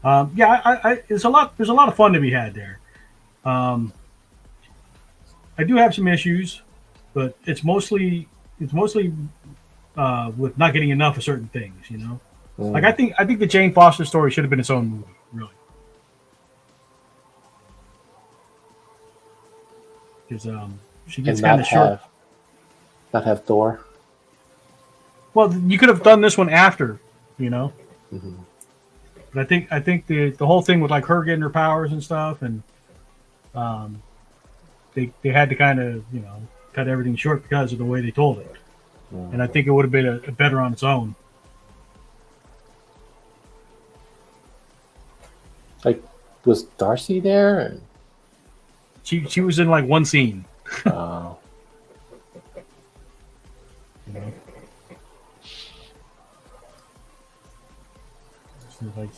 C: huh?
A: Yeah, there's a lot of fun to be had there. I do have some issues, but it's mostly with not getting enough of certain things, you know. Like I think the Jane Foster story should have been its own movie, really. Because she gets kind of short.
C: Not have Thor.
A: Well, you could have done this one after, you know.
C: Mm-hmm.
A: But I think the whole thing with like her getting her powers and stuff, and they had to kind of cut everything short because of the way they told it.
C: Mm-hmm.
A: And I think it would have been a better on its own.
C: Like, was Darcy there? And...
A: She was in like one scene.
C: Oh.
A: You know? So like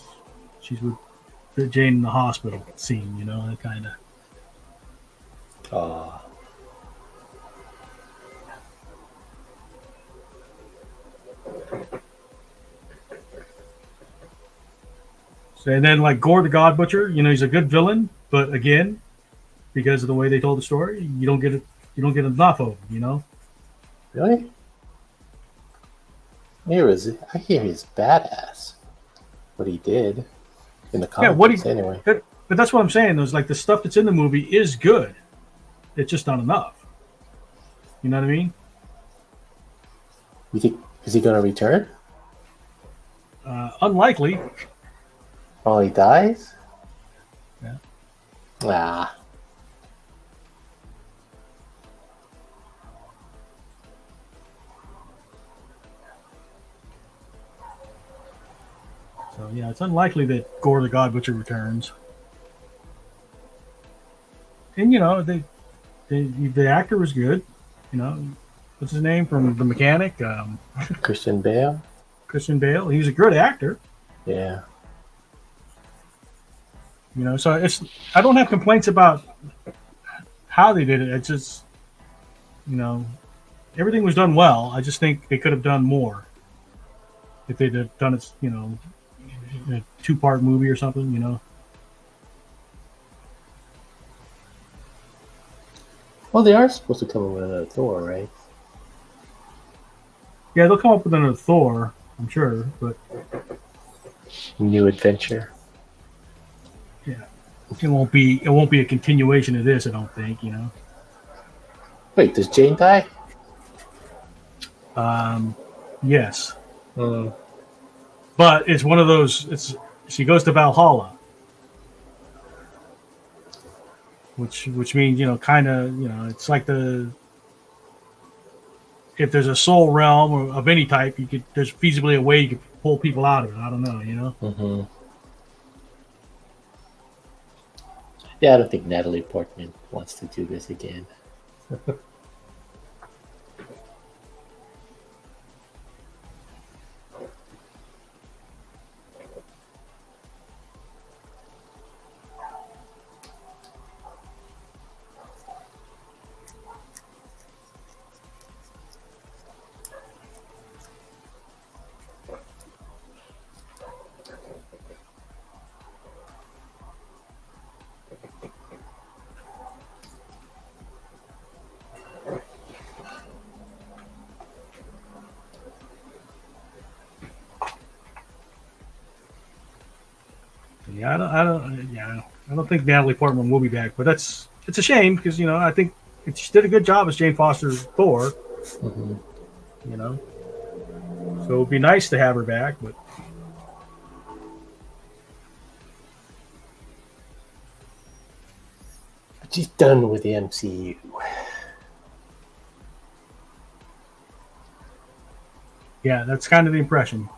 A: she's with Jane in the hospital scene, you know, that kind of.
C: Oh.
A: So, and then like Gore the God Butcher, you know, he's a good villain, but again, because of the way they told the story, you don't get enough of him, you know.
C: Really? I hear he's badass. What he did in the comics, anyway.
A: But that's what I'm saying. There's like the stuff that's in the movie is good. It's just not enough. You know what I mean?
C: You think is he going to return?
A: Unlikely.
C: Oh, he dies?
A: Yeah.
C: Ah.
A: So yeah, it's unlikely that Gore the God Butcher returns. And you know, the actor was good. You know, what's his name from The Mechanic?
C: Christian Bale.
A: Christian Bale. He was a good actor.
C: Yeah.
A: You know, so I don't have complaints about how they did it. It's just, you know, everything was done well. I just think they could have done more if they'd have done it, you know, in a 2-part movie or something, you know.
C: Well, they are supposed to come up with another Thor, right?
A: Yeah, they'll come up with another Thor, I'm sure, but
C: New adventure.
A: yeah, it won't be a continuation of this, I don't think, you know.
C: Wait, does Jane die?
A: Yes. But it's one of those. She goes to Valhalla, which means, you know, kind of, you know, it's like the if there's a soul realm of any type, there's feasibly a way you could pull people out of it. I don't know, you know.
C: Mm-hmm. Yeah, I don't think Natalie Portman wants to do this again.
A: Yeah, I don't think Natalie Portman will be back, but it's a shame because I think she did a good job as Jane Foster's Thor.
C: Mm-hmm.
A: You know, so it'd be nice to have her back, but
C: she's done with the MCU.
A: yeah, that's kind of the impression.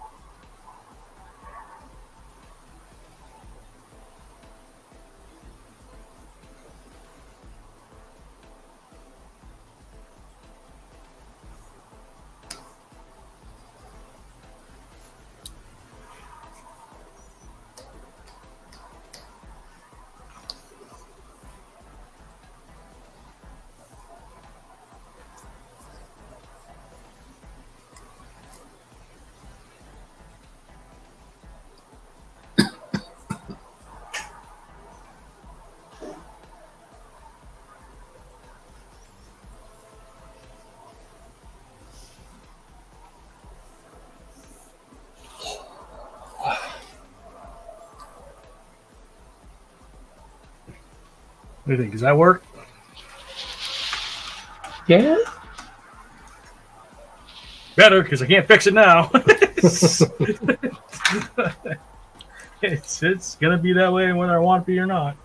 A: What do you think? Does that work?
C: Yeah.
A: Better, because I can't fix it now. It's gonna be that way whether I want it to be or not.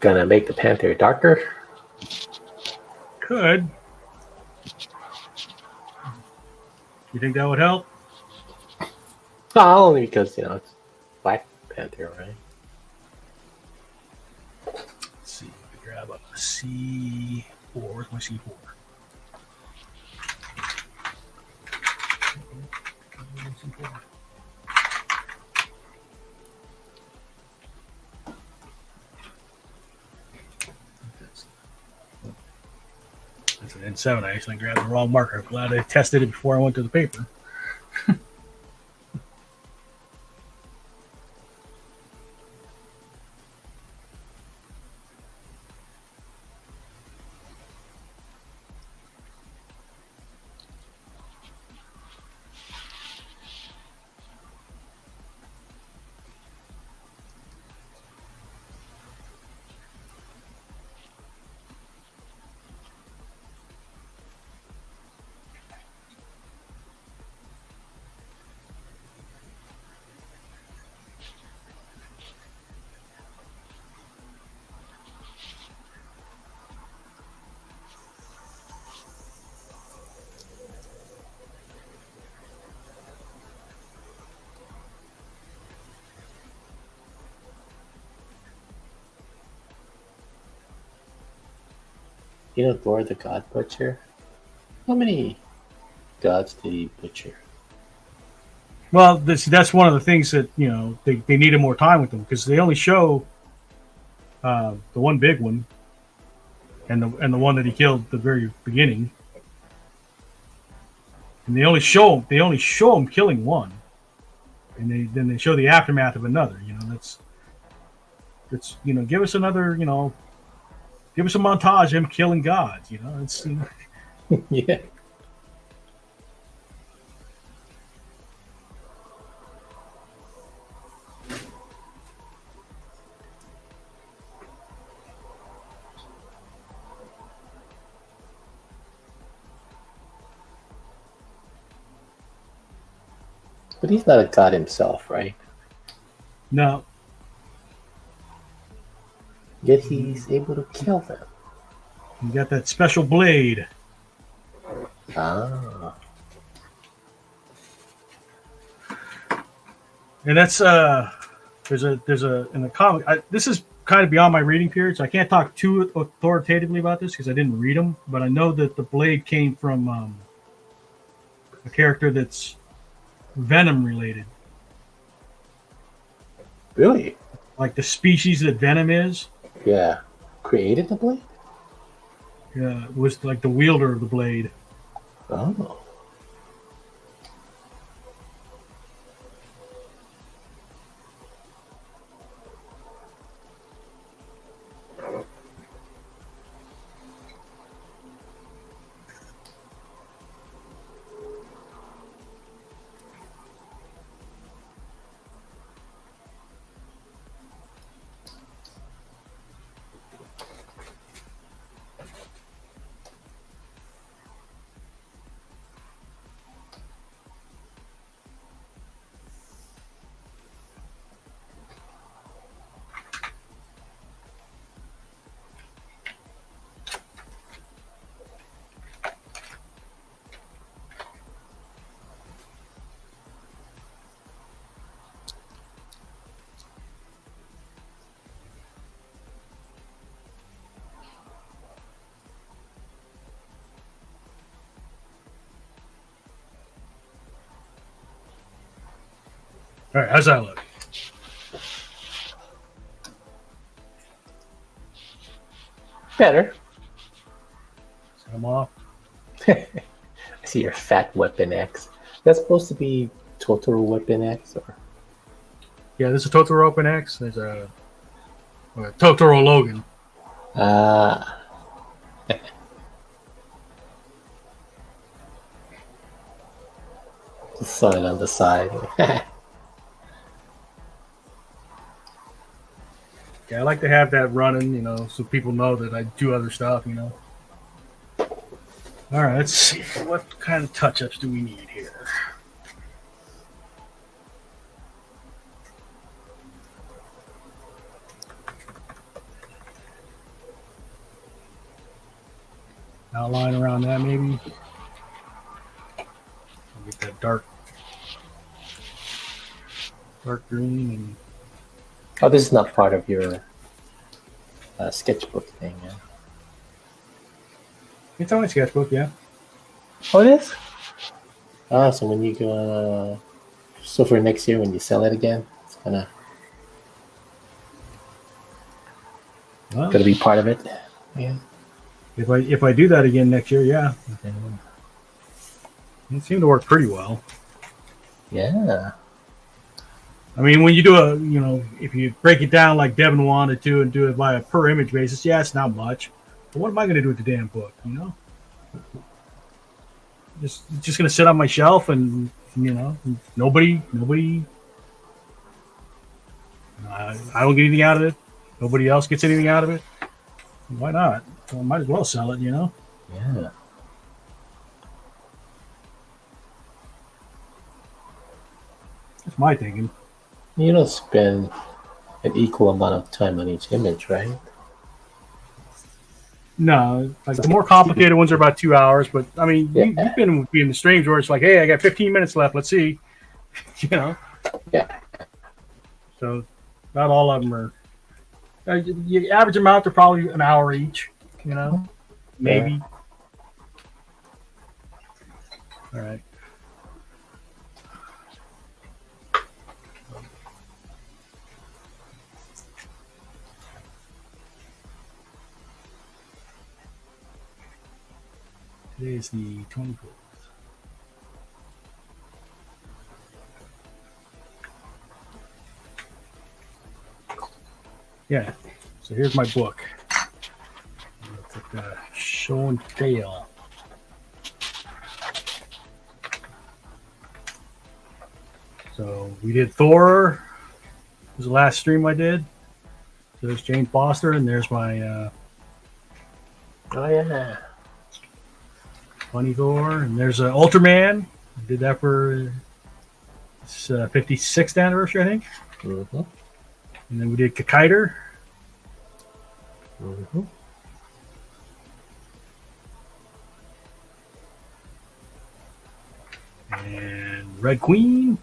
C: Gonna make the Panther darker.
A: Could. You think that would help?
C: Not only because it's Black Panther, right?
A: Let's see. Grab up a C4. Where's my C4? That's an N7. I actually grabbed the wrong marker. I'm glad I tested it before I went to the paper.
C: Thor the God Butcher? How many gods did he butcher?
A: Well, that's one of the things that they needed more time with them because they only show the one big one and the one that he killed at the very beginning, and they only show him killing one, and then they show the aftermath of another. That's give us another give us a montage of him killing gods. It's
C: Yeah. But he's not a god himself, right?
A: No.
C: Yet he's able to kill them.
A: You got that special blade.
C: Ah.
A: And that's there's a in the comic. This is kind of beyond my reading period, so I can't talk too authoritatively about this because I didn't read them. But I know that the blade came from a character that's Venom related.
C: Really?
A: Like the species that Venom is.
C: Yeah. Created the blade?
A: Yeah, was like the wielder of the blade.
C: Oh.
A: All right, how's that look?
C: Better.
A: Set them off.
C: I see your fat Weapon X. That's supposed to be Totoro Weapon X, or
A: Yeah, there's a Totoro Open X. There's a Totoro Logan.
C: ah. The sun on the side.
A: Yeah, I like to have that running, so people know that I do other stuff, All right, let's see. What kind of touch-ups do we need here? Outline around that, maybe. Get that dark green and.
C: Oh, this is not part of your sketchbook thing, yeah?
A: It's on my sketchbook, yeah.
C: Oh, it is? Ah, so when you go, so for next year when you sell it again, it's gonna be part of it. Yeah.
A: If I do that again next year, yeah. Okay. It seemed to work pretty well.
C: Yeah.
A: I mean, when you do if you break it down like Devin wanted to and do it by a per image basis, yeah, it's not much. But what am I going to do with the damn book, Just going to sit on my shelf and, nobody, I don't get anything out of it. Nobody else gets anything out of it. Why not? Well, I might as well sell it,
C: Yeah.
A: That's my thinking.
C: You don't spend an equal amount of time on each image, right?
A: No, like the more complicated ones are about 2 hours, but I mean, you've been in the streams where it's like, hey, I got 15 minutes left. Let's see,
C: Yeah.
A: So, not all of them are. You average them out to probably an hour each. Maybe.
C: Yeah.
A: All right. Today is the 24th. Yeah. So here's my book. It's like show and tell. So we did Thor. This was the last stream I did. So there's Jane Foster, and there's my
C: Oh yeah.
A: Funny Thor, and there's Ultraman. I did that for its 56th anniversary, I think.
C: Mm-hmm.
A: And then we did Kakaider.
C: Mm-hmm.
A: And Red Queen.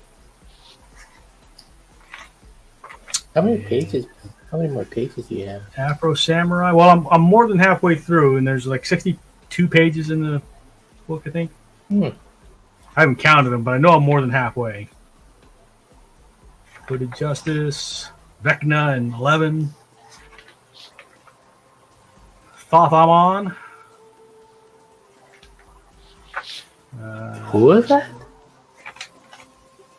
C: How many pages? How many more pages do you have?
A: Afro Samurai. Well, I'm more than halfway through, and there's like 62 pages in the book, I think. I haven't counted them, but I know I'm more than halfway. Hooded Justice, Vecna, and 11. Thothamon.
C: Who is that?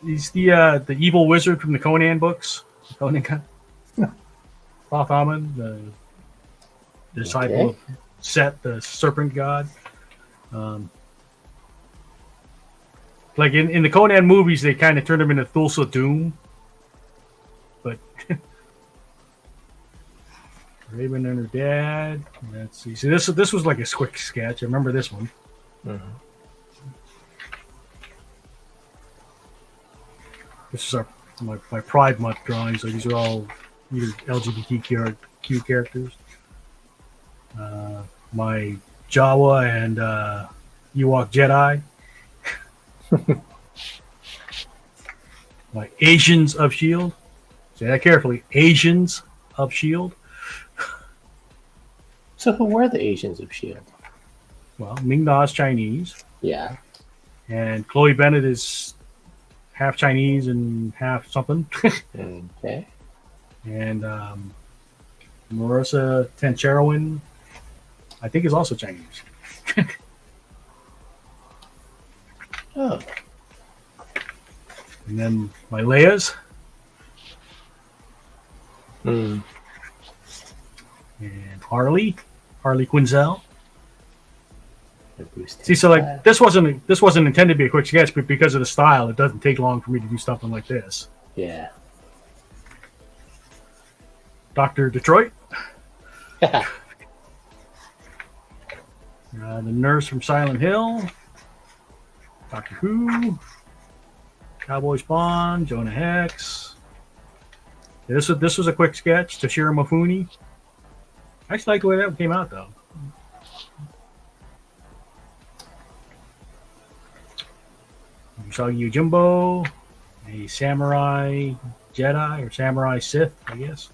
A: He's the evil wizard from the Conan books. Thothamon, the disciple of Set, the serpent god. Like in the Conan movies, they kind of turned him into Thulsa Doom. But Raven and her dad. Let's see. So this was like a quick sketch. I remember this one.
C: Mm-hmm.
A: This is my Pride Month drawings. So these are all either LGBTQ characters. My Jawa and Ewok Jedi. My Asians of S.H.I.E.L.D. Say that carefully. Asians of S.H.I.E.L.D.
C: So who were the Asians of S.H.I.E.L.D.?
A: Well, Ming Na's Chinese.
C: Yeah.
A: And Chloe Bennett is half Chinese and half something.
C: Okay.
A: And Marissa Tancherowin, I think, is also Chinese.
C: Oh.
A: And then my Leia's.
C: Mm.
A: And Harley Quinzel.
C: Bruce
A: See, so like this wasn't intended to be a quick sketch, but because of the style, it doesn't take long for me to do something like this.
C: Yeah.
A: Dr. Detroit. The nurse from Silent Hill. Doctor Who. Cowboy Spawn. Jonah Hex. Yeah, this was a quick sketch. Toshiro Mifune. I actually like the way that came out, though. Usagi Yojimbo, a samurai Jedi or samurai Sith, I guess.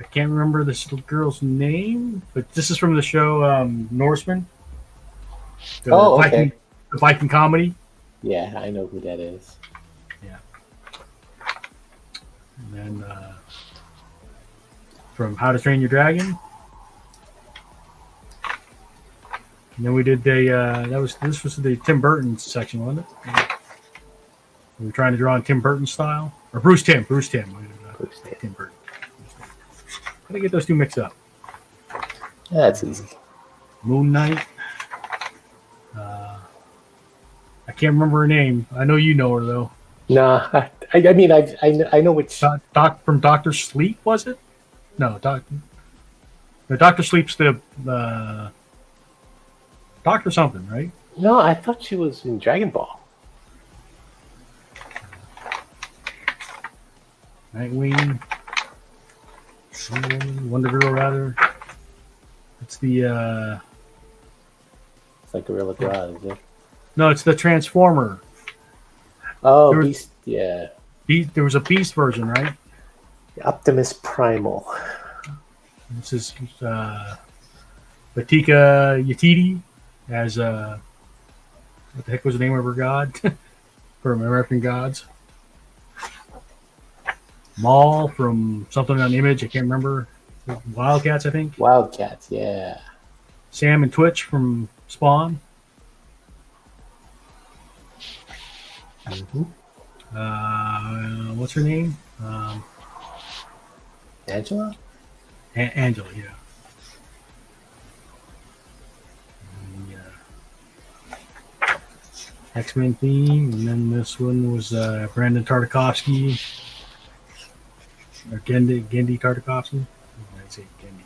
A: I can't remember this little girl's name, but this is from the show Norseman.
C: Okay.
A: The Viking comedy.
C: Yeah, I know who that is.
A: Yeah. And then from How to Train Your Dragon. And then we did this was the Tim Burton section, wasn't it? We were trying to draw on Tim Burton style. Or Bruce Tim. Tim Burton. How did I get those two mixed up?
C: That's easy.
A: Moon Knight. I can't remember her name. I know you know her, though.
C: No, I mean, I know which.
A: From Dr. Sleep, was it? No, Dr. Sleep's the Doctor something, right?
C: No, I thought she was in Dragon Ball.
A: Nightwing. Wonder Girl, rather. It's the...
C: It's like Gorilla Grodd, is it?
A: No, it's the Transformer.
C: Oh, Beast, yeah.
A: There was a Beast version, right?
C: Optimus Primal.
A: This is Batika Yatiti as what the heck was the name of her god from American Gods? Maul from something on Image, I can't remember. Wildcats, I think.
C: Wildcats, yeah.
A: Sam and Twitch from Spawn.
C: Mm-hmm.
A: What's her name?
C: Angela?
A: Angela, yeah. X-Men theme, and then this one was Brandon Tartakovsky. Or Gendy Tartakovsky. I'd say Gendy.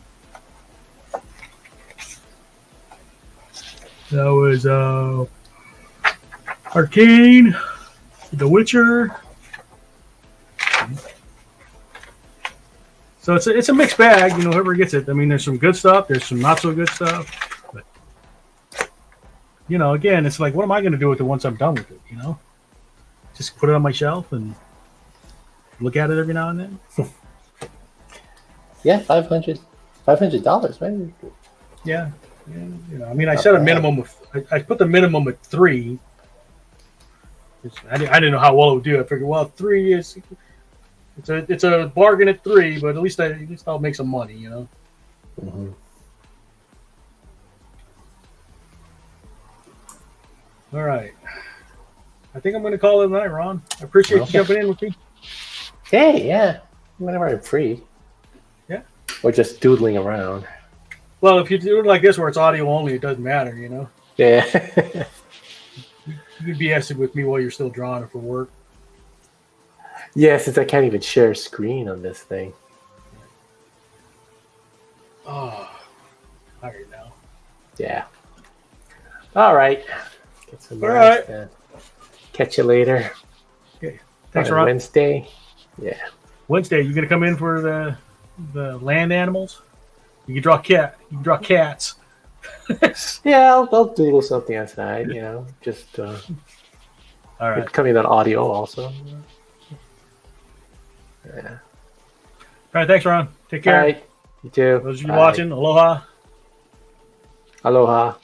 A: That was Arcane, The Witcher. So it's a mixed bag, you know, whoever gets it. I mean, there's some good stuff, there's some not so good stuff. But you know, again, it's like, what am I going to do with it once I'm done with it? You know, just put it on my shelf and look at it every now and then.
C: Yeah, $500, right?
A: Yeah, you know, I mean, I set a minimum of. I put the minimum at 3. I didn't know how well it would do. I figured, well, 3 is. It's a bargain at 3, but at least I'll make some money, you know.
C: Mm-hmm.
A: All right, I think I'm going to call it a night, Ron. I appreciate you jumping in with me.
C: Hey, yeah, whenever I'm free.
A: Yeah.
C: Or just doodling around.
A: Well, if you do it like this, where it's audio only, it doesn't matter, you know.
C: Yeah.
A: You can BS it with me while you're still drawing it for work.
C: Yeah, since I can't even share a screen on this thing.
A: Oh, tired now.
C: Yeah. All right. Get some
A: All
C: rest,
A: right.
C: then. Catch you later.
A: Okay. Thanks,
C: On
A: Ron.
C: Wednesday. Yeah.
A: Wednesday, you gonna come in for the land animals? You can draw cat. You can draw cats.
C: Yeah, I'll doodle something outside, you know. Just
A: All right.
C: coming on audio also. Yeah.
A: All right. Thanks, Ron. Take
C: All
A: care.
C: right. You too.
A: Those of you
C: Bye.
A: watching, aloha.
C: Aloha.